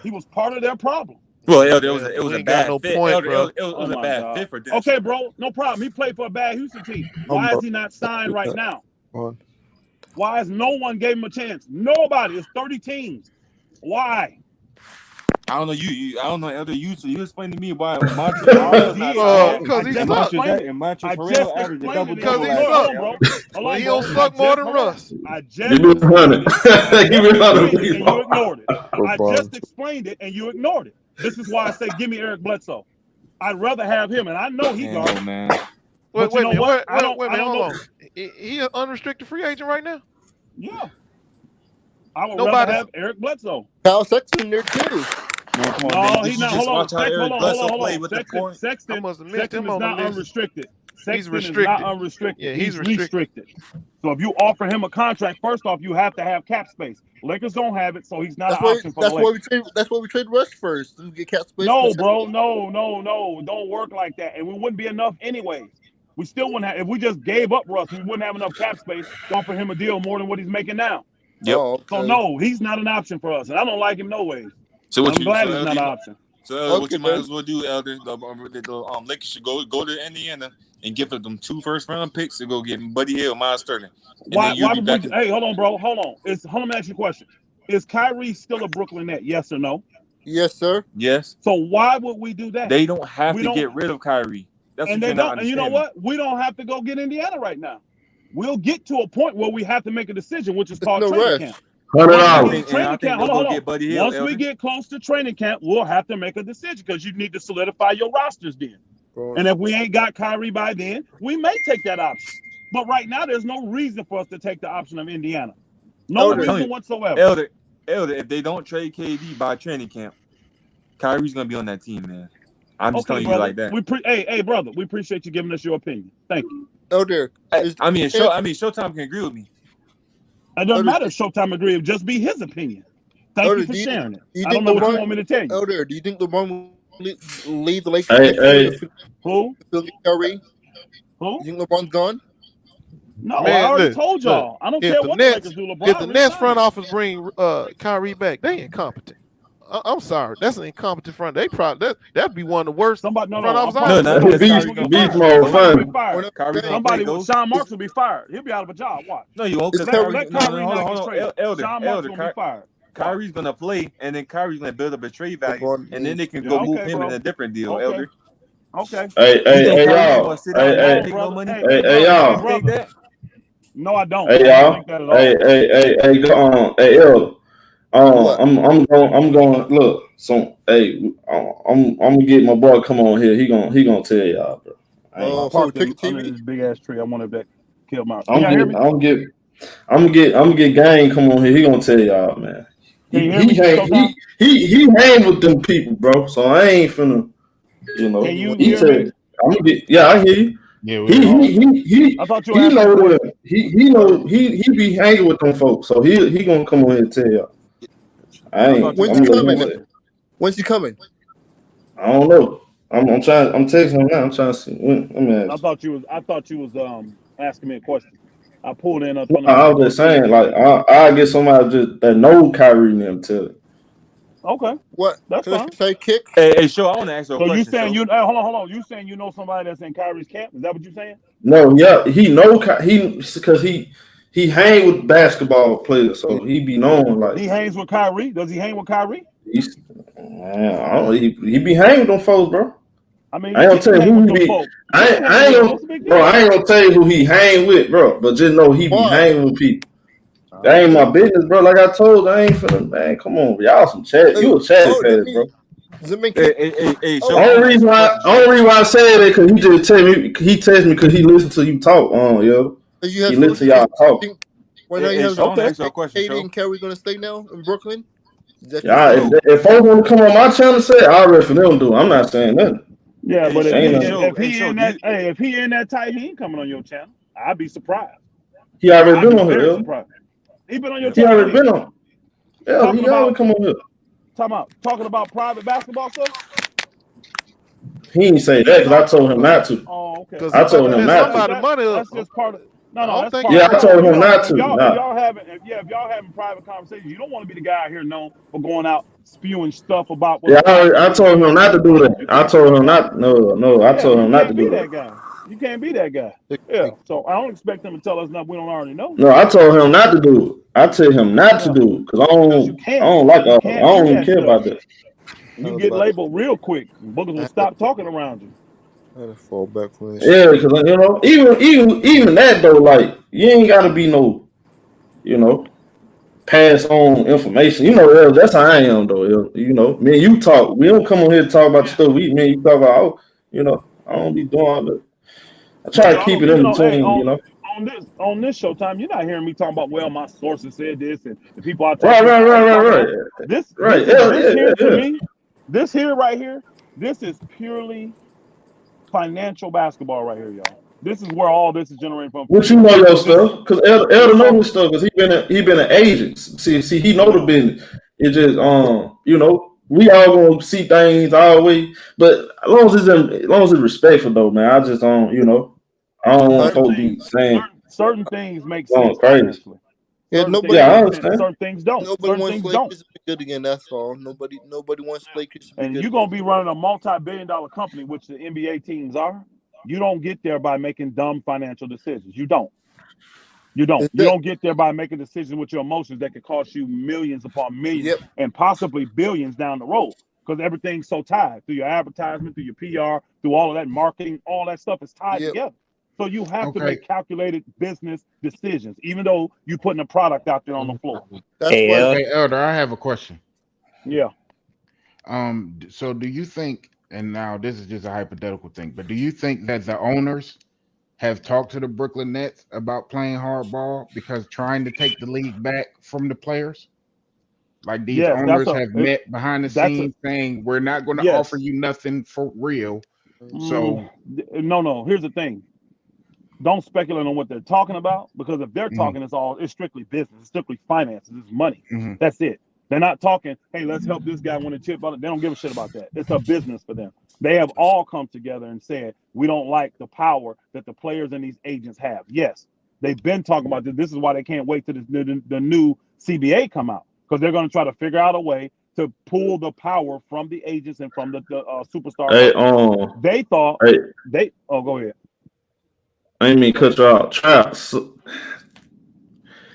He was part of their problem. Well, it was a bad fit. It was a bad fit for them. Okay, bro, no problem. He played for a bad Houston team. Why is he not signed right now? Why has no one gave him a chance? Nobody. It's 30 teams. Why? I don't know you. I don't know other you. So you explain to me why because he sucks. Because he sucks, bro. Well, he don't suck more than Russ. I just explained it, and you ignored it. I just explained it, and you ignored it. This is why I say, give me Eric Bledsoe. I'd rather have him, and I know he gone. Man. Wait a minute, hold on. He an unrestricted free agent right now? Yeah. I would rather have Eric Bledsoe. Kyle Sexton there too. No, he's not. Hold on. Sexton is not unrestricted. He's restricted. Is not unrestricted. Yeah, he's restricted. So if you offer him a contract, first off, you have to have cap space. Lakers don't have it, so he's not an option for the Lakers. That's why we trade Russ first. We get cap space. No, bro. No. Don't work like that. And we wouldn't be enough anyways. We still wouldn't have. If we just gave up Russ, we wouldn't have enough cap space to offer him a deal more than what he's making now. Yep. Oh, okay. So no, he's not an option for us, and I don't like him no ways. So I'm glad he's not an option. So what you might as well do, Elder, the Lakers should go to Indiana and give them 2 first-round picks to go get Buddy Hield, Miles Sterling. Why would we? Hey, hold on, bro. Hold on. Let me ask you a question. Is Kyrie still a Brooklyn Net? Yes or no? Yes, sir. Yes. So why would we do that? They don't have to get rid of Kyrie. That's and they don't. And you know what? We don't have to go get Indiana right now. We'll get to a point where we have to make a decision, which is called training camp. Hold on. Once we get close to training camp, we'll have to make a decision because you need to solidify your rosters then. And if we ain't got Kyrie by then, we may take that option. But right now, there's no reason for us to take the option of Indiana. No reason whatsoever. Elder, if they don't trade KD by training camp, Kyrie's gonna be on that team, man. I'm just telling you like that. Hey, brother, we appreciate you giving us your opinion. Thank you. Elder, Showtime can agree with me. It doesn't matter if Showtime agree. It'll just be his opinion. Thank you for sharing it. I don't know what you want me to tell you. Elder, do you think LeBron will leave the Lakers? Who? Kyrie? Who? You think LeBron's gone? No, I already told y'all. I don't care what the Lakers do. LeBron, if the Nets front office bring Kyrie back, they incompetent. I'm sorry, that's an incompetent front. They probably that'd be one of the worst front office. Somebody, Sean Marks will be fired. He'll be out of a job. Watch. No, you won't. Let Kyrie not get traded. Sean Marks will be fired. Kyrie's gonna play, and then Kyrie's gonna build up a trade value, and then they can go move him in a different deal, Elder. Okay. Hey, y'all. Hey, y'all. No, I don't. Hey, y'all. Hey, Elder. I'm going. Look, so I'm gonna get my boy. Come on here. He gonna tell y'all, bro. Under this big ass tree. I wanted that kill my. I'm gonna get gang. Come on here. He gonna tell y'all, man. He hang with them people, bro. So I ain't finna, Can you hear me? I'm gonna get. Yeah, I hear you. Yeah, I thought you know he be hanging with them folks. So he gonna come on here and tell y'all. When's he coming? When's he coming? I don't know. I'm texting him now. I'm trying to see when. I thought you was asking me a question. I pulled in. I was just saying, like, I get somebody just that know Kyrie and them tell it. Okay. What? That's fine. Say kick. Hey, Show, I want to ask you a question. So you saying hold on. You saying you know somebody that's in Kyrie's camp? Is that what you saying? No, yeah, because he hang with basketball players, so he be known like. He hangs with Kyrie. Does he hang with Kyrie? I don't know. He be hanging with them folks, bro. I mean, I ain't gonna tell you who he be. I ain't gonna tell you who he hang with, bro. But just know he be hanging with people. That ain't my business, bro. Like I told you, I ain't finna, man. Come on, y'all some chat. You a chatty pad, bro. Only reason why I said it because he just tell me he text me because he listened to you talk. Yo, he listened to y'all talk. Katie and Kyrie gonna stay now in Brooklyn? Yeah, if folks want to come on my channel, say I already for them do. I'm not saying nothing. Yeah, but if he in that tight, he ain't coming on your channel. I'd be surprised. He already been on here. He been on your channel. He already been on. Yeah, he already come on here. Talking about private basketball stuff. He didn't say that because I told him not to. Oh, okay. I told him not to. That's just part of. No, that's I told him not to. If y'all having private conversations, you don't want to be the guy out here known for going out spewing stuff about. I told him not to do that. I told him not. No. I told him not to do that. You can't be that guy. Yeah. So I don't expect him to tell us nothing we don't already know. No, I told him not to do it. I tell him not to do it because I don't even care about that. You get labeled real quick. Boogers will stop talking around you. I had to fall back from that. Yeah, because even that though, like you ain't gotta be no, pass on information. That's how I am though. Me and you talk. We don't come on here to talk about the stuff. Me and you talk about. I don't be doing that. I try to keep it in between. On this Showtime, you're not hearing me talking about. Well, my sources said this, and the people I talk to. This here right here. This is purely financial basketball right here, y'all. This is where all this is generated from. What you know your stuff? Because Elder know his stuff because he been an agent. See, he know the business. It just we all gonna see things always, but as long as it's respectful though, man. I just don't I don't want folks be saying certain things make sense. Crazy. Yeah, I understand. Certain things don't. Nobody wants Lakers to be good again. That's all. Nobody wants Lakers to be good. And you're gonna be running a multi-billion-dollar company, which the NBA teams are. You don't get there by making dumb financial decisions. You don't. You don't get there by making decisions with your emotions that could cost you millions upon millions and possibly billions down the road. Because everything's so tied through your advertisement, through your PR, through all of that marketing, all that stuff is tied together. So you have to make calculated business decisions, even though you're putting a product out there on the floor. Hey, Elder, I have a question. Yeah. So do you think, and now this is just a hypothetical thing, but do you think that the owners have talked to the Brooklyn Nets about playing hardball because trying to take the league back from the players? Like these owners have met behind the scenes saying, we're not going to offer you nothing for real. So no. Here's the thing. Don't speculate on what they're talking about, because if they're talking, it's strictly business, it's strictly finances, it's money. That's it. They're not talking, hey, let's help this guy win a chip. They don't give a shit about that. It's a business for them. They have all come together and said, we don't like the power that the players and these agents have. Yes, they've been talking about this. This is why they can't wait till the new CBA come out, because they're going to try to figure out a way to pull the power from the agents and from the superstars. They thought go ahead. I didn't mean to cut you out. Traps.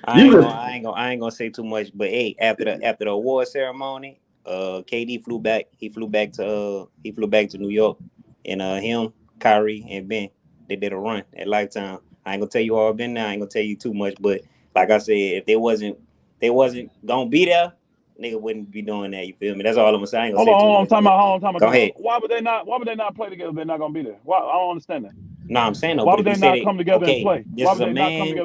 I ain't gonna say too much, but hey, after the award ceremony, KD flew back. He flew back to New York, and him, Kyrie, and Ben, they did a run at Lifetime. I ain't gonna tell you all been there. I ain't gonna tell you too much, but like I said, if they wasn't gonna be there, nigga wouldn't be doing that. You feel me? That's all I'm gonna say. I ain't gonna say too much. Hold on. Go ahead. Why would they not play together if they're not gonna be there? Why? I don't understand that. No, I'm saying no. Why would they not come together and play? This is a man.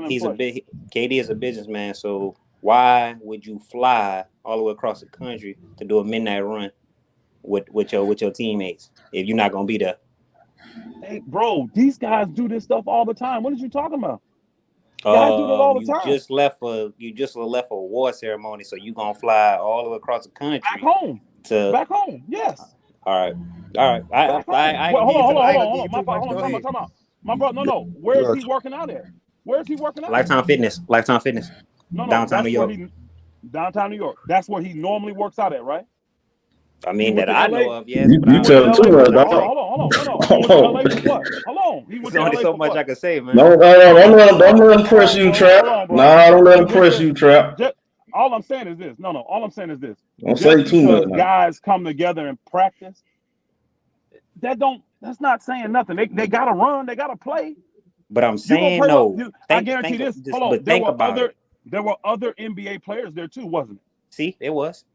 KD is a businessman. So why would you fly all the way across the country to do a midnight run with your teammates if you're not gonna be there? Hey, bro, these guys do this stuff all the time. What are you talking about? Guys do that all the time. You just left a award ceremony, so you gonna fly all the way across the country back home. Yes. All right. Hold on. My brother, no. Where is he working out at? Lifetime Fitness. No, downtown New York. Downtown New York. That's where he normally works out at, right? I mean, that I know of, yes. You tell him too much, dog. Hold on. He went to LA so much I can say, man. No, don't let him press you, Trap. Nah, don't let him press you, Trap. All I'm saying is this. All I'm saying is this. Don't say too much. Guys come together and practice. That's not saying nothing. They gotta run, they gotta play. But I'm saying no. I guarantee this. Hold on. There were other NBA players there too, wasn't it? See, it was.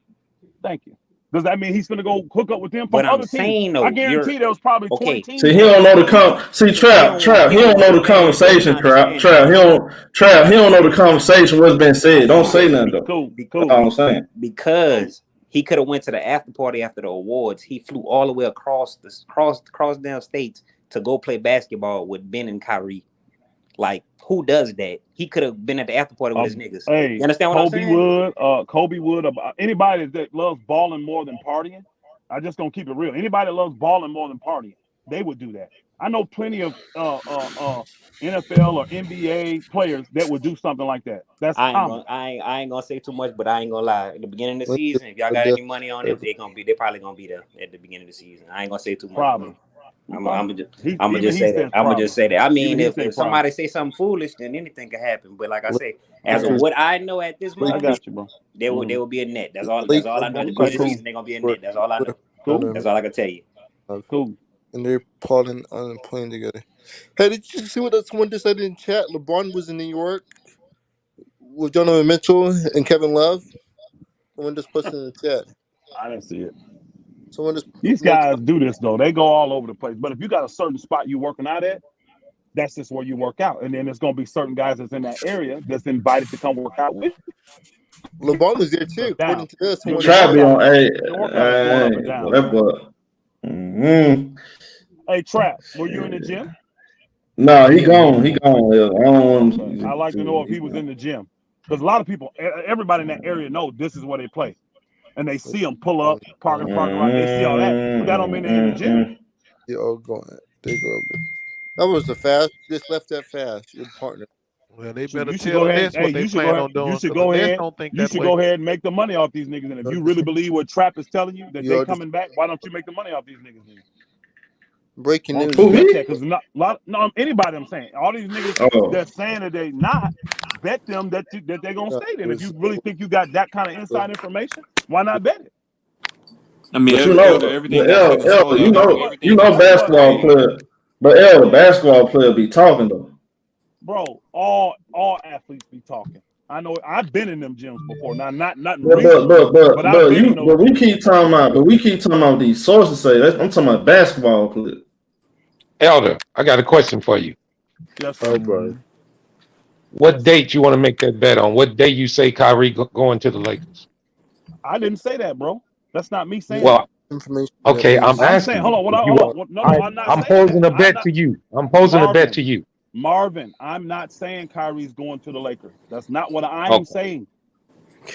Thank you. Does that mean he's going to go hook up with them from other teams? No, I guarantee there was probably 20 teams. See, he don't know the Trap. He don't know the conversation. Trap. He don't know the conversation. What's been said. Don't say nothing though. Cool. That's all I'm saying. Because he could have went to the after party after the awards. He flew all the way across down states to go play basketball with Ben and Kyrie. Like, who does that? He could have been at the after party with his niggas. Hey, you understand what I'm saying? Kobe Wood, anybody that loves balling more than partying, I just gonna keep it real. Anybody that loves balling more than partying, they would do that. I know plenty of NFL or NBA players that would do something like that. That's common. I ain't gonna say too much, but I ain't gonna lie. At the beginning of the season, if y'all got any money on it, they probably gonna be there at the beginning of the season. I ain't gonna say too much. I'm gonna just say that. I'm gonna just say that. I mean, if somebody say something foolish, then anything can happen. But like I say, as of what I know at this moment, I got you, bro. There will be a net. That's all I know. At the beginning of the season, they're gonna be a net. That's all I know. Cool. That's all I can tell you. Cool. And they're playing together. Hey, did you see what someone just said in chat? LeBron was in New York with Donovan Mitchell and Kevin Love. Someone just posted in the chat. I didn't see it. These guys do this though. They go all over the place. But if you got a certain spot you working out at, that's just where you work out. And then there's gonna be certain guys that's in that area that's invited to come work out with. LeBron was there too. According to this, Trap be on Hey, Trap, were you in the gym? No, he gone. He gone. I don't want. I like to know if he was in the gym because a lot of people, everybody in that area know this is where they play, and they see him pull up, park in the parking lot. They see all that, but that don't mean they're in the gym. They all going. They go. That was the fast. Just left that fast. Your partner. Well, they better tell us what they plan on doing. You should go ahead. You should go ahead and make the money off these niggas. And if you really believe what Trap is telling you that they're coming back, why don't you make the money off these niggas? Breaking news. Because anybody I'm saying, all these niggas that's saying that they not, bet them that they're gonna stay there. And if you really think you got that kind of inside information, why not bet it? I mean, everything. You know, basketball player, but the basketball player be talking though. Bro, all athletes be talking. I know. I've been in them gyms before. Now, not but we keep talking about these sources say that. I'm talking about basketball players. Elder, I got a question for you. Yes, sir. Bro. What date you want to make that bet on? What day you say Kyrie going to the Lakers? I didn't say that, bro. That's not me saying that. Information. Okay, I'm asking. Saying, hold on. No, I'm not. I'm posing a bet to you. I'm posing a bet to you. Marvin, I'm not saying Kyrie's going to the Lakers. That's not what I'm saying.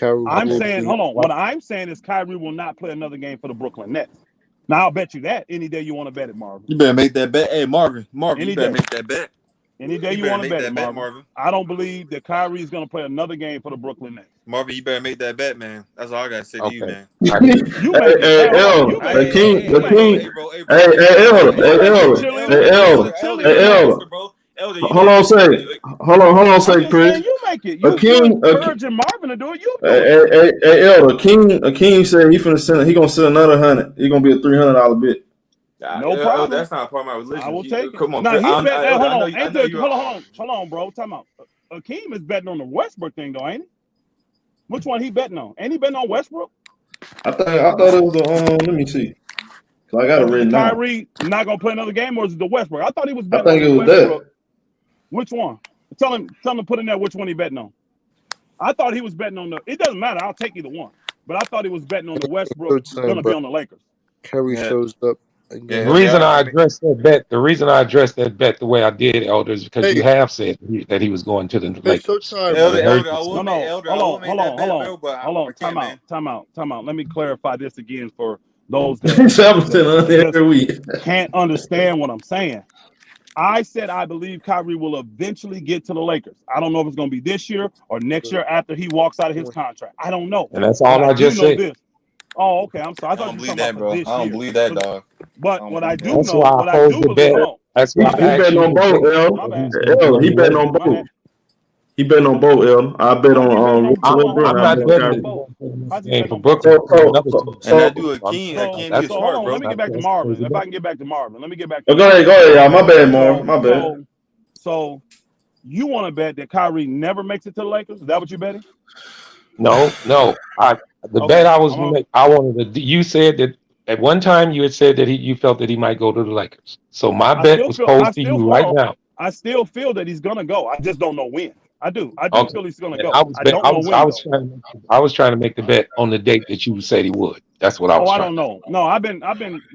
I'm saying, hold on. What I'm saying is Kyrie will not play another game for the Brooklyn Nets. Now, I'll bet you that any day you want to bet it, Marvin. You better make that bet. Hey, Marvin, you better make that bet. Any day you want to bet it, Marvin. I don't believe that Kyrie is going to play another game for the Brooklyn Nets. Marvin, you better make that bet, man. That's all I got to say to you, man. Hold on, say, Chris. You make it. You encouraging Marvin to do it. You. Elder, Akeem said he gonna send another $100. He gonna be a $300 bit. No problem. That's not part of my religion. I will take it. Come on. Now, hold on, bro. Time out. Akeem is betting on the Westbrook thing, though, ain't he? Which one he betting on? Ain't he betting on Westbrook? I thought it was let me see. So I got it written down. Kyrie not gonna play another game, or is it the Westbrook? I thought he was betting I think on it was Westbrook. that. Which one? Tell him to put in there which one he betting on. I thought he was betting on it doesn't matter. I'll take either one. But I thought he was betting on the Westbrook gonna be on the Lakers. Kyrie shows up. The reason I addressed that bet the way I did, Elder, is because you have said that he was going to the Lakers. Elder, hold on. Time out. Let me clarify this again for those that can't understand what I'm saying. I said I believe Kyrie will eventually get to the Lakers. I don't know if it's going to be this year or next year after he walks out of his contract. I don't know. And that's all I just said. This. Oh, okay. I'm sorry. I don't believe that, bro. I don't believe that, dog. But what I do know, that's why he betting on both, El. He betting on both. He betting on both, El. I bet on I'm not betting for Brooklyn. And I do Akeem be smart, bro. Let me get back to Marvin. If I can get back to Marvin. Let me get back to Go ahead, y'all. My bad, Marvin. My bad. So you want to bet that Kyrie never makes it to the Lakers? Is that what you're betting? No. Bet I wanted to. You said that at one time you had said that you felt that he might go to the Lakers. So my bet was posed to you right now. I still feel that he's gonna go. I just don't know when. I do feel he's gonna go. I was trying to make the bet on the date that you said he would. That's what I was. I don't know. No, I've been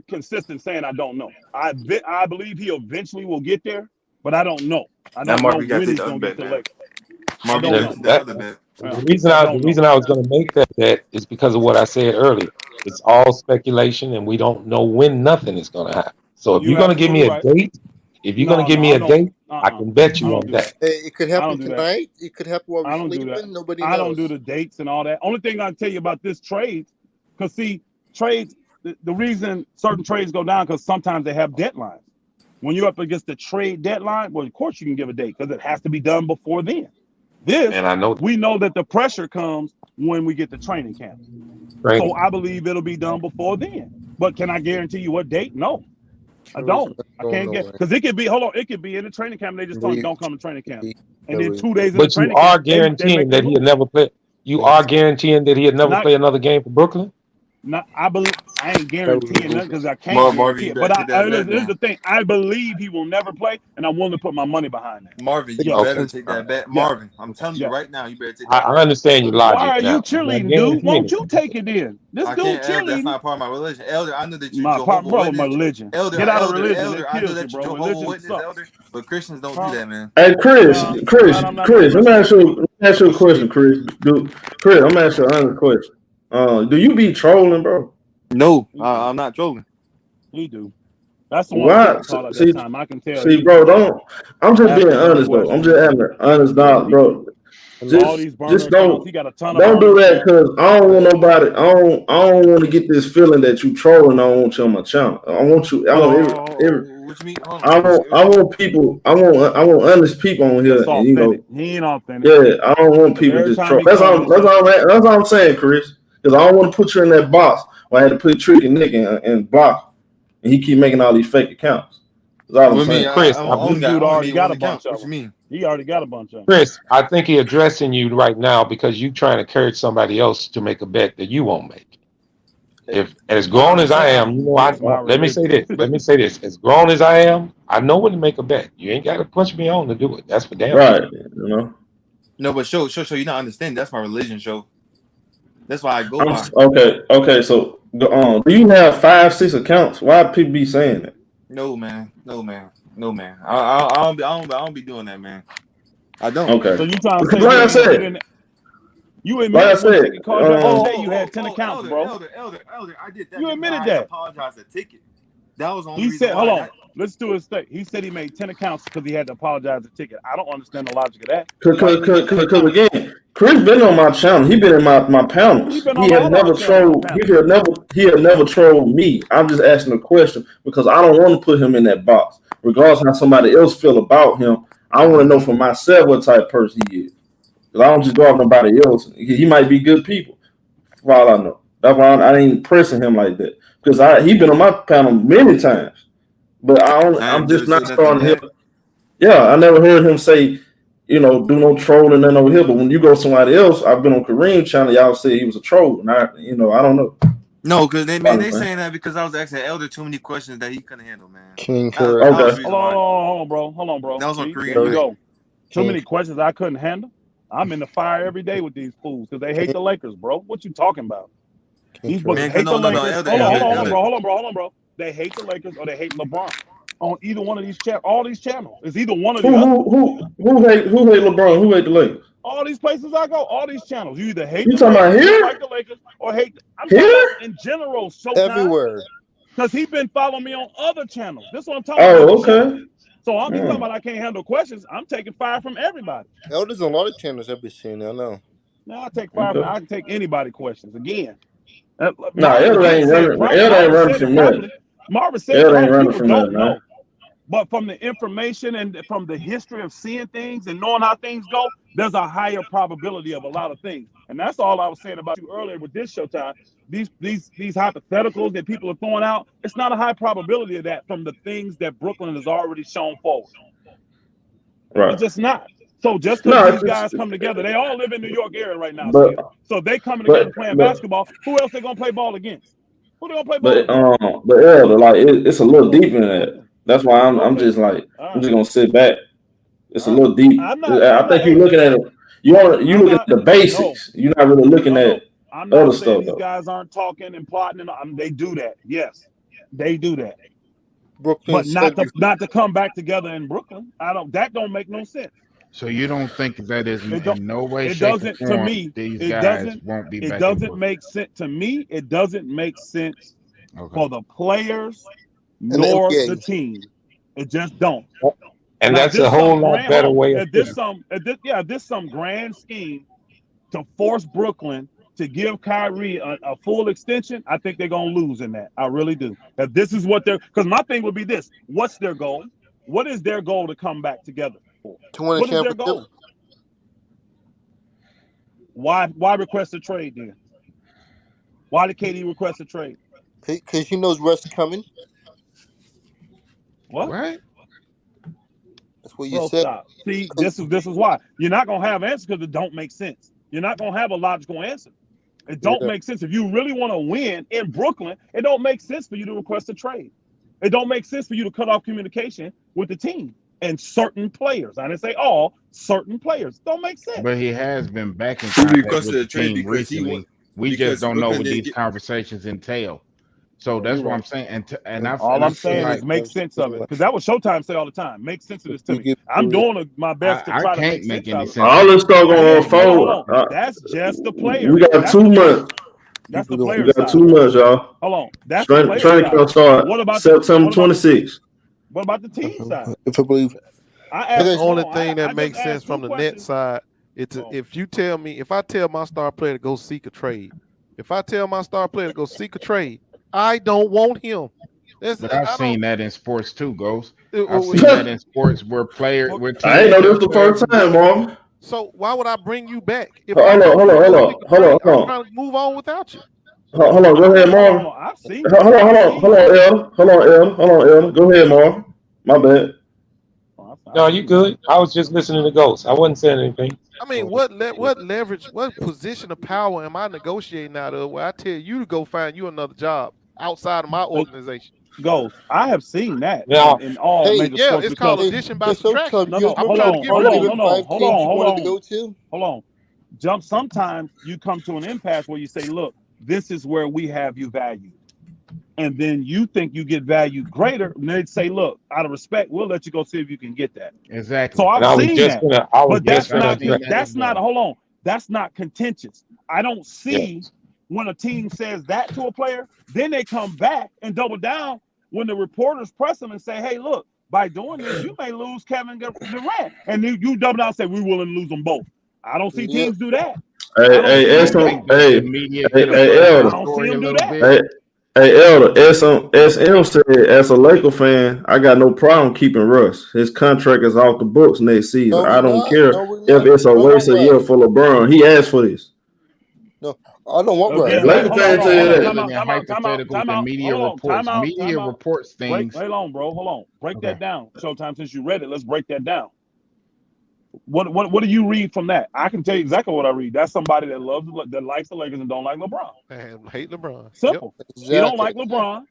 consistent saying I don't know. I believe he eventually will get there, but I don't know. I don't know when he's gonna get to the Lakers. The reason I was going to make that bet is because of what I said earlier. It's all speculation, and we don't know when nothing is going to happen. So if you're going to give me a date, I can bet you on that. Hey, it could happen tonight. It could happen while we're sleeping. Nobody knows. I don't do the dates and all that. Only thing I can tell you about this trade, because see, trades, the reason certain trades go down because sometimes they have deadlines. When you're up against the trade deadline, well, of course you can give a date because it has to be done before then. This, and I know we know that the pressure comes when we get to training camp. So I believe it'll be done before then. But can I guarantee you what date? No, I don't. I can't get because it could be. Hold on, it could be in the training camp. And they just told him don't come to training camp, and then 2 days in the But you training are camp, guaranteeing that he'll never play. You are guaranteeing that he'll never play another game for Brooklyn. Not, I believe I ain't guaranteeing nothing because I can't guarantee it. But here's the thing: I believe he will never play, and I'm willing to put my money behind that. Marvin, you better take that bet. Marvin, I'm telling you right now, you better take that. I understand your logic. Why are now. you cheerleading, dude? Won't you take it in? This I dude can't, cheerleading. that's not part of my religion. Elder, I know that you My Jehovah's Witness. my religion. Elder, Get out of elder, religion. elder. I know that you Jehovah's Witness, sucks. elder, but Christians don't do that, man. Hey, Chris, let me ask you a question, Chris. Chris, I'm gonna ask you another question. Do you be trolling, bro? No, I'm not trolling. He do. That's the one I call at that time. I can tell. See, bro, don't. I'm just being honest, though. I'm just having an honest dog, bro. Just don't. He got a ton Don't do that because I don't want nobody. I don't want to get this feeling that you trolling. I don't want you on my channel. I want you. I want what you mean? I want people. I want honest people on here. And, you know, he ain't authentic. Yeah, I don't want people just troll. That's all I'm saying, Chris. Because I don't want to put you in that box where I had to put Trick and Nick and block, and he keep making all these fake accounts. That's all I'm saying. Chris, this dude already got a bunch of them. He already got a bunch of them. Chris, I think he's addressing you right now because you trying to encourage somebody else to make a bet that you won't make. If as grown as I am, you know, let me say this. As grown as I am, I know when to make a bet. You ain't got to punch me on to do it. That's for damn right. You know. No, but show you're not understanding. That's my religion, show. That's why I go by. Okay. So do you have 5-6 accounts? Why do people be saying that? No, man. I don't be doing that, man. I don't. Okay. So you trying to say? Like I said, you admitted you had 10 accounts, bro. Elder, I did that. You admitted I that. Apologized the ticket. That was the only he reason said, why. hold on. Let's do his thing. He said he made 10 accounts because he had to apologize the ticket. I don't understand the logic of that. Because again, Chris been on my channel. He been in my panels. He had never trolled. He had never trolled me. I'm just asking a question because I don't want to put him in that box. Regardless of how somebody else feel about him, I want to know for myself what type of person he is. Because I don't just go off nobody else. He might be good people, for all I know. That's why I ain't pressing him like that. Because he been on my panel many times. But I'm just not starting him. Yeah, I never heard him say, you know, do no trolling and over here. But when you go somebody else, I've been on Kareem's channel, y'all say he was a troll. And I don't know. No, because they saying that because I was asking Elder too many questions that he couldn't handle, man. Okay. Hold on, bro. That was on Kareem. There you go. Too many questions I couldn't handle. I'm in the fire every day with these fools because they hate the Lakers, bro. What you talking about? These boys hate the Lakers. Hold on, bro. They hate the Lakers or they hate LeBron on either one of these channels. All these channels. It's either one of the other. Who hate LeBron? Who hate the Lakers? All these places I go, all these channels. You either hate the Lakers, like the Lakers, or hate. I'm talking about in general. Everywhere. Because he's been following me on other channels. This is what I'm talking about. Oh, okay. So I'm talking about I can't handle questions. I'm taking fire from everybody. Oh, there's a lot of channels I've been seeing. I know. No, I take fire. I can take anybody questions again. Elder ain't running from nothing. Marvin said Elder ain't running from nothing, man. But from the information and from the history of seeing things and knowing how things go, there's a higher probability of a lot of things. And that's all I was saying about you earlier with this Showtime. These hypotheticals that people are throwing out, it's not a high probability of that from the things that Brooklyn has already shown forward. Right. It's just not. So just because these guys come together, they all live in New York area right now. So they coming together playing basketball. Who else they gonna play ball against? Who they gonna play ball against? But Elder, like it's a little deep in that. That's why I'm just like I'm just gonna sit back. It's a little deep. I think you're looking at it. You looking at the basics. You're not really looking at other stuff. These guys aren't talking and plotting. They do that. Yes, they do that. Brooklyn, but not to come back together in Brooklyn. That don't make no sense. So you don't think that is in no way, it shape, doesn't or form, to me. These it guys doesn't. Won't be. It doesn't make sense to me. It doesn't make sense for the players nor the team. It just don't. And that's a whole lot better way of this some grand scheme to force Brooklyn to give Kyrie a full extension, I think they're going to lose in that. I really do. If this is what because my thing would be this. What's their goal? What is their goal to come back together for? To win a What is their championship. goal? Why request a trade then? Why did KD request a trade? Because he knows Russ coming. What? That's what you said. Stop. See, this is why. You're not going to have answers because it don't make sense. You're not going to have a logical answer. It don't make sense. If you really want to win in Brooklyn, it don't make sense for you to request a trade. It don't make sense for you to cut off communication with the team and certain players. I didn't say all, certain players. Don't make sense. But he has been back in contact with the team recently. We just don't know what these conversations entail. So that's what I'm saying. And all I'm saying is make sense of it. Because that was ShowTyme say all the time. Make sense of this to me. I'm doing my best to try to make sense of it. All this stuff going forward. That's just the player. We got 2 months. That's the player. We got 2 months, y'all. Hold on. That's the player training camp start September 26th. What about the team side? If I believe the only thing that makes sense from the net side, if I tell my star player to go seek a trade, I don't want him. But I've seen that in sports too, Ghost. I've seen that in sports where players. I ain't know this the first time, Mom. So why would I bring you back? Hold on. I'm trying to move on without you. Hold on, go ahead, Marv. Hold on, El. Go ahead, Marv. My bad. No, you good. I was just listening to Ghost. I wasn't saying anything. I mean, what leverage, what position of power am I negotiating out of where I tell you to go find you another job outside of my organization? Ghost, I have seen that in all major sports. It's called addition by subtraction. Hold on. Sometimes you come to an impasse where you say, look, this is where we have you valued. And then you think you get value greater, and they'd say, look, out of respect, we'll let you go see if you can get that. Exactly. So I've seen that. But that's not, hold on, that's not contentious. I don't see when a team says that to a player, then they come back and double down when the reporters press them and say, hey, look, by doing this, you may lose Kevin Durant. And you double down and say, we're willing to lose them both. I don't see teams do that. Elder, SM said, as a Laker fan, I got no problem keeping Russ. His contract is off the books next season. I don't care if it's a waste of year for LeBron. He asked for this. No, I don't want Russ. Laker fans say that. Media reports things. Hold on, bro. Hold on. Break that down. ShowTyme, since you read it, let's break that down. What do you read from that? I can tell you exactly what I read. That's somebody that likes the Lakers and don't like LeBron. Man, hate LeBron. Simple. Yep. Exactly. He don't like LeBron,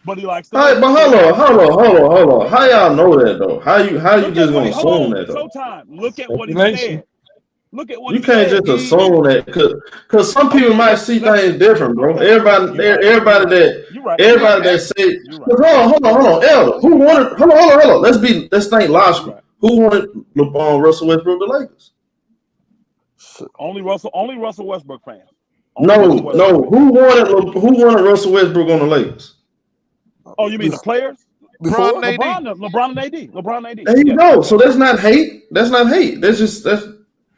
but he likes the Lakers. But hold on. How y'all know that though? How you just gonna assume that though? ShowTyme. Look at what he said. Look at what you can't just assume that because some people might see things different, bro. Everybody that say, hold on, Elder. Who wanted? Hold on. Let's think logical. Right. Who wanted Russell Westbrook the Lakers? Only Russell Westbrook fans. No. Who wanted Russell Westbrook on the Lakers? Oh, you mean the players? LeBron and AD. There you go. So that's not hate. That's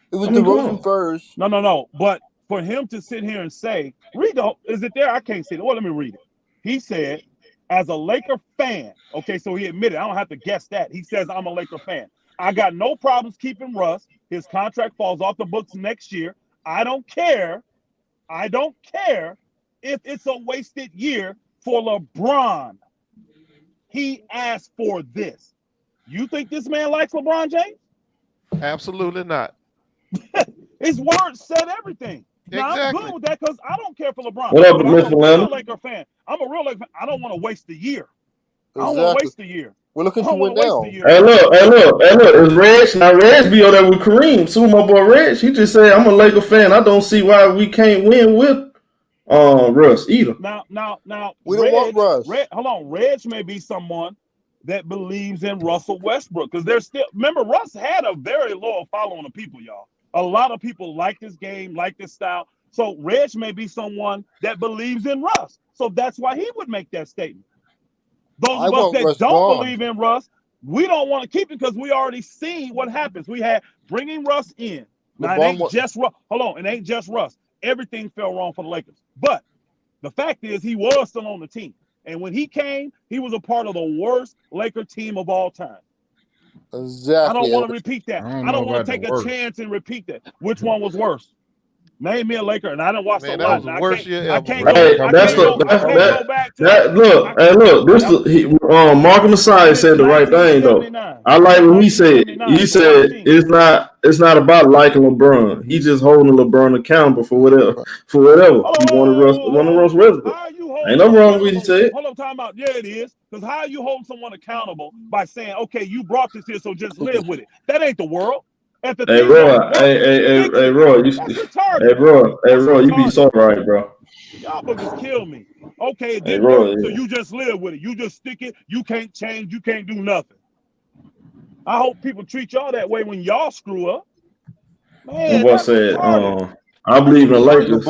it was DeRozan first. No. But for him to sit here and say, is it there? I can't see it. Well, let me read it. He said, as a Laker fan, okay, so he admitted, I don't have to guess that. He says, I'm a Laker fan. I got no problems keeping Russ. His contract falls off the books next year. I don't care if it's a wasted year for LeBron. He asked for this. You think this man likes LeBron James? Absolutely not. His words said everything. Now, I'm good with that because I don't care for LeBron. What up, Mr. I'm a real Laker fan. I'm a real Laker fan. I don't want to waste the year. I don't want to waste the year. We're looking to win now. Hey, look. It's Reg. Now, Reg be on there with Kareem. So my boy Reg, he just said, I'm a Laker fan. I don't see why we can't win with Russ either. Now, we don't want Russ. Hold on. Reg may be someone that believes in Russell Westbrook because there's still, remember, Russ had a very loyal following of people, y'all. A lot of people like this game, like this style. So Reg may be someone that believes in Russ. So that's why he would make that statement. Those of us that don't believe in Russ, we don't want to keep it because we already seen what happens. We had bringing Russ in. Now, it ain't just Russ. Hold on. It ain't just Russ. everything fell wrong for the Lakers. But the fact is, he was still on the team. And when he came, he was a part of the worst Laker team of all time. Exactly. I don't want to repeat that. I don't want to take a chance and repeat that. Which one was worse? Name me a Laker, and I didn't watch Man, the that lot. was the worst year ever. I can't go back to look, Mark Messiah said the right thing though. I like what he said. He said it's not about liking LeBron. He's just holding LeBron accountable for whatever. He want to roast Westbrook. Ain't no wrong with what he said. Hold on, time out. Yeah, it is. Because how you hold someone accountable by saying, okay, you brought this here, so just live with it. That ain't the world. Hey, Roy, you be so right, bro. Y'all boogers kill me. Okay, it didn't work, so you just live with it. You just stick it. You can't change. You can't do nothing. I hope people treat y'all that way when y'all screw up. Man, what said? I believe in Lakers.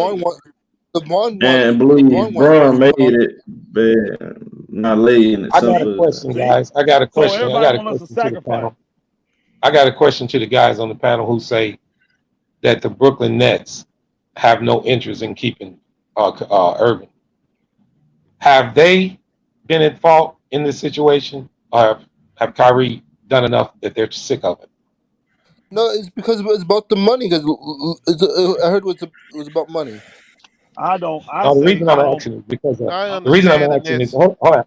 And believe Braun made it, but not laying it. I got a question, guys. I got a question. I got a question to the panel. I got a question to the guys on the panel who say that the Brooklyn Nets have no interest in keeping Irving. Have they been at fault in this situation, or have Kyrie done enough that they're sick of it? No, it's because it's about the money. Because I heard it was about money. The reason I'm asking is because the reason I'm asking is hold on.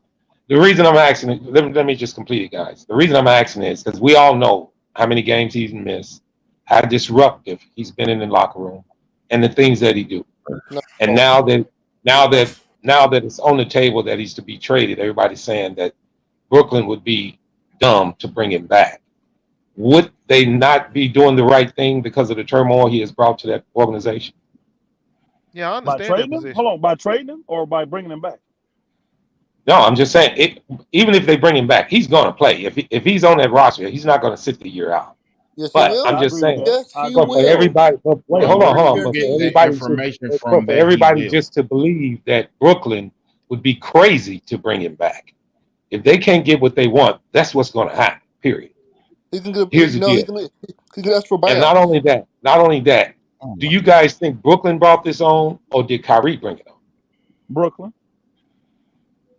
The reason I'm asking is let me just complete it, guys. The reason I'm asking is because we all know how many games he's missed, how disruptive he's been in the locker room, and the things that he do. And now that it's on the table that he's to be traded, everybody's saying that Brooklyn would be dumb to bring him back. Would they not be doing the right thing because of the turmoil he has brought to that organization? Yeah, I understand by trading that him? Hold on, by trading him or by bringing him back? No, I'm just saying, even if they bring him back, he's going to play. If he's on that roster, he's not going to sit the year out. Yes, but he will. I'm just saying, yes, but for everybody, hold on. But for everybody just to believe that Brooklyn would be crazy to bring him back. If they can't get what they want, that's what's going to happen. Period. Here's the deal. He can ask for buyout. And not only that, do you guys think Brooklyn brought this on, or did Kyrie bring it on? Brooklyn.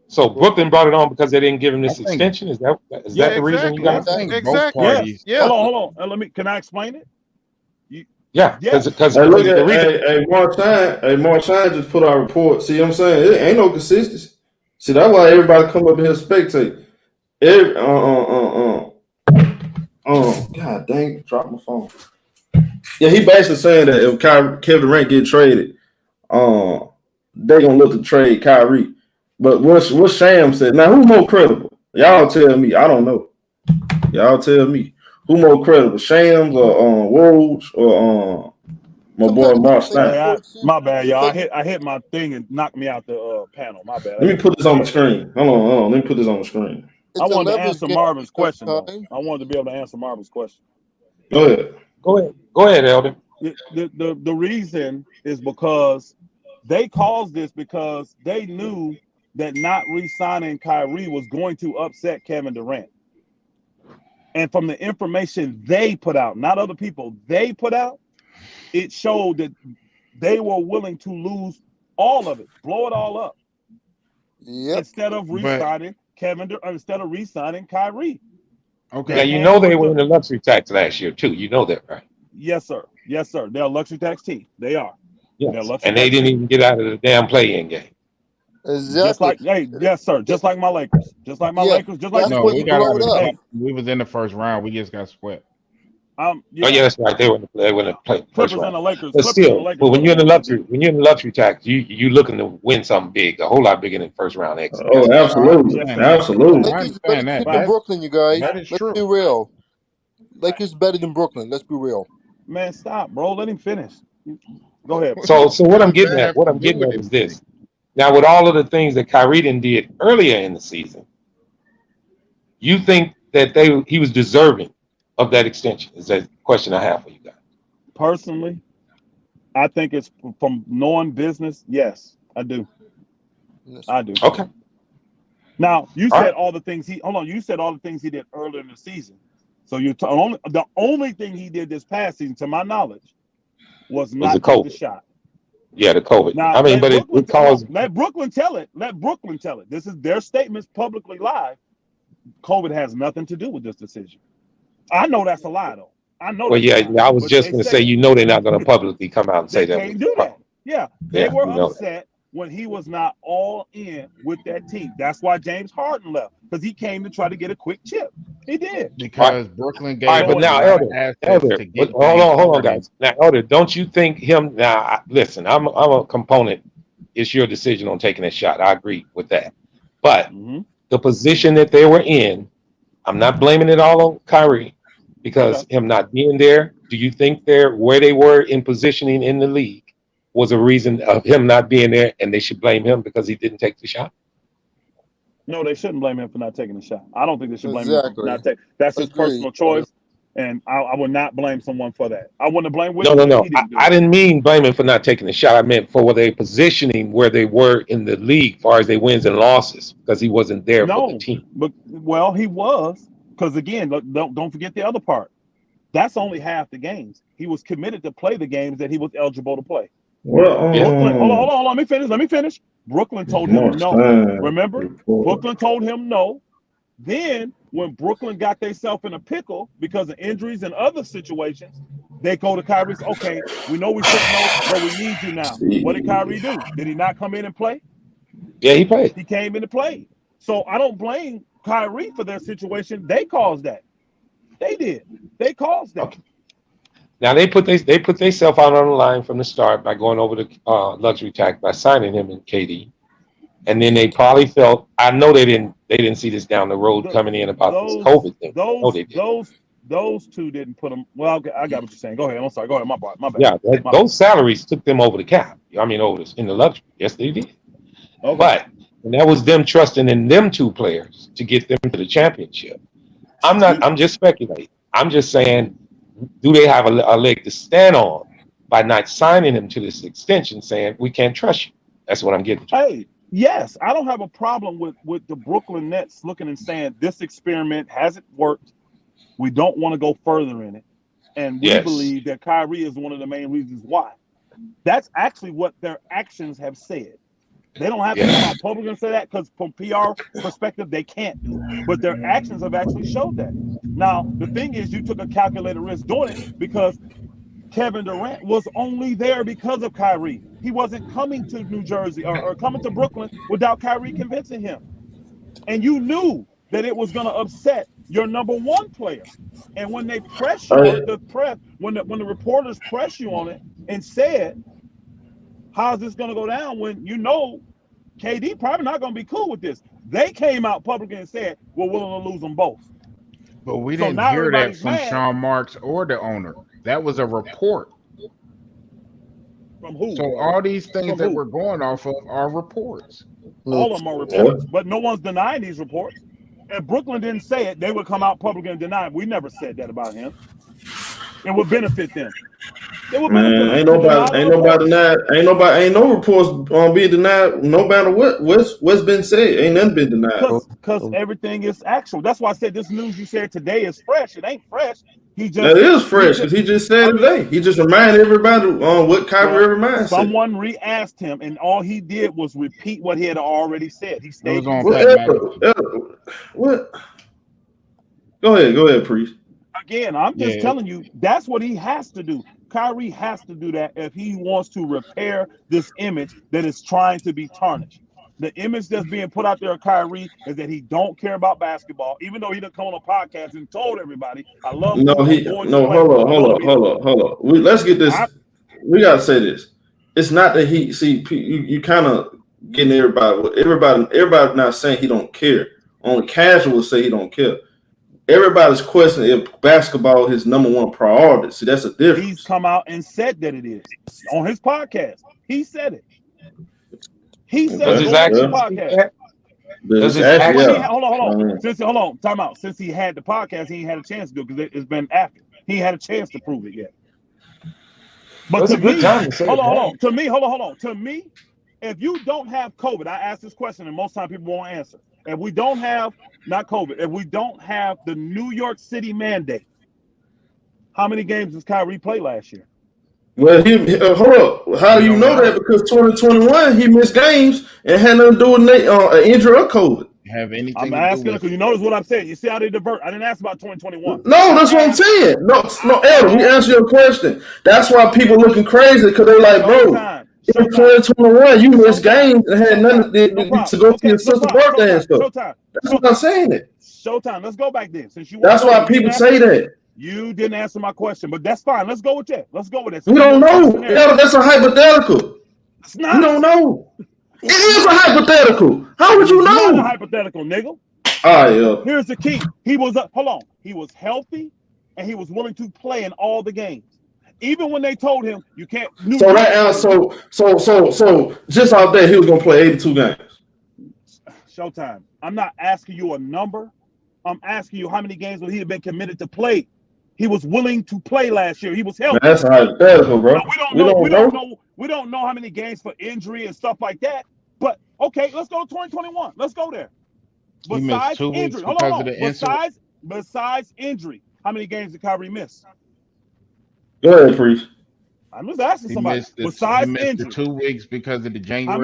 So Brooklyn brought it on because they didn't give him this extension. Is that the reason you guys think? Exactly. Yes. Yeah. Hold on. Can I explain it? Yeah. Because Marchand just put out a report. See what I'm saying? It ain't no consistency. See, that's why everybody come up here and spectate. God dang, dropped my phone. Yeah, he basically saying that if Kevin Durant get traded, they gonna look to trade Kyrie. But what Sham said, now who more credible? Y'all tell me. I don't know. Y'all tell me. Who more credible? Shams or Woj or my boy Marchand? My bad, y'all. I hit my thing and knocked me out the panel. My bad. Let me put this on the screen. Hold on. Let me put this on the screen. I wanted to answer Marvin's question, though. I wanted to be able to answer Marvin's question. Go ahead, Elder. The reason is because they caused this because they knew that not re-signing Kyrie was going to upset Kevin Durant. And from the information they put out, not other people, they put out, it showed that they were willing to lose all of it, blow it all up, instead of re-signing instead of re-signing Kyrie. Okay. Now, you know they were in the luxury tax last year, too. You know that, right? Yes, sir. They're a luxury tax team. They are. Yes. And they didn't even get out of the damn play-in game. Exactly. Yes, sir. Just like my Lakers. We was in the first round. We just got swept. That's right. They were in the play. Clippers and the Lakers. But still, when you're in the luxury tax, you looking to win something big, a whole lot bigger than first round exit. Oh, absolutely. Lakers better than Brooklyn, you guys. Let's be real. Lakers better than Brooklyn. Let's be real. Man, stop, bro. Let him finish. Go ahead. So what I'm getting at is this. Now, with all of the things that Kyrie did earlier in the season, you think that he was deserving of that extension? Is that the question I have for you guys? Personally, I think it's from knowing business. Yes, I do. I do. Okay. Now, you said all the things you said all the things he did earlier in the season. So the only thing he did this past season, to my knowledge, was not take the shot. Yeah, the COVID. Now, I mean, but it caused. Let Brooklyn tell it. Let Brooklyn tell it. This is their statements publicly live. COVID has nothing to do with this decision. I know that's a lie, though. I know. Well, yeah, I was just going to say, they're not going to publicly come out and say that. They can't do that. Yeah, they were upset when he was not all in with that team. That's why James Harden left, because he came to try to get a quick chip. He did. Because Brooklyn gave. All right, but now, Elder, hold on, guys. Now, Elder, don't you think him? Now, listen, I'm a component. It's your decision on taking a shot. I agree with that. But the position that they were in, I'm not blaming it all on Kyrie, because him not being there. Do you think where they were in positioning in the league was a reason of him not being there, and they should blame him because he didn't take the shot? No, they shouldn't blame him for not taking the shot. I don't think they should blame him for not taking. That's his personal choice, and I would not blame someone for that. I wouldn't blame Williams. No. I didn't mean blame him for not taking the shot. I meant for their positioning where they were in the league, as far as their wins and losses, because he wasn't there for the team. But he was, because again, don't forget the other part. That's only half the games. He was committed to play the games that he was eligible to play. Well, Brooklyn, hold on. Let me finish. Brooklyn told him no. Remember? Brooklyn told him no. Then, when Brooklyn got themselves in a pickle because of injuries and other situations, they go to Kyrie. Okay, we know we shouldn't know, but we need you now. What did Kyrie do? Did he not come in and play? Yeah, he played. He came in to play. So I don't blame Kyrie for their situation. They caused that. They did. They caused that. Okay. Now they put themselves out on the line from the start by going over the luxury tax by signing him and KD, and then they probably felt. I know they didn't see this down the road coming in about this COVID thing. Those two didn't put them. Well, I got what you're saying. Go ahead. I'm sorry. Go ahead. My bad. Yeah, those salaries took them over the cap. I mean, in the luxury. Yes, they did. Okay. But that was them trusting in them two players to get them to the championship. I'm just speculating. I'm just saying. Do they have a leg to stand on by not signing him to this extension, saying we can't trust you? That's what I'm getting to. Hey, yes, I don't have a problem with the Brooklyn Nets looking and saying this experiment hasn't worked. We don't want to go further in it. And we believe that Kyrie is one of the main reasons why. That's actually what their actions have said. They don't have to come out publicly and say that, because from PR perspective, they can't do it. But their actions have actually showed that. Now, the thing is, you took a calculated risk doing it because Kevin Durant was only there because of Kyrie. He wasn't coming to New Jersey or coming to Brooklyn without Kyrie convincing him. And you knew that it was going to upset your number one player. And when they press you on it, when the reporters press you on it and said, how's this going to go down when you know KD probably not going to be cool with this? They came out publicly and said, we're willing to lose them both. But we didn't hear that from Sean Marks or the owner. That was a report. From who? So all these things that we're going off of are reports. All of them are reports, but no one's denying these reports. If Brooklyn didn't say it, they would come out publicly and deny it. We never said that about him. It would benefit them. Man, ain't no reports being denied. No matter what's been said, ain't nothing been denied. Because everything is actual. That's why I said this news you said today is fresh. It ain't fresh. That is fresh because he just said it today. He just reminded everybody on what Kyrie Irving said. Someone re-asked him, and all he did was repeat what he had already said. He stayed on what? Go ahead, Priest. Again, I'm just telling you, that's what he has to do. Kyrie has to do that if he wants to repair this image that is trying to be tarnished. The image that's being put out there of Kyrie is that he don't care about basketball, even though he done come on a podcast and told everybody, I love hold on. Let's get this. We gotta say this. It's not that you kind of getting everybody not saying he don't care. Only casuals say he don't care. Everybody's questioning if basketball is his number one priority. See, that's a difference. He's come out and said that it is on his podcast. He said it. He said it on his podcast. Hold on. Time out. Since he had the podcast, he ain't had a chance to do it because it's been after. He ain't had a chance to prove it yet. But to me, hold on. To me, if you don't have COVID, I asked this question and most times people won't answer. If we don't have, not COVID, if we don't have the New York City mandate, how many games does Kyrie play last year? Well, hold up. How do you know that? Because 2021 he missed games and had nothing to do with an injury or COVID. Have anything I'm asking because you notice what I'm saying. You see how they divert. I didn't ask about 2021. No, that's what I'm saying. No, Elder, we answer your question. That's why people looking crazy because they like, bro, in 2021 you missed games and had nothing to go to your sister's birthday and stuff. That's what I'm saying. ShowTyme. Let's go back then. Since you that's why people say that. You didn't answer my question, but that's fine. Let's go with that. Let's go with it. We don't know. Elder, that's a hypothetical. It's not. We don't know. It is a hypothetical. How would you know? It's not a hypothetical, nigga. Here's the key. He was hold on. He was healthy, and he was willing to play in all the games, even when they told him you can't. So just out there, he was gonna play 82 games. ShowTyme. I'm not asking you a number. I'm asking you how many games would he have been committed to play. He was willing to play last year. He was healthy. Man, that's a hypothetical, bro. We don't know how many games for injury and stuff like that. But okay, let's go to 2021. Let's go there. Besides injury, hold on. Besides injury, how many games did Kyrie miss? Go ahead, Priest. I'm just asking somebody. Besides injury, 2 weeks because of the January. How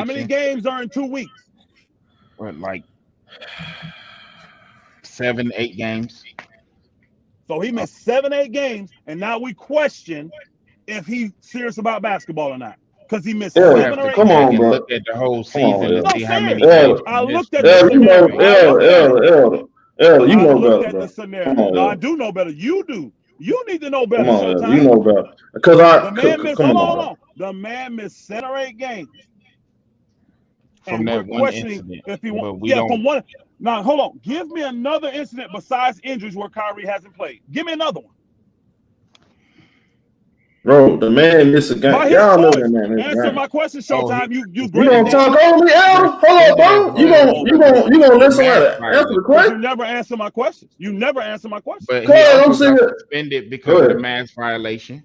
many games are in 2 weeks? What, like 7, 8 games? So he missed 7, 8 games, and now we question if he's serious about basketball or not. Because he missed 7 or 8 Come games. on, bro. Look at the whole season and see how many games. I looked at the scenario. You know better, bro. No, I do know better. You do. You need to know better. Come on, you know better. Because the man missed 7 or 8 games. From that one incident. If he from one. Now, hold on. Give me another incident besides injuries where Kyrie hasn't played. Give me another one. Bro, the man missed a game. Y'all know that man. Answer my question, ShowTyme. You gonna talk over me, Al? Hold on, bro. You gonna listen to that? Answer the question. You never answer my questions. You never answer my questions. But he also got suspended because of the mask violation.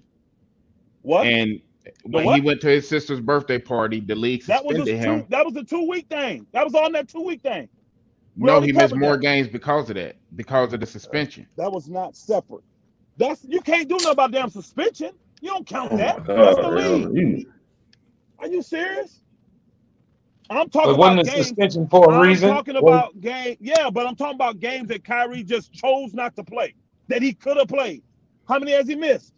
What? And when he went to his sister's birthday party, the league suspended him. That was a 2-week thing. That was on that 2-week thing. No, he missed more games because of that, because of the suspension. That was not separate. You can't do nothing about damn suspension. You don't count that. That's the league. Are you serious? I'm talking about games. Suspension for a reason. I'm talking about games. Yeah, but I'm talking about games that Kyrie just chose not to play, that he could have played. How many has he missed?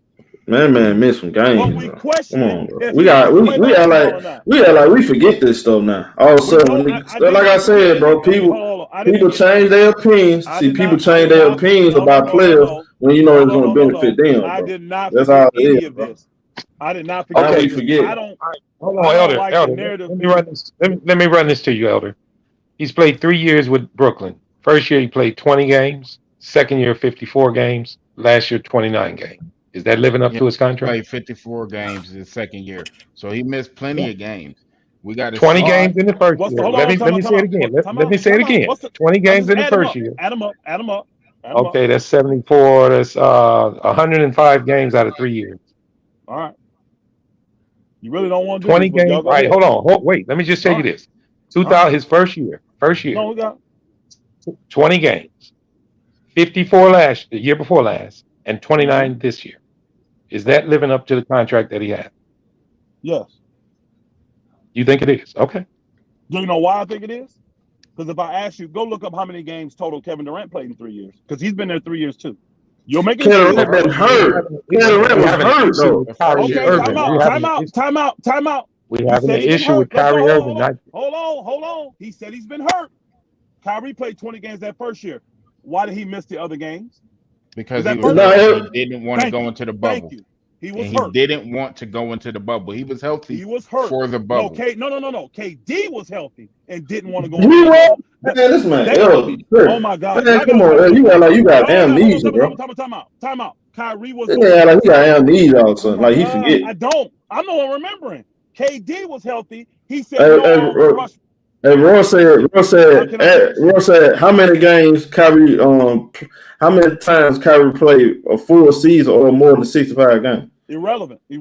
Man missed some games. But we question. We act like we forget this stuff now. All of a sudden, like I said, bro, people change their opinions. People change their opinions about players when you know it's going to benefit them. I did not forget any of this. I did not forget. Okay, forget. Hold on, Elder. Let me run this to you, Elder. He's played 3 years with Brooklyn. First year he played 20 games. Second year 54 games. Last year 29 games. Is that living up to his contract? He played 54 games his second year, so he missed plenty of games. We got 20 games in the first year. Let me say it again. Let me say it again. 20 games in the first year. Add them up. Okay, that's 74. That's 105 games out of 3 years. All right. You really don't want to do 20 games. All right, hold on. Wait, let me just tell you this. His first year. No, we got 20 games. 54 the year before last, and 29 this year. Is that living up to the contract that he had? Yes. You think it is? Okay. Do you know why I think it is? Because if I ask you, go look up how many games total Kevin Durant played in 3 years. Because he's been there 3 years too. You're making Kevin Durant been hurt. Kevin Durant was hurt though. Okay, time out. We having an issue with Kyrie Irving. Hold on. He said he's been hurt. Kyrie played 20 games that first year. Why did he miss the other games? Because he didn't want to go into the bubble. He was hurt. He didn't want to go into the bubble. He was healthy. He was hurt for the bubble. No. KD was healthy and didn't want to go. This man. Oh my God! Man, come on, you got you got amnesia, bro. Time out. Kyrie was. Yeah, like he got amnesia all of a sudden. Like he forget. I don't. I'm not remembering. KD was healthy. He said. Roy said, how many games Kyrie, how many times Kyrie played a full season or more than 65 games? Irrelevant. We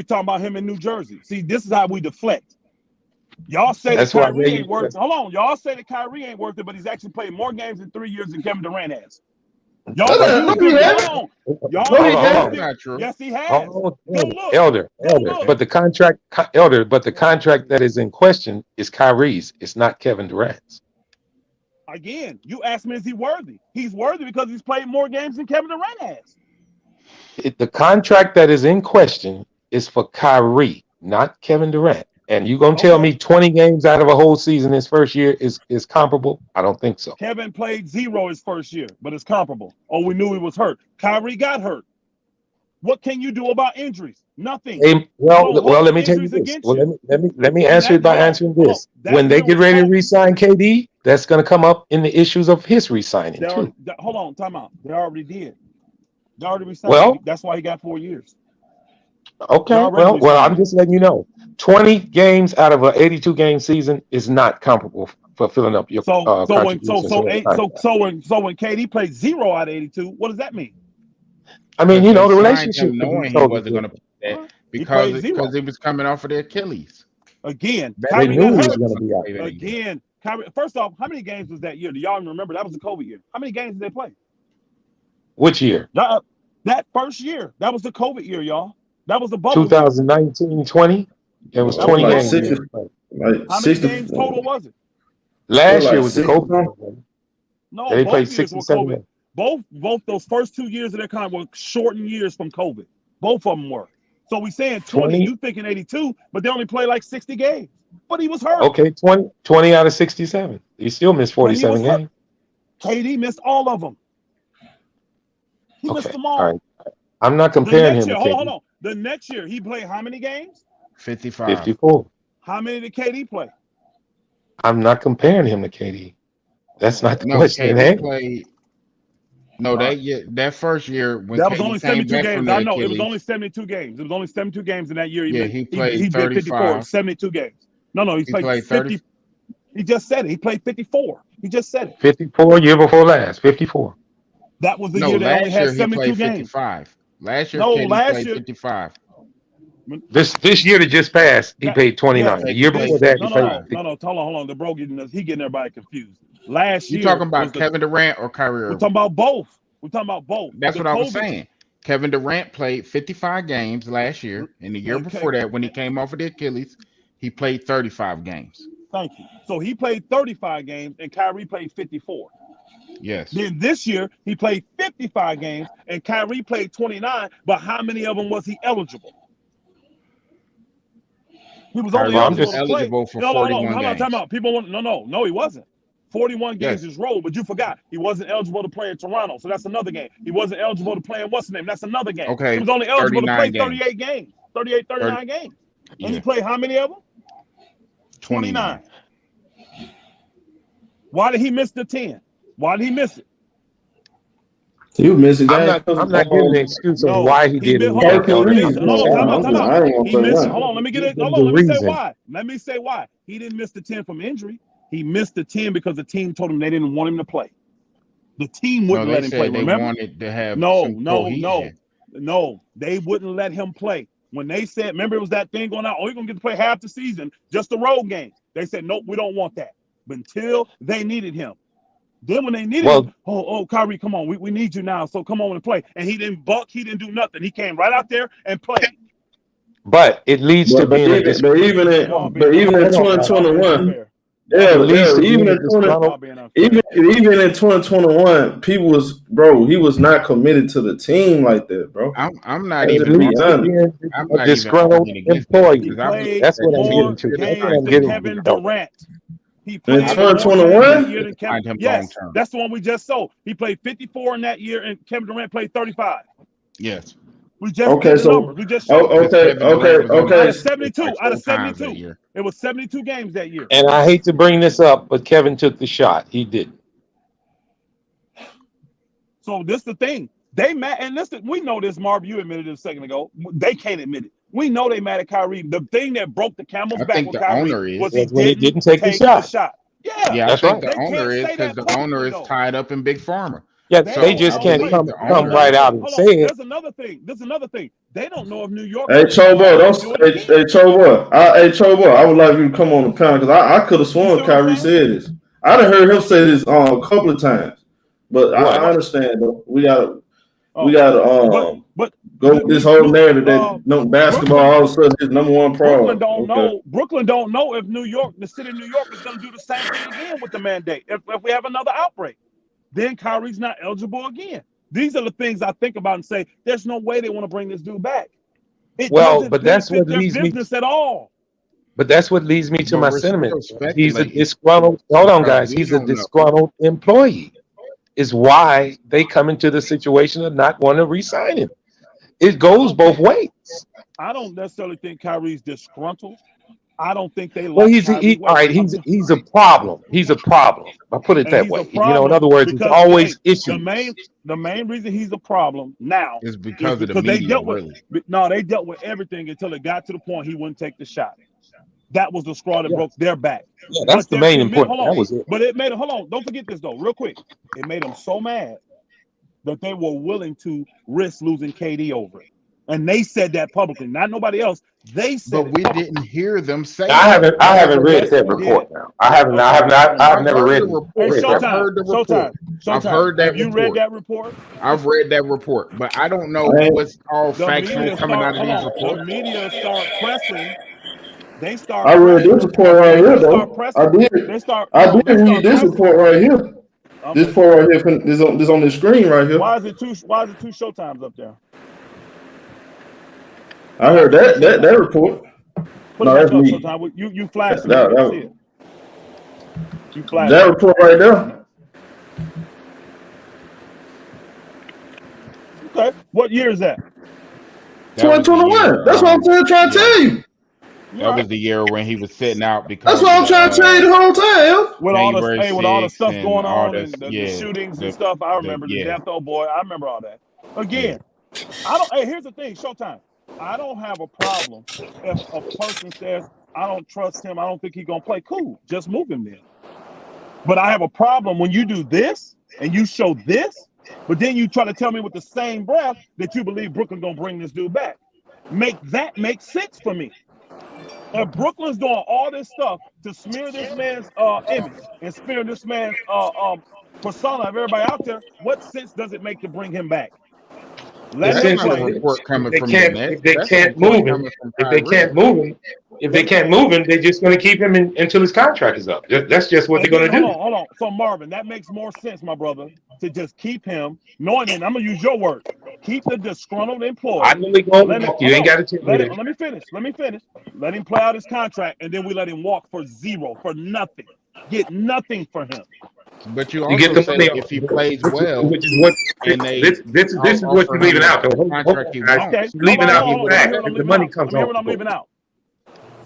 talking about him in New Jersey. See, this is how we deflect. Y'all say that Kyrie ain't worth it. Hold on. Y'all say that Kyrie ain't worth it, but he's actually played more games in 3 years than Kevin Durant has. Y'all No, he haven't. Y'all yes, he has. Elder. But the contract, that is in question is Kyrie's. It's not Kevin Durant's. Again, you asked me, is he worthy? He's worthy because he's played more games than Kevin Durant has. The contract that is in question is for Kyrie, not Kevin Durant. And you gonna tell me 20 games out of a whole season his first year is comparable? I don't think so. Kevin played 0 his first year, but it's comparable. Oh, we knew he was hurt. Kyrie got hurt. What can you do about injuries? Nothing. Well, let me tell you this. Well, let me answer it by answering this. When they get ready to re-sign KD, that's going to come up in the issues of his re-signing too. Hold on, time out. They already did. They already re-signed. Well, that's why he got 4 years. Okay. Well, I'm just letting you know. 20 games out of an 82-game season is not comparable for filling up your contributions. So when KD played 0 out of 82, what does that mean? I mean, the relationship. Knowing he wasn't going to play that because he was coming off of the Achilles. Again, Kyrie knew he was going to be out. Again, Kyrie. First off, how many games was that year? Do y'all remember? That was the COVID year. How many games did they play? Which year? That first year. That was the COVID year, y'all. That was the bubble. 2019-20. It was 20 games. How many games total was it? Last year was the COVID. No, they played 67 games. Both those first 2 years of their kind were shortened years from COVID. Both of them were. So we saying 20, you thinking 82, but they only play like 60 games. But he was hurt. Okay, 20 out of 67. He still missed 47 games. KD missed all of them. He missed them all. All right. I'm not comparing him to KD. Hold on. The next year, he played how many games? 54. How many did KD play? I'm not comparing him to KD. That's not the question. KD played. No, that first year when that was only 72 games. I know it was only 72 games. It was only 72 games in that year. He played. He 54. 72 games. No, he played 50. He just said it. He played 54. He just said it. 54 year before last. 54. That was the year they only had 72 games. 55. Last year, KD played 55. This year that just passed, he paid 29. The year before that, he paid. No. Hold on. The bro getting everybody confused. Last year, you talking about Kevin Durant or Kyrie Irving? We're talking about both. That's what I was saying. Kevin Durant played 55 games last year, and the year before that, when he came off of the Achilles, he played 35 games. Thank you. So he played 35 games, and Kyrie played 54. Yes. Then this year, he played 55 games, and Kyrie played 29, but how many of them was he eligible? He was only eligible for 41 games. Time out. People want no, he wasn't. 41 games is rolled, but you forgot he wasn't eligible to play in Toronto, so that's another game. He wasn't eligible to play in what's the name? That's another game. Okay. He was only eligible to play 38 games. 39 games. And he played how many of them? 29. Why did he miss the 10? Why did he miss it? He was missing games. I'm not giving an excuse on why he did it. Hold on, let me get it. Let me say why. He didn't miss the 10 from injury. He missed the 10 because the team told him they didn't want him to play. The team wouldn't let him play. They remember? wanted to have No. They wouldn't let him play. When they said, remember, it was that thing going out, you're going to get to play half the season, just the road games. They said, nope, we don't want that. But until they needed him. Then when they needed him, Kyrie, come on, we need you now, so come on and play. And he didn't buck, he didn't do nothing. He came right out there and played. But it leads to being a but even in 2021. Even in 2021, he was not committed to the team like that, bro. I'm not even a disgruntled employee. That's what I'm getting to. Kevin Durant. He played in 2021. Yes, that's the one we just sold. He played 54 in that year, and Kevin Durant played 35. Yes. We just did the numbers. We just showed okay. Out of 72. It was 72 games that year. And I hate to bring this up, but Kevin took the shot. He didn't. So this is the thing. They mad, and listen, we know this, Marv. You admitted it a second ago. They can't admit it. We know they mad at Kyrie. The thing that broke the camel's back with Kyrie was he didn't take the shot. Yeah, I think the owner is because the owner is tied up in Big Pharma. Yeah, they just can't come right out and say it. There's another thing. They don't know if New York. Hey, Chobo, I would like you to come on the panel because I could have sworn Kyrie said this. I done heard him say this a couple of times. But I understand though. We gotta go with this whole narrative that basketball all of a sudden is number one problem. Brooklyn don't know if the city of New York is going to do the same thing again with the mandate. If we have another outbreak, then Kyrie's not eligible again. These are the things I think about and say, there's no way they want to bring this dude back. But that's what leads me at all. But that's what leads me to my sentiment. He's a disgruntled. Hold on, guys. He's a disgruntled employee. Is why they come into the situation of not wanting to re-sign him. It goes both ways. I don't necessarily think Kyrie's disgruntled. I don't think they. Well, he's a problem. He's a problem. I'll put it that way. In other words, it's always issues. The main reason he's a problem now is because of the media. They dealt with everything until it got to the point he wouldn't take the shot. That was the straw that broke their back. Yeah, that's the main important. That was it. But it made don't forget this though, real quick. It made them so mad that they were willing to risk losing KD over it. And they said that publicly, not nobody else. They said, but we didn't hear them say. I haven't read that report. Now I've never read the report. I've heard the report. I've heard that. Have you read that report? I've read that report, but I don't know what's all factual coming out of these reports. The media start pressing. I read this report right here, though. I did read this report right here. This report right here, this on the screen right here. Why is it two Showtimes up there? I heard that report. No, that's me. You flashed it. You flashed that report right there. Okay. What year is that? 2021. That's what I'm trying to tell you. That was the year when he was sitting out because that's what I'm trying to tell you the whole time. With all the stuff going on and the shootings and stuff, I remember the death. Oh boy, I remember all that. Again, here's the thing, Showtime. I don't have a problem if a person says I don't trust him. I don't think he's gonna play. Cool, just move him then. But I have a problem when you do this and you show this, but then you try to tell me with the same breath that you believe Brooklyn gonna bring this dude back. Make sense for me. If Brooklyn's doing all this stuff to smear this man's image and smear this man's persona of everybody out there, what sense does it make to bring him back? If they can't move him, they're just going to keep him until his contract is up. That's just what they're going to do. Hold on. So Marvin, that makes more sense, my brother, to just keep him, knowing that I'm going to use your word. Keep the disgruntled employee. I know you ain't got to tell me that. Let me finish. Let him play out his contract, and then we let him walk for zero, for nothing. Get nothing for him. But you also get the money if he plays well, which is what this is what you're leaving out. Leaving out the fact that the money comes off. I'm leaving out.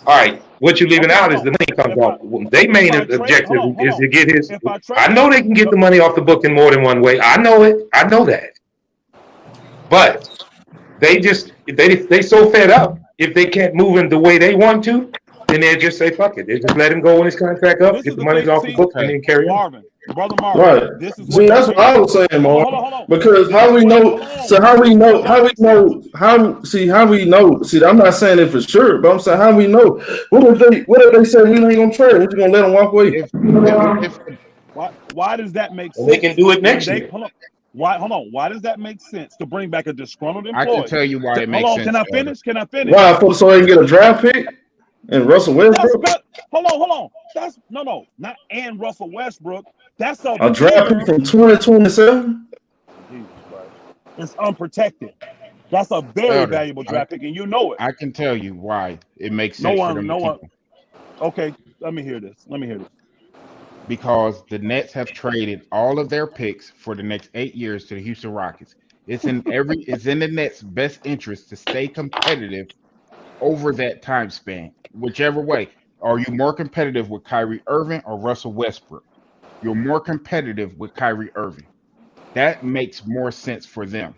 All right, what you're leaving out is the money comes off. Their main objective is to get his. I know they can get the money off the book in more than one way. I know it. I know that. But they so fed up if they can't move him the way they want to, then they'll just say fuck it. They just let him go when his contract up, get the money off the book, and then carry on. Brother Marvin, right. See, that's what I was saying, Mark. Because how we know? See, I'm not saying it for sure, but I'm saying how we know? What if they say we ain't gonna trade? We're gonna let them walk away? Why does that make sense? They can do it next year. Why does that make sense to bring back a disgruntled employee? I can tell you why it makes sense. Can I finish? Why? So they can get a draft pick and Russell Westbrook? Hold on. That's not and Russell Westbrook. That's a draft pick from 2027. It's unprotected. That's a very valuable draft pick, and you know it. I can tell you why it makes sense. No one. Okay, let me hear this. Because the Nets have traded all of their picks for the next 8 years to the Houston Rockets. It's in the Nets' best interest to stay competitive over that time span. Whichever way. Are you more competitive with Kyrie Irving or Russell Westbrook? You're more competitive with Kyrie Irving. That makes more sense for them.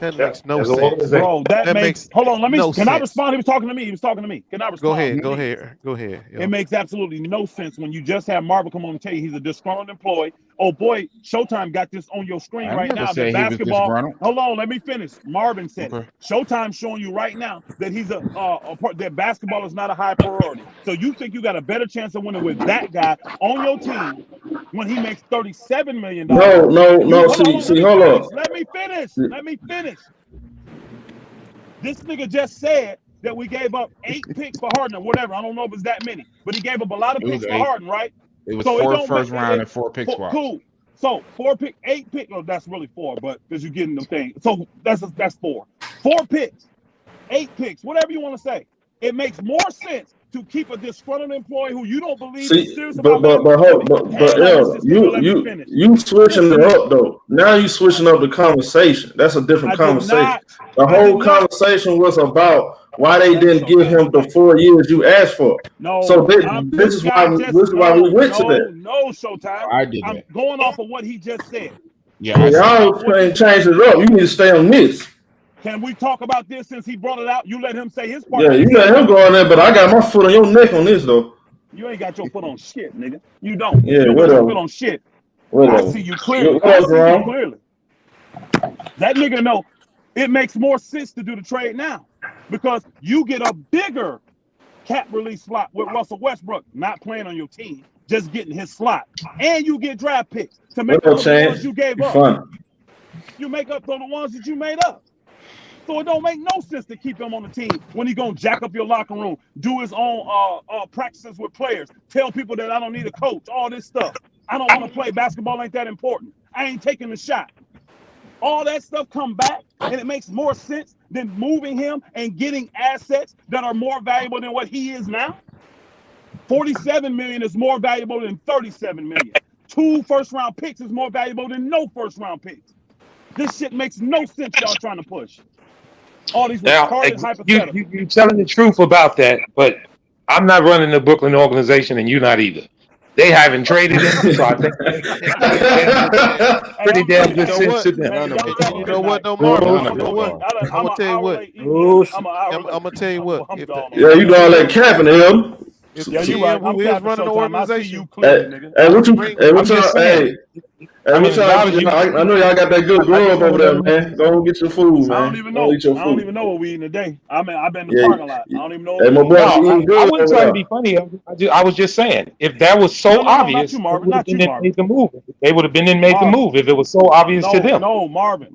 That makes no sense. Bro, that makes hold on, can sense. I respond? He was talking to me. Can I respond? Go ahead. It makes absolutely no sense when you just have Marvin come on and tell you he's a disgruntled employee. Oh boy, Showtime got this on your screen right now. That basketball. Hold on, let me finish. Marvin said it. Showtime's showing you right now that he's that basketball is not a high priority. So you think you got a better chance of winning with that guy on your team when he makes $37 million? No. Hold on. Let me finish. This nigga just said that we gave up 8 picks for Harden or whatever. I don't know if it's that many, but he gave up a lot of picks for Harden, right? It was 4 first round and 4 pick swaps. Cool. So 8 picks. Oh, that's really 4, but because you're getting them things. So that's 4. 4 picks, 8 picks, whatever you want to say. It makes more sense to keep a disgruntled employee who you don't believe is serious about. You switching it up though. Now you switching up the conversation. That's a different conversation. The whole conversation was about why they didn't give him the 4 years you asked for. No, so this is why we went to that. No, Showtime. I'm going off of what he just said. Y'all change it up. You need to stay on this. Can we talk about this since he brought it out? You let him say his part. Yeah, you let him go on there, but I got my foot on your neck on this though. You ain't got your foot on shit, nigga. You don't. Yeah, you whatever. got your foot on shit. Whatever. I see you clearly. That nigga know it makes more sense to do the trade now because you get a bigger cap release slot with Russell Westbrook not playing on your team, just getting his slot, and you get draft picks to make up the ones you gave up. You make up for the ones that you made up. So it don't make no sense to keep him on the team when he gonna jack up your locker room, do his own practices with players, tell people that I don't need a coach, all this stuff. I don't want to play basketball, ain't that important. I ain't taking the shot. All that stuff come back, and it makes more sense than moving him and getting assets that are more valuable than what he is now. $47 million is more valuable than $37 million. 2 first-round picks is more valuable than no first-round picks. This shit makes no sense y'all trying to push. All these retarded hypotheticals. You're telling the truth about that, but I'm not running the Brooklyn organization, and you're not either. They haven't traded him, so I think pretty damn good sense to them. You know what, though, Marvin? I'm gonna tell you what. I'm gonna tell you what. Yeah, you doing that capping, him? Yeah, you right. Who is running the organization? I know y'all got that good grub over there, man. Go get your food, man. I don't even know what we eating today. I've been in the parking lot. I don't even know. Hey, my boy, I wasn't trying to be funny. I was just saying, if that was so obvious, they would have been in made the move. They would have been in made the move if it was so obvious to them. No, Marvin.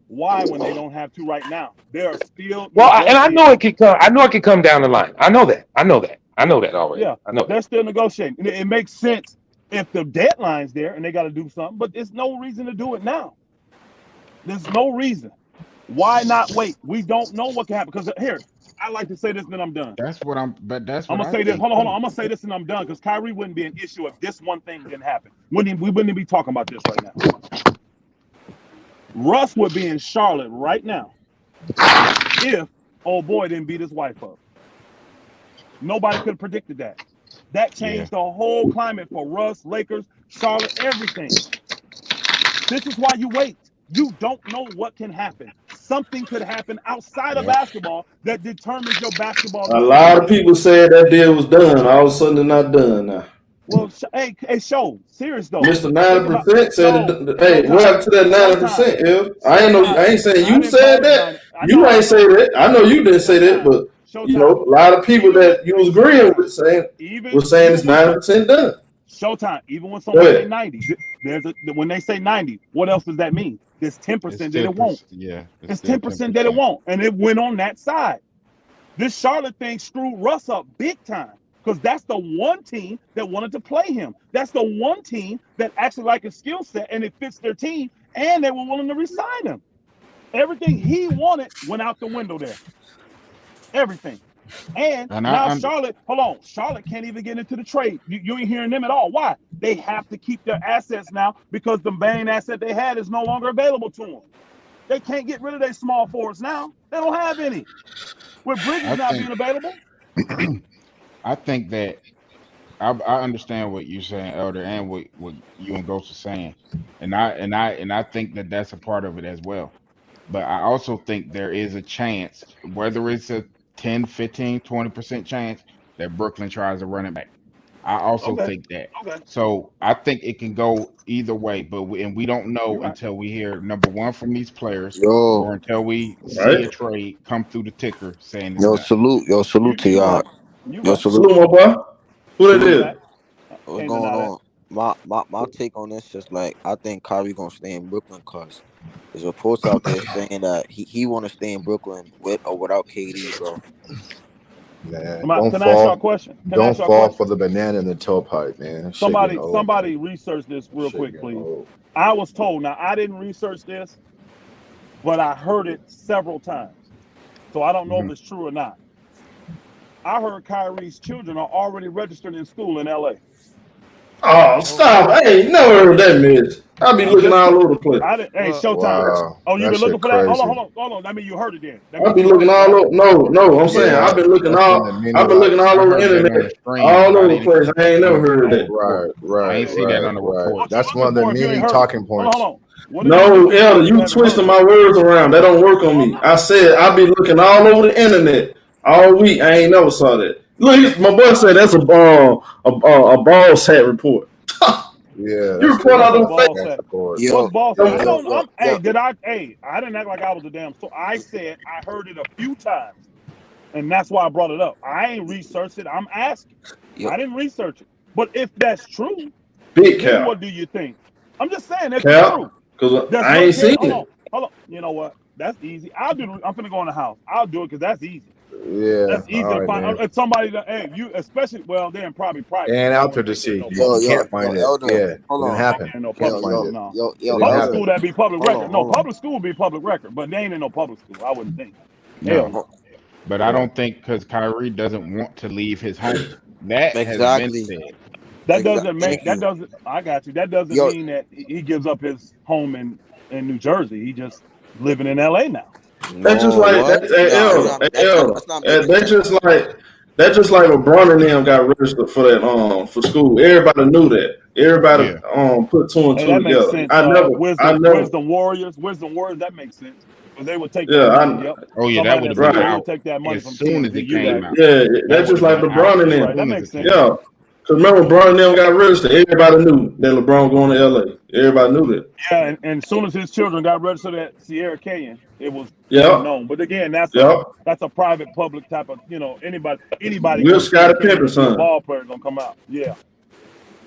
Why when they don't have to right now? They are still. Well, and I know it could come. I know it could come down the line. I know that already. Yeah, I know they're still negotiating. It makes sense if the deadline's there and they got to do something, but there's no reason to do it now. There's no reason. Why not wait? We don't know what can happen. Because here, I like to say this, then I'm done. I'm gonna say this. Hold on. I'm gonna say this and I'm done. Because Kyrie wouldn't be an issue if this one thing didn't happen. We wouldn't be talking about this right now. Russ would be in Charlotte right now if old boy didn't beat his wife up. Nobody could have predicted that. That changed the whole climate for Russ, Lakers, Charlotte, everything. This is why you wait. You don't know what can happen. Something could happen outside of basketball that determines your basketball. A lot of people said that deal was done. All of a sudden, it's not done now. Well, hey, show serious though. Mr. 90% said, "Hey, what happened to that 90%? I ain't saying you said that. You ain't say that. I know you didn't say that, but you know, a lot of people that you was agreeing with saying it's 90% done. Showtime. Even when someone say 90, when they say 90, what else does that mean? There's 10% that it won't. Yeah, it's 10% that it won't, and it went on that side. This Charlotte thing screwed Russ up big time. Because that's the one team that wanted to play him. That's the one team that actually like his skill set and it fits their team, and they were willing to resign him. Everything he wanted went out the window there. Everything. And now Charlotte, hold on, Charlotte can't even get into the trade. You ain't hearing them at all. Why? They have to keep their assets now because the main asset they had is no longer available to them. They can't get rid of their small forwards now. They don't have any. With Bridges not being available. I think that I understand what you're saying, Elder, and what you and Ghost are saying, and I think that that's a part of it as well. But I also think there is a chance, whether it's a 10, 15, 20% chance that Brooklyn tries to run it back. I also think that. Okay. So I think it can go either way, but we don't know until we hear number one from these players, or until we see a trade come through the ticker saying it's done. Salute to y'all. Salute, my boy. Who that is? What's going on? My take on this is like, I think Kyrie gonna stay in Brooklyn because there's reports out there saying that he want to stay in Brooklyn with or without KD, bro. Man, Can I ask you a question? Don't fall for the banana in the tailpipe, man. Somebody research this real quick, please. I was told. Now I didn't research this, but I heard it several times, so I don't know if it's true or not. I heard Kyrie's children are already registered in school in LA. Oh, stop. I ain't never heard that, Mitch. I be looking all over the place. Hey, Showtime. Wow. Oh, you been looking for that? Hold on. I mean, you heard it then. I be looking all over. No. I'm saying I've been looking all over the internet, all over the place. I ain't never heard that. Right. I ain't see that on the report. That's one of the many talking points. Hold on. No, Elder, you twisting my words around. That don't work on me. I said I be looking all over the internet all week. I ain't never saw that. Look, my boy said that's a balls hat report. Yeah, you report out the I didn't act like I was a damn. So I said I heard it a few times, and that's why I brought it up. I ain't researched it. I'm asking. I didn't research it, but if that's true, big then cap. what do you think? I'm just saying that's true. Because I ain't seen it. Hold on. You know what? That's easy. I'm finna go in the house. I'll do it because that's easy. Yeah, that's easy to find. If somebody that, you especially, well, then probably private. And out there to see. You can't find it. Yeah, it didn't happen. No public school that be public record. No, public school would be public record, but they ain't in no public school. I wouldn't think. No. But I don't think because Kyrie doesn't want to leave his home. That has been said. That doesn't make I got you. That doesn't mean that he gives up his home in New Jersey. He just living in LA now. That's just like that's just like LeBron and them got registered for that for school. Everybody knew that. Everybody put two and two together. Sense. I never Wisdom Warriors, that makes sense. Because they would take that would right. Take that money as from soon as it came out. Yeah, that's just like LeBron and them. Right, that makes sense. Yeah. Because remember, LeBron and them got registered. Everybody knew that LeBron going to LA. Everybody knew that. Yeah, and as soon as his children got registered at Sierra Canyon, it was known. But again, that's a private, public type of, anybody. Will Scottie Pippen, son. Ball players gonna come out. Yeah,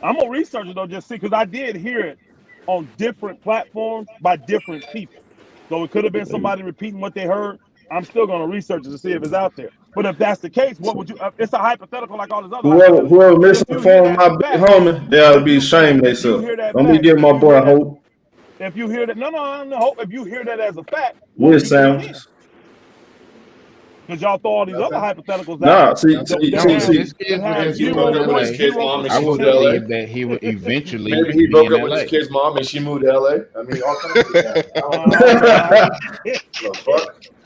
I'm gonna research it though, just see, because I did hear it on different platforms by different people. So it could have been somebody repeating what they heard. I'm still gonna research it to see if it's out there. But if that's the case, what would you? It's a hypothetical like all this other. Whoever misinformed my big homie, they ought to be ashamed of themselves. Don't be giving my boy hope. If you hear that, no hope. If you hear that as a fact, we're sandwiches. Because y'all throw all these other hypotheticals out. I would believe that he would eventually. Maybe he broke up with his kid's mom and she moved to LA. I mean, all kinds of stuff.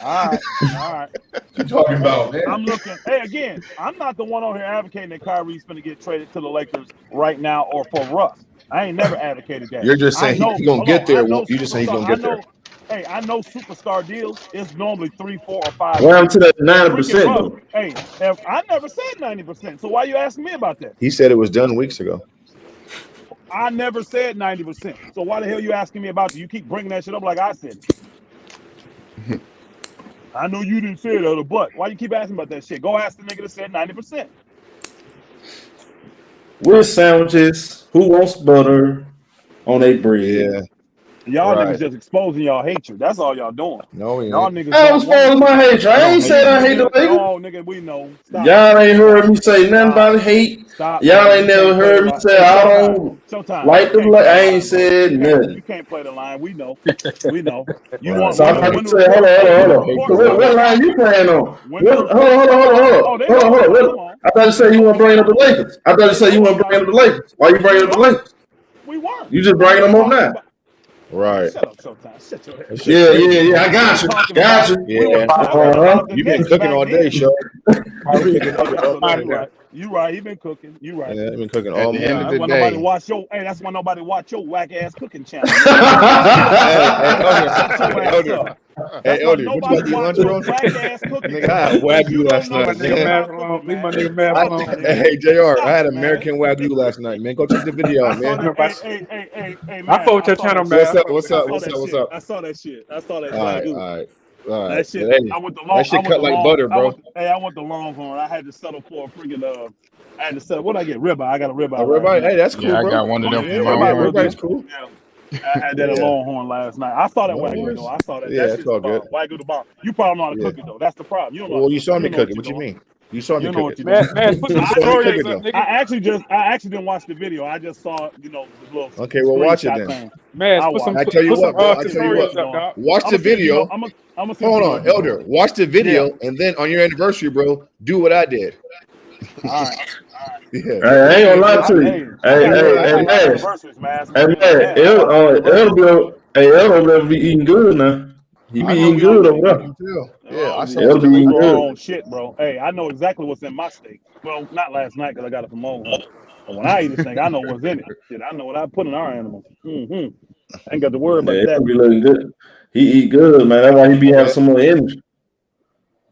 All right. What you talking about, man? I'm looking. Hey, again, I'm not the one on here advocating that Kyrie's going to get traded to the Lakers right now or for Russ. I ain't never advocated that. You're just saying he's going to get there. You just say he's going to get there. Hey, I know superstar deals. It's normally 3, 4, or 5. What happened to that 90%? Hey, I never said 90%. So why are you asking me about that? He said it was done weeks ago. I never said 90%. So why the hell are you asking me about it? You keep bringing that shit up like I said. I know you didn't say that, but why you keep asking about that shit? Go ask the nigga that said 90%. We're sandwiches. Who wants butter on a bread? Yeah. Y'all niggas just exposing y'all hatred. That's all y'all doing. No, y'all niggas. I was exposing my hatred. I ain't said I hate the Lakers. Oh, nigga, we know. Stop. Y'all ain't heard me say nothing about hate. Stop. Y'all ain't never heard me say I don't like the Lakers. I ain't said nothing. You can't play the line. We know. You want? So I'm about to say, hold on. What line you playing on? Hold on. I thought you said you want to bring up the Lakers. Why you bringing up the Lakers? We weren't. You just bringing them up now. Right. Shut up, ShowTyme. Shut your head. Yeah. I got you. Yeah. You've been cooking all day, show. You right. He been cooking. You right. Yeah, he been cooking At all the morning. end of the That's why day, nobody watch your. Hey, that's why nobody watch your whack ass cooking channel. Hey, Elder. Hey, Elder, what you about to eat lunch, bro? Whack ass cooking. Nigga, I had Wagyu last night, man. Hey, JR, I had American Wagyu last night, man. Go check the video out, man. Hey, man. I fought your channel, man. What's up? I saw that shit. All right. That shit. Hey, I went the long. that shit cut like butter, bro. I went the Longhorn. I had to settle for a freaking. I had to settle. What did I get? Ribeye. I got a ribeye. A ribeye? Hey, that's cool, yeah, bro. I got one of them. Ribeye's cool. Yeah. I had that at Longhorn last night. I saw that Wagyu though. I saw that. Yeah, that it's all good. Wagyu the bomb. You probably know how to cook it though. That's the problem. You don't know. Well, you saw me cook it. What you mean? You saw me cook it. Man, put some stories up, nigga. I actually didn't watch the video. I just saw, the little. Okay, well, watch it then. Thing. Man, I tell you what, bro. I tell you what. Watch the video. Hold on, Elder. Watch the video, and then on your anniversary, bro, do what I did. All right. Yeah. I ain't gonna lie to you. Hey, Elder will be eating good now. He be eating good over there. Yeah, I saw Elder be eating good. Shit, bro. Hey, I know exactly what's in my steak. Well, not last night because I got it from Longhorn. But when I eat this thing, I know what's in it. Shit, I know what I put in our animals. I ain't got to worry about that. He be looking good. He eat good, man. That's why he be having some more energy.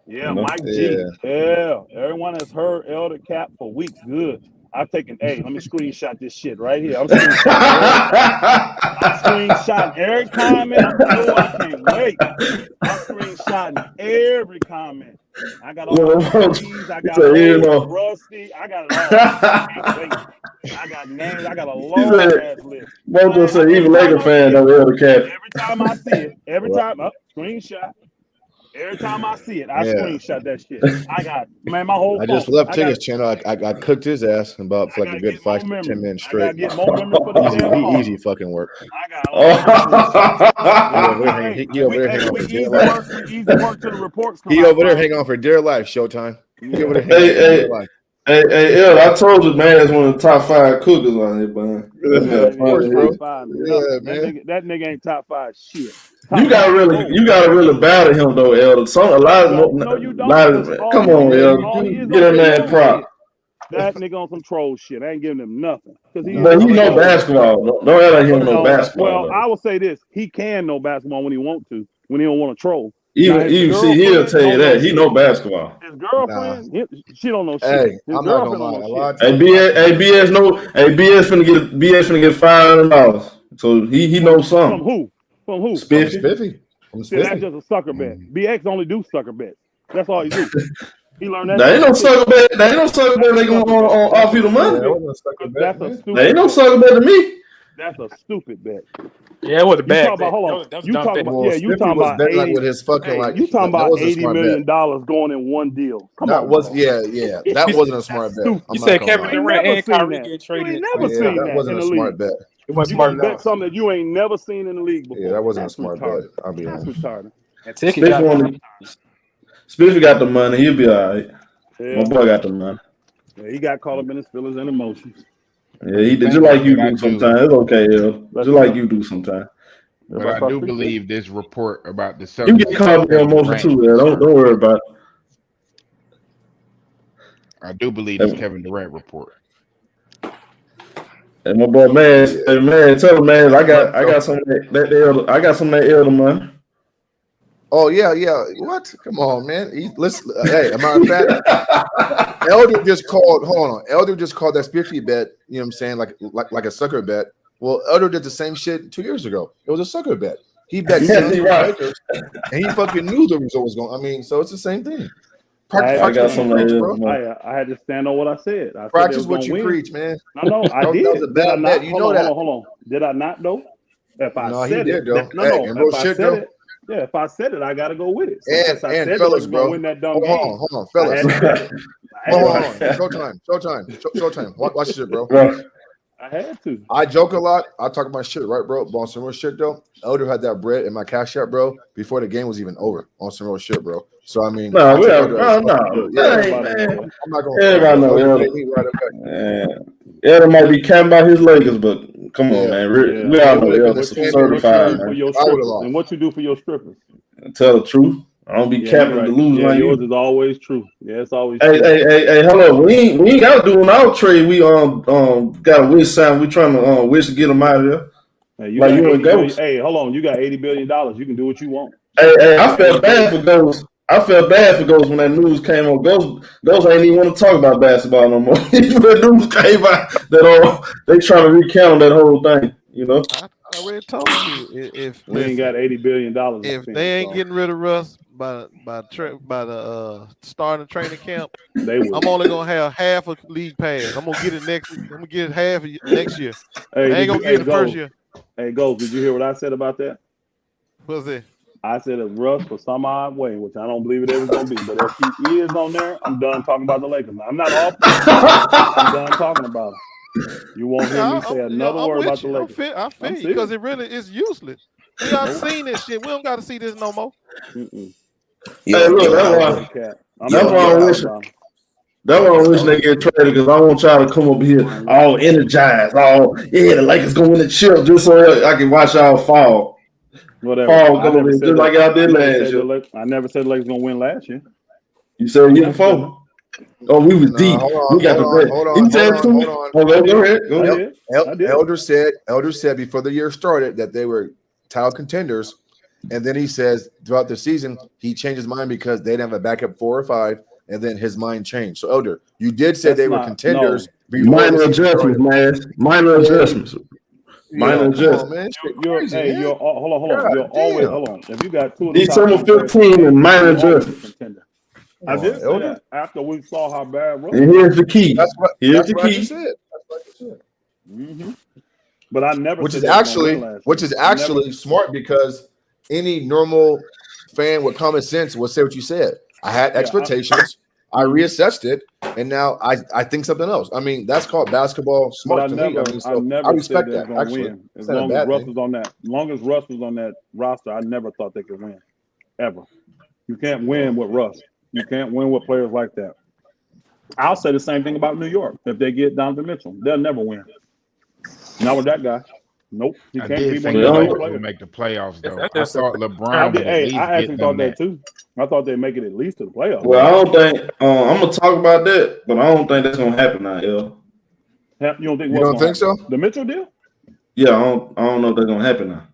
Yeah, Mike G. Yeah, everyone has heard Elder Cap for weeks. Good. I've taken. Hey, let me screenshot this shit right here. I'm screenshotting every comment. I can't wait. I'm screenshotting every comment. I got all these. I got Rusty. I got it all. I can't wait. I got names. I got a long ass list. Mojo said even Laker fan of Elder Cap. Every time I see it, screenshot. Every time I see it, I screenshot that shit. I got my whole. I just left Tigger's channel. I cooked his ass about for like a good 5 to 10 minutes straight. Easy fucking work. He over there hanging on for dear life. He over there hanging on for dear life. Showtime. He over there hanging on for dear life. Hey, I told you, man, it's one of the top 5 cookers on it, man. That nigga ain't top 5 shit. You gotta really battle him though, Elder. Come on, Elder. Get a man prop. That nigga on some troll shit. I ain't giving him nothing. But he know basketball. Don't act like he don't know basketball. Well, I will say this: he can know basketball when he want to. When he don't want to troll. Even he'll tell you that he know basketball. His girlfriend, she don't know shit. Hey, I'm not gonna lie. BS finna get $500. So he knows something. From who? Spiffy. That's just a sucker bet. BX only do sucker bets. That's all he do. He learned that. That ain't no sucker bet. They gonna offer you the money. That's a stupid. That ain't no sucker bet to me. That's a stupid bet. Yeah, it was a bad bet. You talking about $80 with his fucking you talking about $80 million going in one deal. That wasn't a smart bet. You said Kevin Durant and Kyrie get traded. You never seen that. That wasn't a smart bet. It wasn't smart enough. Bet something that you ain't never seen in the league before. Yeah, that wasn't a smart bet. I'll be honest. Spiffy got the money. He'll be all right. Yeah. My boy got the money. Yeah, he got caught up in his feelings and emotions. Yeah, he did. Just like you do sometimes. It's okay, Just like you do sometimes. But I do believe this report about the Celtics. You get caught up in emotion too, man. Don't worry about it. I do believe this Kevin Durant report. And my boy, man, tell him, man, I got some of that elder money. Oh yeah. What? Come on, man. Listen, hey, a matter of fact, Elder just called. Hold on, Elder just called that Spiffy bet. You know what I'm saying? Like a sucker bet. Well, Elder did the same shit 2 years ago. It was a sucker bet. He bet Lakers, and he fucking knew the result was going. I mean, so it's the same thing. I got some preach, bro. I had to stand on what I said. I practice what you preach, man. No, I did. That was a bad bet. You know that. Hold on. Did I not though? If I said he it, did, though. If I said it, yeah. If I said it, I got to go with it. So and fellas, bro. Win that dumb hold on, fellas. Hold on. Showtime. Watch this shit, bro. I had to. I joke a lot. I talk about shit, right, bro? But on some real shit, though, Elder had that bread in my cash app, bro, before the game was even over. On some real shit, bro. So, I mean, no. I'm not going to Elder might be camping by his Lakers, but come on, man. We all know Elder's certified, man. And what you do for your strippers? Tell the truth. I don't be capping right. to lose yeah, like yours you. is always true. Yeah, it's always Hey, true. hey, hold on. We ain't gotta do an out trade. We got a wish sign. We trying to wish to get them out of there. Hey, you Like got you and 80 billion. Ghost. Hey, hold on. You got $80 billion. You can do what you want. Hey, I felt bad for Ghost. I felt bad for Ghost when that news came on. Ghost ain't even want to talk about basketball no more. The news came out that they trying to recount that whole thing. You know. I already told you if we ain't got $80 billion. If they ain't getting rid of Russ by the start of training camp, they will. I'm only gonna have half a league pass. I'm gonna get it next. I'm gonna get it half next year. Hey, I ain't gonna get it the first year. Hey, Ghost, did you hear what I said about that? What's it? I said if Russ for some odd way, which I don't believe it ever gonna be, but if he is on there, I'm done talking about the Lakers. I'm not off. I'm done talking about it. You won't hear me say another word about the Lakers. I feel you because it really is useless. We done seen this shit. We don't got to see this no more. Hey, look, that's why I wish they get traded because I want y'all to come up here all energized. The Lakers gonna win the chip just so I can watch y'all fall. Whatever. Just like y'all did last year. I never said the Lakers gonna win last year. You said year before. Oh, we was deep. We got the bet. Go ahead. Elder said before the year started that they were title contenders, and then he says throughout the season he changed his mind because they didn't have a backup 4 or 5, and then his mind changed. So Elder, you did say they were contenders. Minor adjustments, man. Minor adjustments. Minor adjustments. Hold on. You're always hold on. If you got 2 of the December 15 and minor adjustments. I did say that after we saw how bad Russ. And here's the key. Here's the key. That's what you said. Mm-hmm. But I never. Which is actually smart because any normal fan with common sense would say what you said. I had expectations. I reassessed it, and now I think something else. I mean, that's called basketball smart to me. I respect that. Actually, as long as Russ was on that roster, I never thought they could win. Ever. You can't win with Russ. You can't win with players like that. I'll say the same thing about New York. If they get Donovan Mitchell, they'll never win. Not with that guy. Nope. He can't be one of the players. Make the playoffs though. I thought LeBron would at least I actually thought that too. I thought they'd make it at least to the playoffs. Well, I don't think I'm gonna talk about that, but I don't think that's gonna happen now, yo. You don't think? You don't think so? The Mitchell deal? Yeah, I don't know if that's gonna happen now.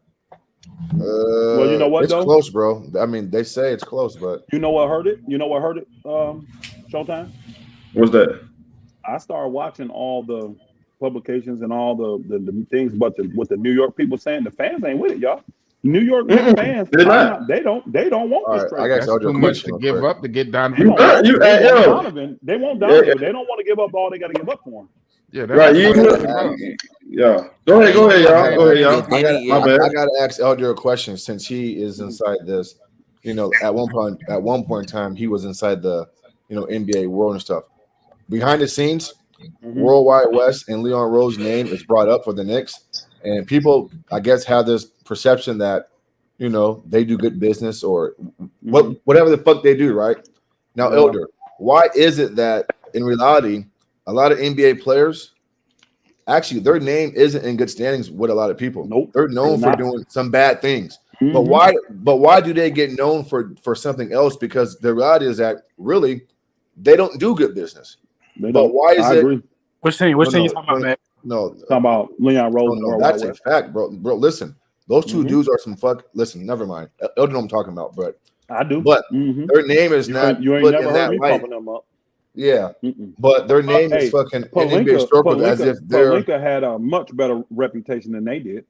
Well, you know what? It's close, bro. I mean, they say it's close, but you know what hurt it? Showtime. What's that? I started watching all the publications and all the things about what the New York people saying. The fans ain't with it, y'all. New York fans, they don't want this trade. I guess too much to give up to get Donovan. They want Donovan. They don't want to give up all they got to give up for him. Yeah, right. Yeah. Go ahead, y'all. My bad. I gotta ask Elder a question since he is inside this. You know, at one point in time, he was inside the NBA world and stuff. Behind the scenes, Worldwide West and Leon Rose's name is brought up for the Knicks, and people, I guess, have this perception that they do good business or whatever the fuck they do, right? Now, Elder, why is it that in reality, a lot of NBA players, actually, their name isn't in good standings with a lot of people. Nope, they're known for doing some bad things. But why do they get known for something else? Because the reality is that really they don't do good business. But why is it? Agree. Which team? Which team you talking about, man? No, talking about Leon Rose. No, that's a fact, bro. Bro, listen, those two dudes are some fuck. Listen, never mind. Elder know what I'm talking about, but I do. But their name is not. You ain't put never in heard that me light. pumping them up. Yeah, but their name is fucking NBA circled as if they're. Pelinka had a much better reputation than they did.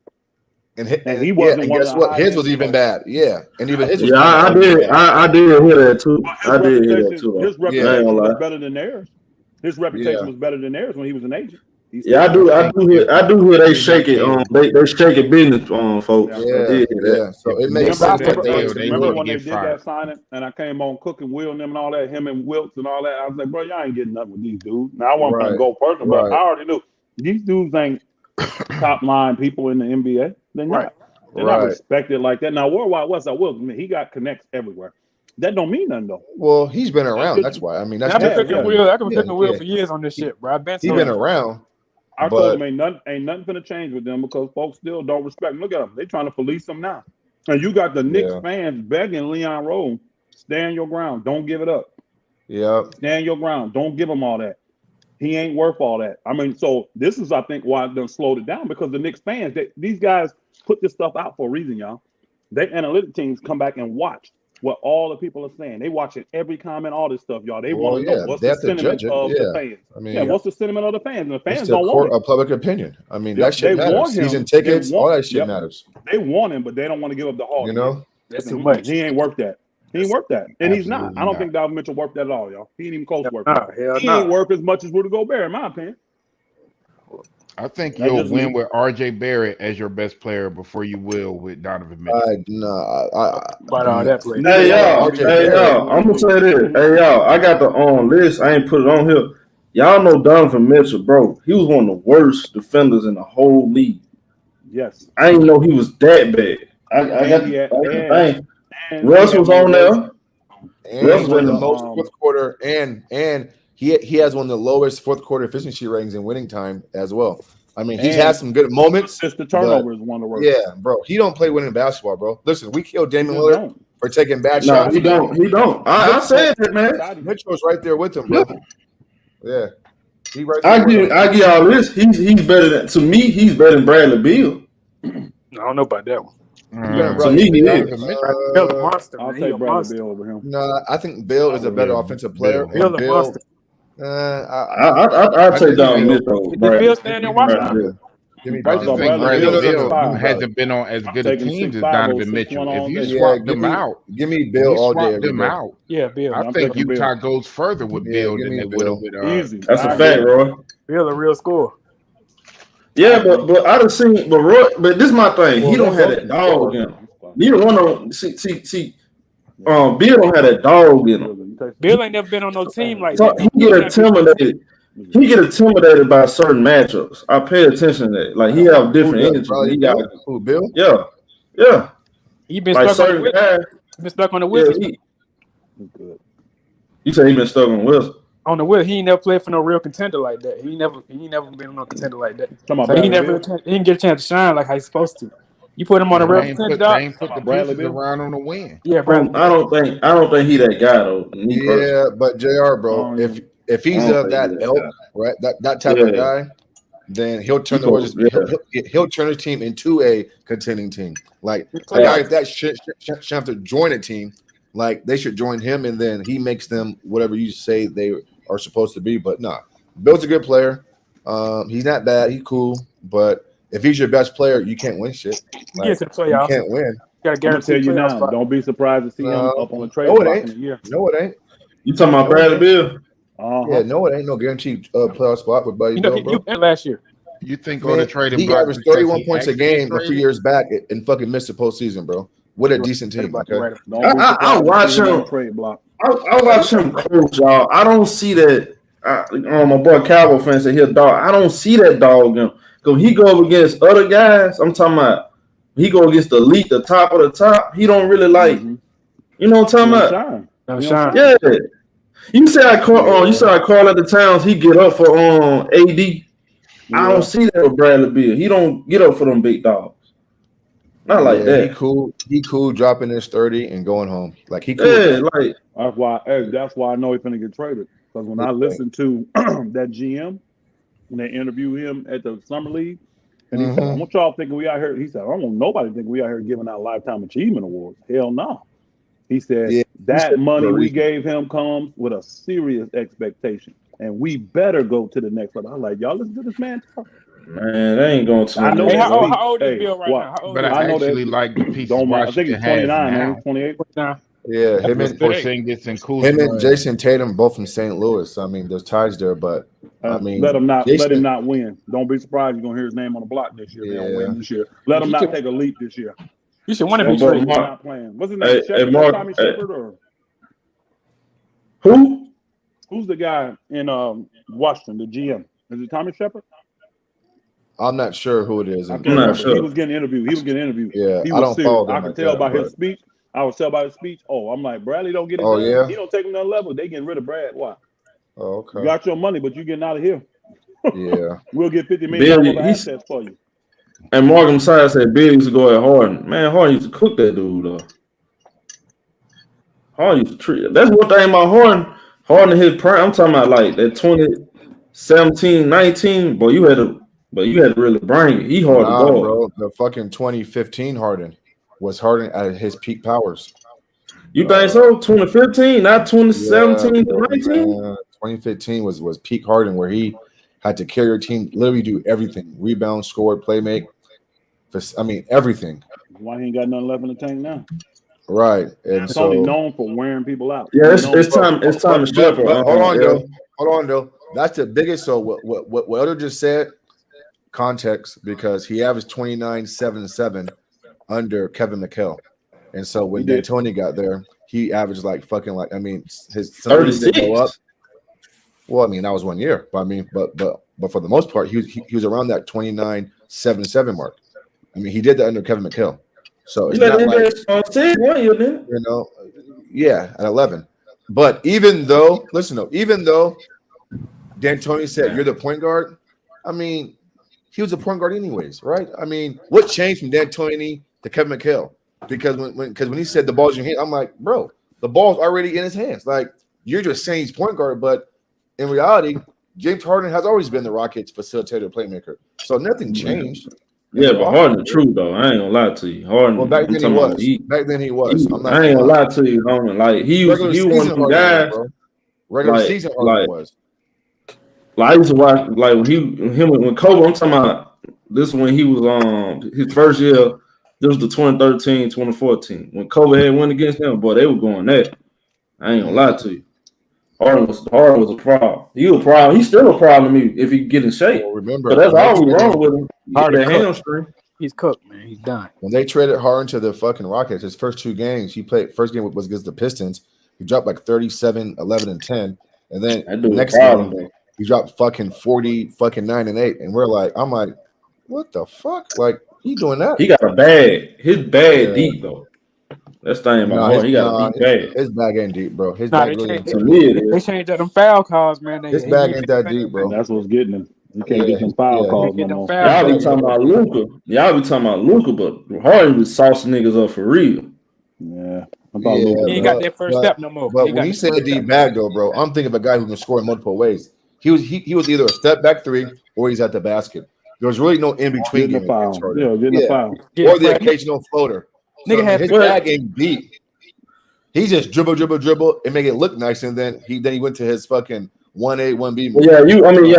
And he wasn't. And guess what? His was even bad. Yeah, and even his. I did hear that too. I did hear that too. His reputation was better than theirs. His reputation was better than theirs when he was an agent. I do hear they shake it. They shake it business folks. Yeah. So it makes sense. Remember when they did that signing, and I came on Cook and Will and them and all that, him and Wilkes and all that. I was like, bro, y'all ain't getting nothing with these dudes. Now I want to go personal, but I already knew these dudes ain't top line people in the NBA. They're not. They're not respected like that. Now Worldwide West, I will admit, he got connects everywhere. That don't mean nothing though. Well, he's been around. That's why. I mean, that's I've been cooking the wheel for years on this shit, bro. He's been around. I told them ain't nothing gonna change with them because folks still don't respect them. Look at them. They trying to police them now. And you got the Knicks fans begging Leon Rose Stand your ground. Don't give it up. Yeah. Stand your ground. Don't give him all that. He ain't worth all that. I mean, so this is, I think, why I've done slowed it down, because the Knicks fans, these guys put this stuff out for a reason, y'all. They analytic teams come back and watch what all the people are saying. They watching every comment, all this stuff, y'all. They want to know what's the sentiment of the fans. I mean, what's the sentiment of the fans? And the fans it's don't want it. A public opinion. I mean, that shit matters. Season tickets, all that shit matters. They want him, but they don't want to give up the hall. You know, that's too much. He ain't worth that. He ain't worth that, and he's not. I don't think Donovan Mitchell worth that at all, y'all. He ain't even close worth that. He ain't worth as much as Rudy Gobert, in my opinion. I think you'll win with R.J. Barrett as your best player before you will with Donovan Mitchell. Hey y'all, I'm gonna say this. Hey y'all, I got the list. I ain't put it on here. Y'all know Donovan Mitchell, bro. He was one of the worst defenders in the whole league. Yes, I didn't know he was that bad. I got Russ was on there. And Russ was in the most fourth quarter, and he has one of the lowest fourth quarter efficiency ratings in winning time as well. I mean, he's had some good moments. Just the turnover is one of the worst. Yeah, bro. He don't play winning basketball, bro. Listen, we killed Damian Lillard for taking bad shots. He don't. I said it, man. Mitchell's right there with him, bro. Yeah. He right there. I give y'all this. He's better than, to me, he's better than Bradley Beal. I don't know about that one. To me, he is. Bill's a monster. I'll take Bradley Beal over him. No, I think Bill is a better offensive player. Bill's a monster. I'll take down Mitchell. Bill standing Washington. I just think Bradley Beal hasn't been on as good a team as Donovan Mitchell. If you swap them out, give me Bill all day. Them out. Yeah, Bill. I think Utah goes further with Bill than they would have with. That's a fact, Roy. Bill a real scorer. Yeah, but I done seen, but this is my thing. He don't have that dog in him. Neither one of them. See. Bill don't have that dog in him. Bill ain't never been on no team like so that. He get intimidated. He get intimidated by certain matchups. I pay attention to that. Like he have different energy. He got Bill. Yeah. He been stuck on the guys. He been stuck on the Wizards. You say he been stuck on Wizards. On the Wizards, he ain't never played for no real contender like that. He never been on no contender like that. So he didn't get a chance to shine like how he's supposed to. You put him on a real contender. They ain't put the pieces around on the win. Yeah, Bradley. I don't think he that guy though. Yeah, but JR, bro, if he's of that ilk, right, that type of guy, then he'll turn he'll turn his team into a contending team. Like a guy that should have to join a team, like they should join him, and then he makes them whatever you say they are supposed to be. But nah, Bill's a good player. He's not bad. He's cool, but if he's your best player, you can't win shit. Like, to the playoffs. You can't win. Got to tell you now. Don't be surprised to see him up on the trade block in a year. No, it ain't. You talking about Bradley Beal? Yeah, no, it ain't no guaranteed playoff spot with Buddy. You last year. You think on the trading he averaged 31 points a game a few years back and fucking missed the postseason, bro. What a decent team. Okay? I watch him. I watch him coach, y'all. I don't see that. My boy Cowboy fan said he's a dog. I don't see that dog in him. Because he go up against other guys. I'm talking about he go against the elite, the top of the top. He don't really like. You know what I'm talking about? Yeah. You say I call at the Towns. He get up for AD. I don't see that with Bradley Beal. He don't get up for them big dogs. Not like that. He cool dropping his 30 and going home. Like he cool. Yeah, like that's why I know he's gonna get traded. Because when I listened to that GM when they interviewed him at the summer league, and he said, "I want y'all thinking we out here." He said, "I don't want nobody thinking we out here giving out lifetime achievement awards." Hell no. He said that money we gave him comes with a serious expectation, and we better go to the next level. I'm like, y'all listen to this man talk. Man, they ain't going to. I know how old is Bill right now? But I actually like the piece of I think he's 29, 28. Yeah, him and Jason Tatum both from St. Louis. I mean, there's ties there, but I mean, let him not win. Don't be surprised you're gonna hear his name on the block this year. They don't win this year. Let him not take a leap this year. You should want to be traded. Not playing. What's his name? Tommy Shepard or who? Who's the guy in Washington? The GM is it Tommy Shepard? I'm not sure who it is. I'm not sure. He was getting interviewed. Yeah, he was I don't follow I could tell by his speech. I would tell by his speech. Oh, I'm like, Bradley don't get it done. Yeah? He don't take him to another level. They getting rid of Brad. Why? Oh, okay. You got your money, but you getting out of here. Yeah. We'll get $50 million assets for you. And Morgan Sires said Bill used to go at Harden. Man, Harden used to cook that dude though. Harden, that's one thing about Harden. Harden his prime. I'm talking about like that 2017, 19. Boy, you had to really bring it. He hard to guard. Bro. The fucking 2015 Harden was Harden at his peak powers. You think so? 2015, not 2017 to 19? 2015 was peak Harden, where he had to carry your team, literally do everything: rebound, score, play make. I mean, everything. Why he ain't got nothing left in the tank now? Right, and it's so only known for wearing people out. Yeah, it's time to step up. Hold on, though. That's the biggest. So what Elder just said, context, because he averaged 29.77 under Kevin McHale, and so when D'Antoni got there, he averaged like his 36 didn't go up. Well, I mean that was 1 year, but I mean, but for the most part, he was around that 29.77 mark. I mean, he did that under Kevin McHale. So it's not like, at 11. But even though D'Antoni said you're the point guard, I mean, he was a point guard anyways, right? I mean, what changed from D'Antoni to Kevin McHale? Because when he said the ball's in your hand, I'm like, bro, the ball's already in his hands. Like, you're just saying he's point guard, but in reality, James Harden has always been the Rockets' facilitator playmaker. So nothing changed. Yeah, but Harden, true though. I ain't gonna lie to you. Harden. Well, back then he was. I ain't gonna lie to you, Harden. Like he was one of the guys. Regular season Harden was. Like I used to watch when Kobe. I'm talking about this when he was his first year. This was the 2013, 2014 when Kobe had went against him. Boy, they were going there. I ain't gonna lie to you. Harden was a problem. He was a problem. He's still a problem to me if he get in shape. Well, remember, that's all we wrong with him. Hamstring. He's cooked, man. He's done. When they traded Harden to the fucking Rockets, his first two games, he played. First game was against the Pistons. He dropped like 37, 11, and 10. And then the next game, he dropped fucking 40, fucking 9 and 8. And I'm like, what the fuck? Like, he doing that? He got a bag. His bag deep though. That's the thing about Harden. He got a deep bag. His bag ain't deep, bro. His bag really they changed up them foul calls, man. His bag ain't that deep, bro. That's what's getting him. You can't get them foul calls no more. Y'all be talking about Luka, but Harden was saucing niggas up for real. Yeah. He ain't got that first step no more. But when he said a deep bag, though, bro, I'm thinking of a guy who can score in multiple ways. He was either a step back three or he's at the basket. There was really no in between. Getting the foul. Getting the foul. Or the occasional floater. So, his bag ain't deep. He just dribble, and make it look nice, and then he went to his fucking 1A, 1B move. Yeah,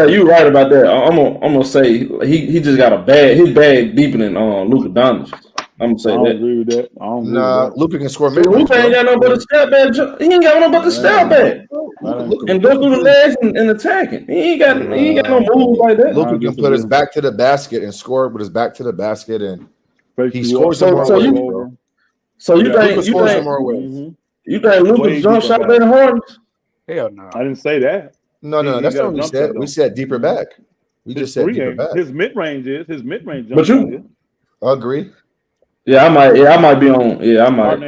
you right about that. I'm gonna say he just got a bag. His bag deeper than Luka Doncic. I'm gonna say that. Agree with that. Luka can score. Luka ain't got no but a step back. He ain't got no but the step back. And go through the legs and attacking. He ain't got no moves like that. Luka can put his back to the basket and score with his back to the basket, and he scores some more ways, bro. So you think Luka's jump shot better than Harden? Hell no. I didn't say that. No, that's not what we said. We said deeper back. We just said deeper back. His mid range jump but you agree? Yeah, I might be on. Yeah, I might.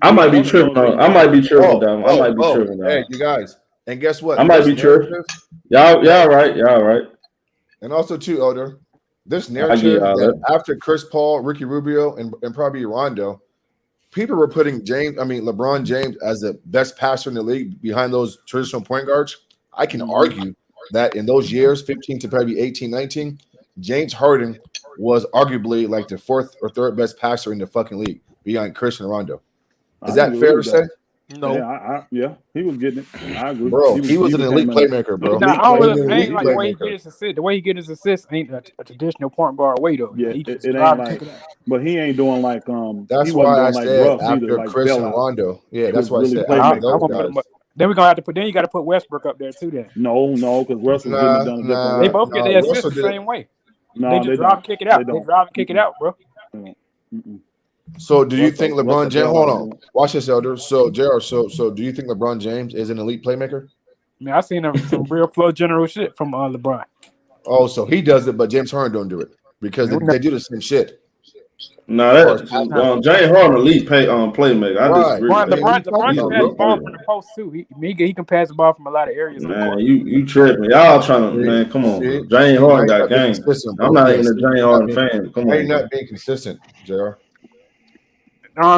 I might be tripping. I might be tripping. I might be tripping. Hey, you guys, and guess what? I might be tripping. Y'all right. And also, too, Elder, this narrative that after Chris Paul, Ricky Rubio, and probably Rondo, people were putting LeBron James as the best passer in the league behind those traditional point guards. I can argue that in those years, 15 to probably 18, 19, James Harden was arguably like the fourth or third best passer in the fucking league behind Chris and Rondo. Is that fair to say? No. Yeah, he was getting it. I agree. Bro, he was an elite playmaker, bro. Ain't like the way he get his assist. The way he get his assists ain't a traditional point guard way though. Yeah, it ain't like. But he ain't doing like That's why I said after Chris and Rondo. Yeah, that's why I said after those guys. Then we're gonna have to put. Then you got to put Westbrook up there too. Then no, because Westbrook done a different. They both get their assists the same way. They just drive and kick it out. They drive and kick it out, bro. So do you think LeBron James? Hold on, watch this, Elder. So JR, so do you think LeBron James is an elite playmaker? Man, I seen some real flow general shit from LeBron. Oh, so he does it, but James Harden don't do it because they do the same shit. No, James Harden elite playmaker. I disagree. LeBron can pass the ball from the post too. He can pass the ball from a lot of areas. Man, you tripping? Y'all trying to man? Come on, James Harden got game. I'm not even a James Harden fan. Come on, you're not being consistent, JR.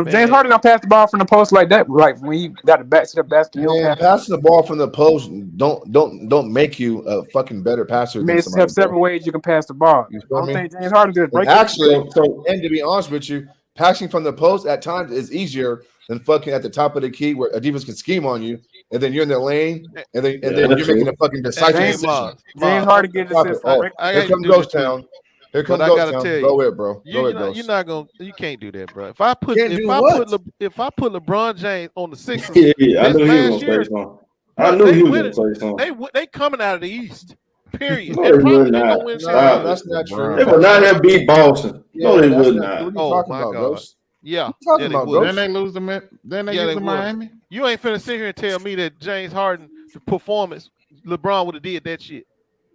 James Harden don't pass the ball from the post like that. Like when he got the back to the basket, passing the ball from the post don't make you a fucking better passer. I mean, it's have several ways you can pass the ball. I don't think James Harden did break actually. And to be honest with you, passing from the post at times is easier than fucking at the top of the key where a defense can scheme on you, and then you're in the lane, and then you're making a fucking decisive decision. James Harden gets assist. Here comes Ghost Town. Here comes Ghost Town. Go ahead, bro. You're not gonna. You can't do that, bro. If I put LeBron James on the Sixers, I knew he was gonna say something. I knew he was gonna say something. They coming out of the East. Period. No, they would not. No, that's not true. They would not have beat Boston. No, they would not. What are you talking about, Ghost? Yeah. Then they lose them. Then they lose to Miami. You ain't finna sit here and tell me that James Harden performance, LeBron would have did that shit.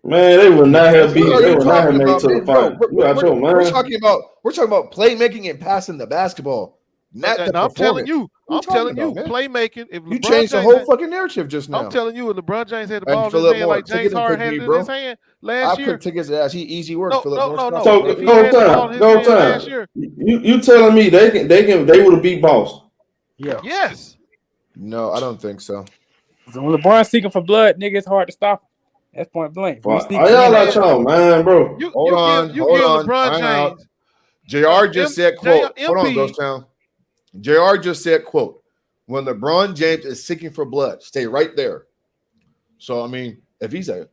Man, they would not have beat. They would not have made to the final. We're talking about playmaking and passing the basketball. I'm telling you, playmaking. If you changed the whole fucking narrative just now. I'm telling you, if LeBron James had the ball in his hand like James Harden had it in his hand last year, I could take his ass. He easy work. No. So go time. You telling me they would have beat Boston? Yeah. Yes. No, I don't think so. So when LeBron's seeking for blood, nigga, it's hard to stop him. That's point blank. Y'all not y'all, man, bro. Hold on. LeBron James. JR just said, quote, hold on, Ghost Town. JR just said, quote, when LeBron James is seeking for blood, stay right there. So, I mean, if he's a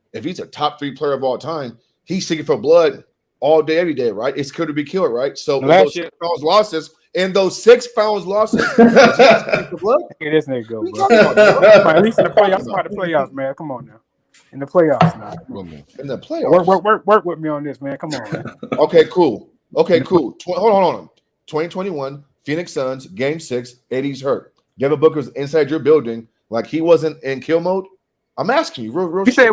top 3 player of all time, he's seeking for blood all day, every day, right? It's good to be killed, right? So, those 6 fouls losses, and those 6 fouls losses, for blood? Here this nigga go, bro. At least in the playoffs, man. Come on now. In the playoffs, man. In the playoffs. Work with me on this, man. Come on, man. Okay, cool. Hold on. 2021, Phoenix Suns, Game 6, AD's hurt. Devin Booker's inside your building like he wasn't in kill mode. I'm asking you, real. We say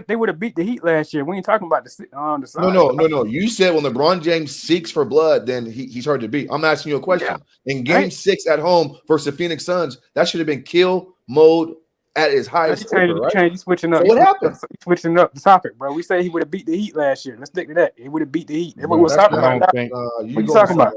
they would have beat the Heat last year. We ain't talking about the side. No. You said when LeBron James seeks for blood, then he's hard to beat. I'm asking you a question. Yeah. In Game 6 at home versus the Phoenix Suns, that should have been kill mode at his highest. You switching up. So what happened? Switching up the topic, bro. We say he would have beat the Heat last year. Let's stick to that. He would have beat the Heat. Everyone was talking about that. What you talking about?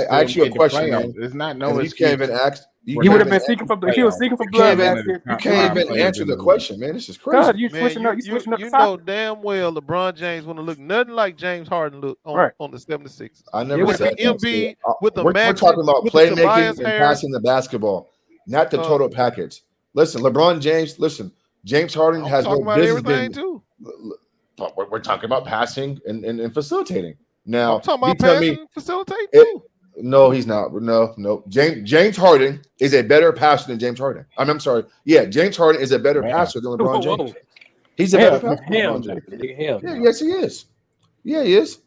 I asked you a question, man. It's not no. You can't even ask. He would have been seeking for. He was seeking for blood last year. You can't even answer the question, man. This is crazy. God, you switching up. You know damn well LeBron James want to look nothing like James Harden looked on the 76ers. I never said Embiid with the We're talking about playmaking and passing the basketball, not the total package. Listen, LeBron James. Listen, James Harden has no business being. We're talking about passing and facilitating. Now, I'm talking about passing and facilitating too. No, he's not. No. James Harden is a better passer than James Harden. I'm sorry. Yeah, James Harden is a better passer than LeBron James. He's a better passer. Yes, he is. Yeah, he is.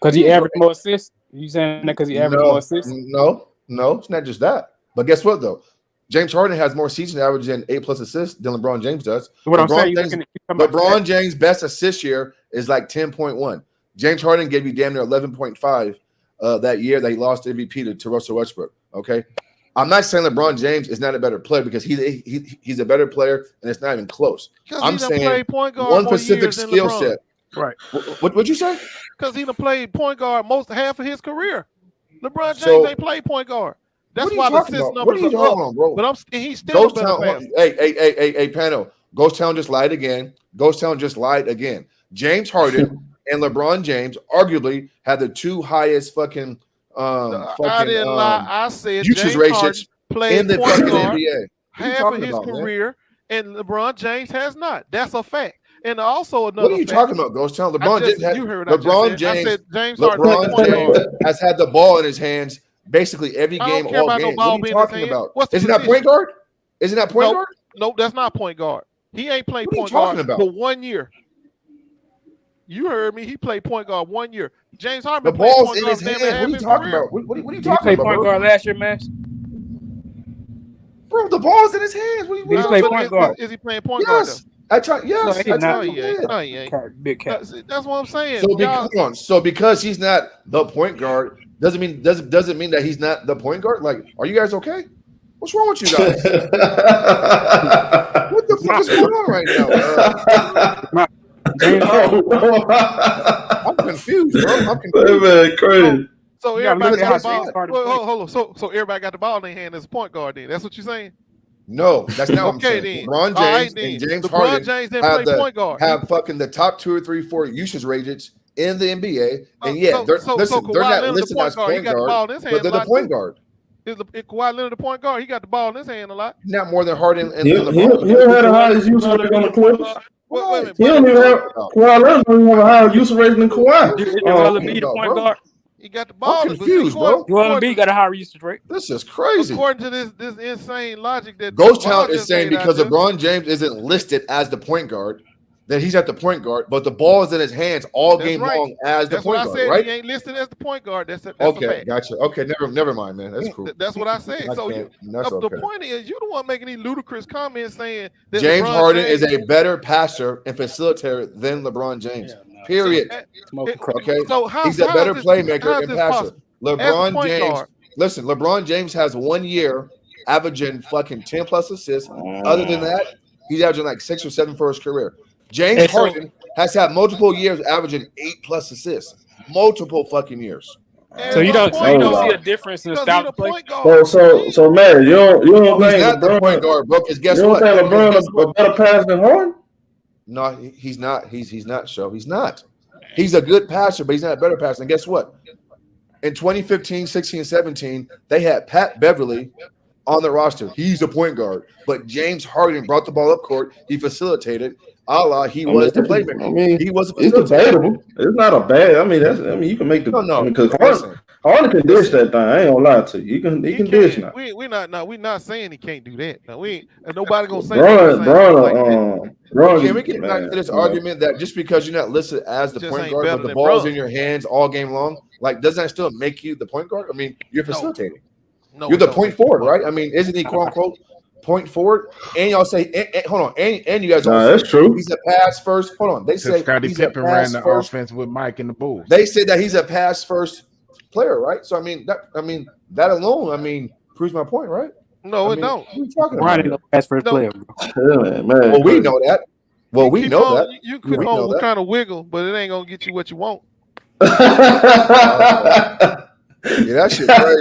Because he averaged more assists. You saying that because he averaged more assists? No, it's not just that. But guess what though? James Harden has more season average and 8+ assists than LeBron James does. So what LeBron James' best assist year is like 10.1. James Harden gave you damn near 11.5 that year that he lost MVP to Russell Westbrook. Okay, I'm not saying LeBron James is not a better player because he's a better player and it's not even close. I'm saying one specific skill set. Right. What'd you say? Because he done played point guard half of his career. LeBron James ain't played point guard. That's why the assist numbers are up. Bro? But he's still a better passer. Hey, panel. Ghost Town just lied again. James Harden and LeBron James arguably had the 2 highest fucking I didn't lie. I said usage James ratios played in the point fucking guard NBA. Half of his career, and LeBron James has not. That's a fact. And also another. What are you talking about, Ghost Town? LeBron James has had the ball in his hands basically every game, all game. What are you talking about? Isn't that point guard? Isn't that point guard? No, that's not point guard. He ain't played point guard for 1 year. You heard me. He played point guard 1 year. James Harden. The ball's in his hands. What are you talking about? What are you talking about? He played point guard last year, Max. Bro, the ball's in his hands. Did he play point guard? Is he playing point guard? Yes. Yes. No, he ain't. Big cat. That's what I'm saying. So because he's not the point guard doesn't mean that he's not the point guard. Like, are you guys okay? What's wrong with you guys? What the fuck is going on right now? I'm confused, bro. Man, crazy. So everybody got the ball. Hold on. So everybody got the ball in their hand as a point guard. Then that's what you're saying. No, that's not what I'm saying. Then. LeBron James and James Harden point guard. have fucking the top 2 or 3, 4 usage rates in the NBA. And they're not listed as point guard, but they're the point guard. Is Kawhi Leonard the point guard? He got the ball in his hand a lot. Not more than Harden and LeBron. He don't have the highest usage rate on the Clippers. He don't even have Kawhi Leonard don't even have a higher usage rate than Kawhi. The point guard. He got the ball. I'm confused, bro. Joel Embiid got a higher usage rate. This is crazy. According to this insane logic that Ghost Town is saying because LeBron James isn't listed as the point guard, that he's at the point guard, but the ball is in his hands all game long as the point guard, right? He ain't listed as the point guard. That's okay, a fact. Gotcha. Okay, never mind, man. That's cool. That's what I said. The point is, you don't want to make any ludicrous comments saying that James Harden is a better passer and facilitator than LeBron James. Period. Okay, so he's a better playmaker and passer. LeBron James. Listen, LeBron James has 1 year averaging fucking 10 plus assists. Other than that, he's averaging like 6 or 7 for his career. James Harden has had multiple years averaging 8 plus assists. Multiple fucking years. So you don't see a difference in style of play. So man, you don't he's think not the point guard, bro? Because guess you don't what? think LeBron is a better passer than Harden? No, he's not. He's not. He's not. He's a good passer, but he's not a better passer. And guess what? In 2015, 16, 17, they had Pat Beverly on the roster. He's a point guard, but James Harden brought the ball up court. He facilitated. He was the playmaker. I mean, he was. It's debatable. It's not a bad. I mean, you can make the because Harden can dish that thing. I ain't gonna lie to you. He can dish now. We not saying he can't do that. No, we ain't nobody gonna say. Can we get back to this argument that just because you're not listed as the point guard, but the ball's in your hands all game long, like doesn't that still make you the point guard? I mean, you're facilitating. No, you're the point forward, right? I mean, isn't he quote unquote point forward? And y'all say, hold on, and you guys that's true. He's a pass first. Hold on, they say Scottie Pippen ran the offense with Mike and the Bulls. They say that he's a pass first player, right? So I mean, that alone, proves my point, right? No, it don't. What are you talking about? Pass first player, man. Well, we know that. You keep on trying to wiggle, but it ain't gonna get you what you want. Yeah, that shit crazy.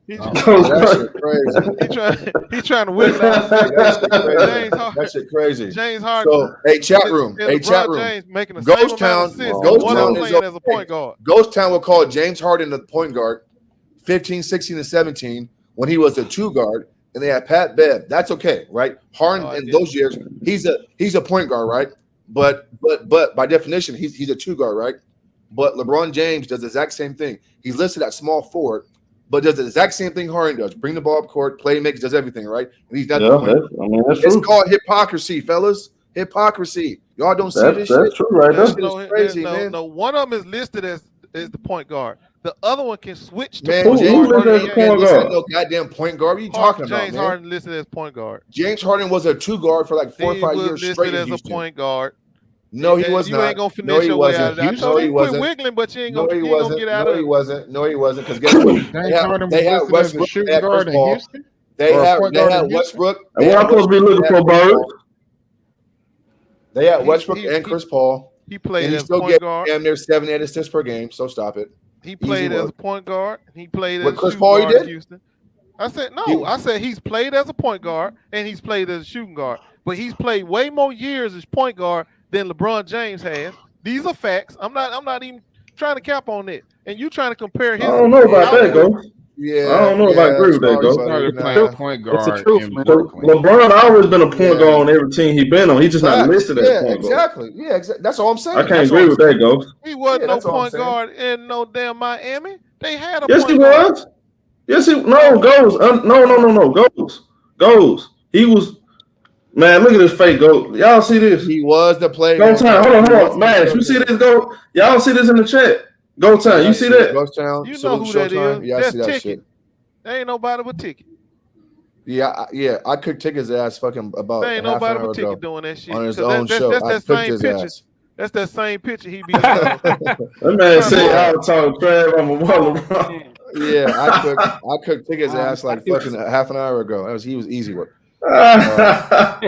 That shit crazy. He trying to wiggle out. That shit crazy. James Harden. So, hey, chat room. James making a Ghost Town is as a point guard. Ghost Town will call James Harden the point guard 15, 16, and 17 when he was the 2 guard, and they had Pat Bev. That's okay, right? Harden in those years, he's a point guard, right? But by definition, he's a 2 guard, right? But LeBron James does the exact same thing. He's listed at small forward, but does the exact same thing Harden does. Bring the ball up court, play makes, does everything, right? And he's not it's called hypocrisy, fellas. Hypocrisy. Y'all don't see this shit. That's true, right? That's crazy, man. No, one of them is listed as the point guard. The other one can switch to James Harden ain't no goddamn point guard. What are you talking about, James Harden listed as point guard. James Harden was a 2 guard for like 4 or 5 years straight. Listed as a point guard. No, he was not. You ain't gonna finish your way out of that. No, he wasn't. Quit wiggling, but you ain't gonna get out of it. No, he wasn't. No, he wasn't. Because guess what? They had Westbrook at Chris Paul. They had Westbrook. And what I'm supposed to be looking for, Bird? They had Westbrook and Chris Paul. He played as a point guard. And they're 7, 8 assists per game. So stop it. He played as a point guard. He played as a Chris Paul. He did. Houston. I said no. I said he's played as a point guard and he's played as a shooting guard. But he's played way more years as point guard than LeBron James has. These are facts. I'm not even trying to cap on it. And you trying to compare his. I don't know about that, go. Yeah, I don't know if I agree with that, go. Point guard. LeBron always been a point guard on every team he been on. He just not listed as point guard. Yeah, exactly. That's all I'm saying. I can't agree with that, go. He wasn't no point guard in no damn Miami. They had a point guard. Yes, he was. Yes, he goes. He was. Man, look at this fake goat. Y'all see this? He was the player. Go time. Hold on. Man, you see this go? Y'all see this in the chat? Go time. You see that? Ghost Town. You know who that is. Yeah, I see that shit. There ain't nobody but Ticket. Yeah. I could take his ass fucking about there ain't nobody but Ticket doing that shit. On his own show. That's that same picture. That's that same picture he be doing. That man say I'll talk trash. I'm a waller. Yeah, I could take his ass like fucking half an hour ago. He was easy with. Yeah.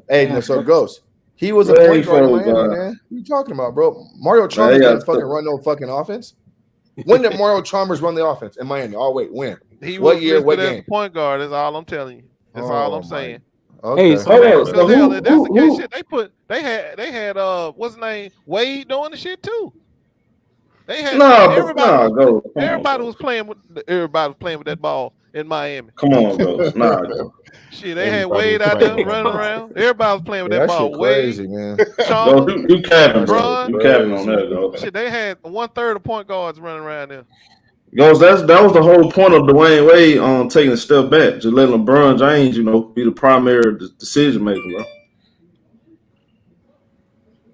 Hey, so Ghost. He was a point guard in Miami, man. What are you talking about, bro? Mario Chalmers didn't fucking run no fucking offense. When did Mario Chalmers run the offense in Miami? Oh wait, when? He What was year? What listed as game? the point guard. That's all I'm telling you. That's all I'm saying. Okay. Hey, so Because if that's the case, shit, they had what's his name, Wade doing the shit too. They had everybody was playing with that ball in Miami. Come on, Ghost. Shit, they had Wade out there running around. Everybody was playing with that ball. Shit crazy, man. Chalmers, you capping, bro. You capping on that, Ghost. Shit, they had 1/3 of point guards running around there. Ghost, that was the whole point of Dwayne Wade taking a step back, just letting LeBron James, be the primary decision maker, bro.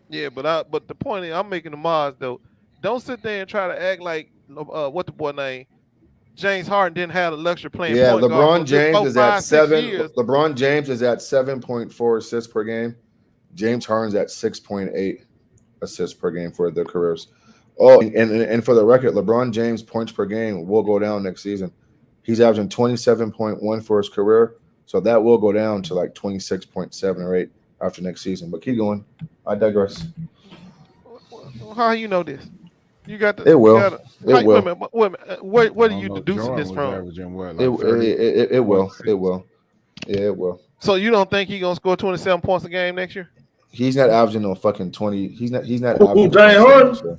Yeah, but the point is, I'm making the Mars though. Don't sit there and try to act like what the boy name James Harden didn't have the luxury playing. Yeah, point LeBron guard James is at 7. Years. LeBron James is at 7.4 assists per game. James Harden's at 6.8 assists per game for their careers. Oh, and for the record, LeBron James points per game will go down next season. He's averaging 27.1 for his career, so that will go down to like 26.7 or 8 after next season. But keep going. I digress. How you know this? You got the. It will. It will. Wait a minute. What are you deducing this from? It will. It will. Yeah, it will. So you don't think he's gonna score 27 points a game next year? He's not averaging no fucking 20. He's not. James Harden?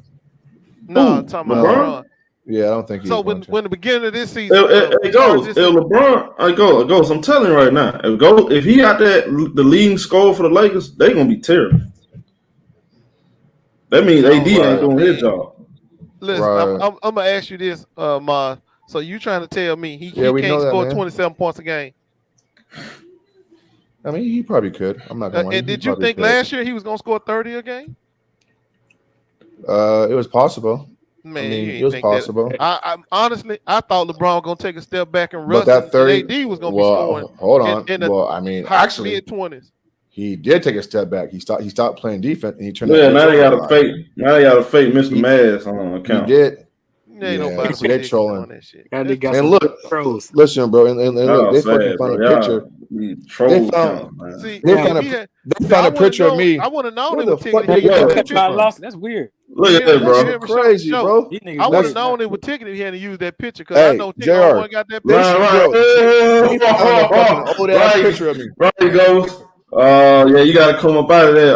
No, I'm talking about LeBron. Yeah, I don't think. So when the beginning of this season, LeBron, I go. I'm telling you right now, if he got the leading score for the Lakers, they're gonna be terrible. That means AD ain't doing his job. Listen, I'm gonna ask you this, Ma. So you trying to tell me he can't score 27 points a game? I mean, he probably could. I'm not gonna lie. And did you think last year he was gonna score 30 a game? It was possible. Man, I mean, it was possible. I honestly, I thought LeBron was gonna take a step back and rust. But that 30, AD was gonna be scoring. Hold on. Actually, mid-20s. He did take a step back. He stopped playing defense and he turned. Yeah, now they got a fake. Now they got a fake Mr. Mass on account. He did. They trolling. That shit. And look, listen, bro, and look, they fucking found a picture. They found a picture of me. I want to know the fuck they got that picture from? That's weird. Look at that, bro. Crazy, bro. I would have known it was Ticket if he hadn't used that picture because I know Ticket only got that picture. Old ass picture of me. Right, he goes. Yeah, you gotta come up out of that,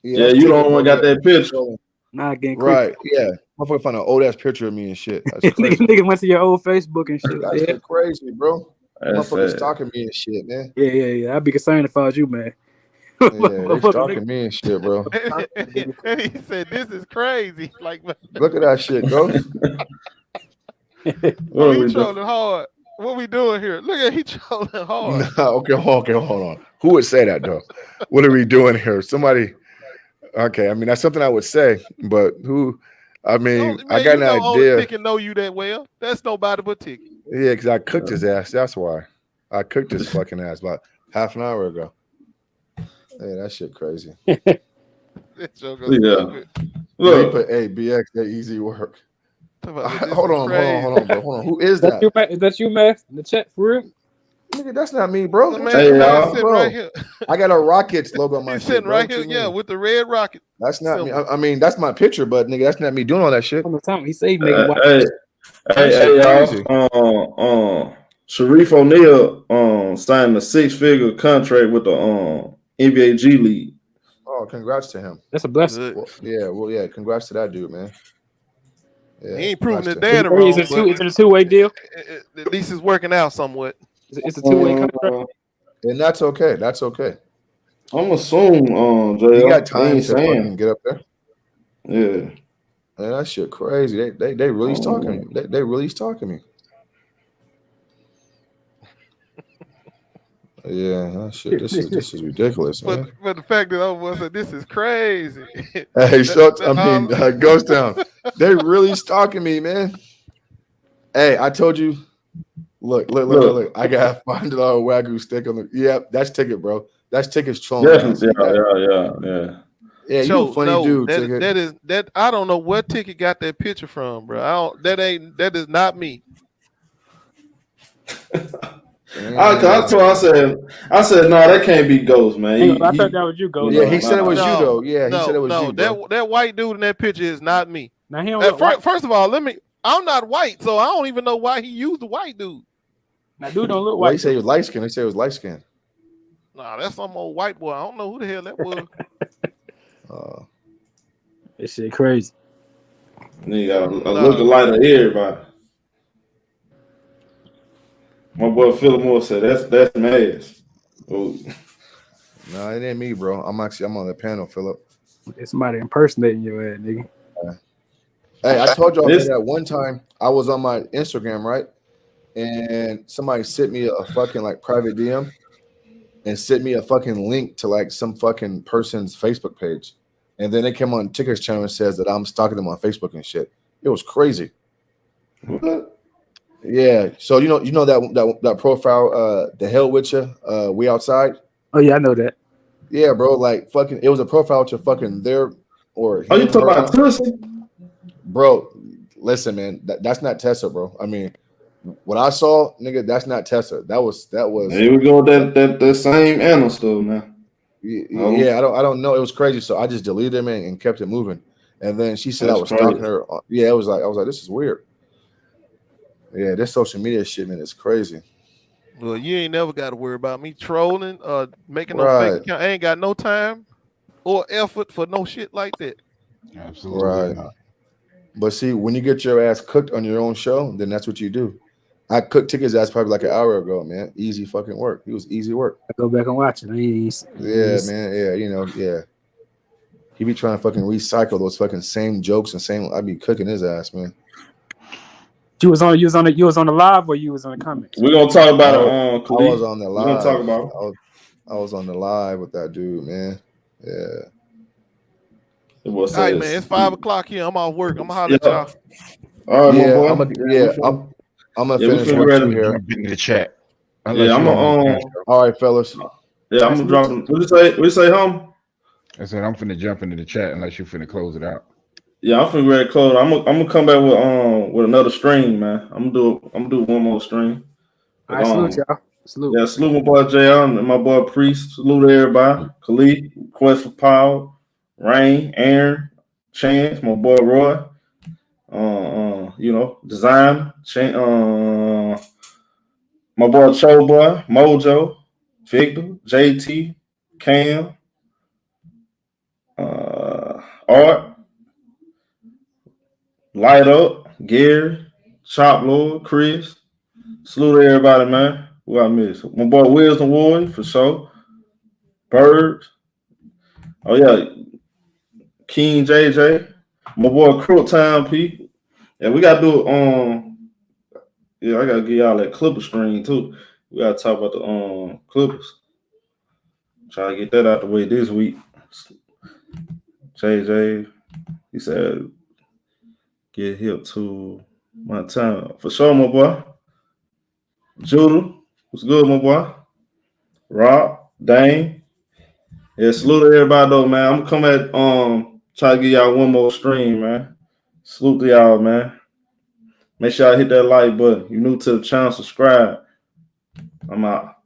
Yeah, you don't want got that picture. Nah, getting right. Yeah, motherfucker found an old ass picture of me and shit. Nigga went to your old Facebook and shit. That's crazy, bro. Motherfucker stalking me and shit, man. Yeah. I'd be concerned if I was you, man. Yeah, they stalking me and shit, bro. And he said, "This is crazy." Like, look at that shit, bro. We trolling hard. What we doing here? Look at he trolling hard. Okay, hold on. Who would say that though? What are we doing here? Somebody. Okay, I mean that's something I would say, but who? I mean, I got an idea. Ticket know you that well. That's nobody but Ticket. Yeah, because I cooked his ass. That's why I cooked his fucking ass about half an hour ago. Yeah, that shit crazy. Look, put BX that easy work. Hold on, bro. Hold on. Who is that? Is that you, Max? In the chat for real? Nigga, that's not me, bro. Sitting right here. I got a Rockets logo on my shit. Sitting right here, yeah, with the red rocket. That's not me. I mean, that's my picture, but nigga, that's not me doing all that shit. On the time he said, y'all. Sharif O'Neal signed a 6-figure contract with the NBA G League. Oh, congrats to him. That's a blessing. Well, yeah, congrats to that dude, man. Yeah, he ain't proving his dad wrong. Is it a two-way deal? At least it's working out somewhat. It's a two-way contract. And that's okay. That's okay. I'm assuming, JL. You got time to fucking get up there. Yeah. Man, that shit crazy. They really stalking me. They really stalking me. Yeah, that shit. This is ridiculous, man. But the fact that I said this is crazy. Hey, Ghost Town. They really stalking me, man. Hey, I told you. Look. I got $500 Wagyu stick on the. Yeah, that's Ticket, bro. That's Ticket's trolling. Yeah, you a funny dude. That I don't know what Ticket got that picture from, bro. That is not me. I said, no, that can't be Ghost, man. I thought that was you, Ghost. Yeah, he said it was you, though. Yeah, he said it was you. That white dude in that picture is not me. Now he don't first of all, I'm not white, so I don't even know why he used the white dude. Now dude don't look Well, white. he said he was light skinned. He said he was light skinned. Nah, that's some old white boy. I don't know who the hell that was. This shit crazy. You got a look-alike of everybody. My boy Philip Moore said that's Mass. Oh. No, it ain't me, bro. I'm on the panel, Philip. It's somebody impersonating your ass, nigga. Hey, I told y'all that one time I was on my Instagram, right? And somebody sent me a fucking like private DM and sent me a fucking link to like some fucking person's Facebook page. And then they came on Ticker's channel and says that I'm stalking them on Facebook and shit. It was crazy. What? Yeah. So you know that profile, the hell with you, we outside. Oh yeah, I know that. Yeah, bro. Like fucking, it was a profile to fucking their or. Oh, you talking about Tessa? Bro, listen, man. That's not Tessa, bro. I mean, what I saw, nigga, that's not Tessa. That was. Here we go. That same animal stuff, man. Yeah, I don't know. It was crazy. So I just deleted him and kept it moving. And then she said I was stalking her. Yeah, I was like, this is weird. Yeah, this social media shit, man, is crazy. Well, you ain't never got to worry about me trolling, making no fake account. I ain't got no time or effort for no shit like that. Absolutely. Right. But see, when you get your ass cooked on your own show, then that's what you do. I cooked Ticket's ass probably like an hour ago, man. Easy fucking work. It was easy work. I go back and watch it. Yeah, man. Yeah, yeah. He be trying to fucking recycle those fucking same jokes and same. I be cooking his ass, man. You was on the live or you was on the comments? We're gonna talk about it. I was on the live. We're gonna talk about it. I was on the live with that dude, man. Yeah. All right, man. It's 5 o'clock here. I'm off work. I'm gonna holler at y'all. All right, yeah, my boy. I'm gonna finish what you here. In the chat. Yeah, I'm gonna. All right, fellas. Yeah, I'm gonna drop them. What you say, home? I said I'm finna jump into the chat unless you finna close it out. Yeah, I'm finna ready to close. I'm gonna come back with another stream, man. I'm gonna do one more stream. All right, salute y'all. Salute. Yeah, salute my boy JR and my boy Priest. Salute everybody. Khalid, Quest for Power, Rain, Aaron, Chance, my boy Roy. Design. My boy Cho Boy, Mojo, Victor, JT, Cam, Art, Light Up, Gary, Chop Lord, Chris. Salute to everybody, man. Who I miss? My boy Wisdom Warrior for sure. Bird. Oh yeah, King JJ. My boy Crook Time P. Yeah, we gotta do it. Yeah, I gotta give y'all that Clipper stream too. We gotta talk about the Clippers. Try to get that out the way this week. JJ, he said, get hip to my time. For sure, my boy. Judah, what's good, my boy? Rob, Dane. Yeah, salute to everybody though, man. I'm gonna come at try to give y'all one more stream, man. Salute to y'all, man. Make sure y'all hit that like button. You new to the channel, subscribe. I'm out.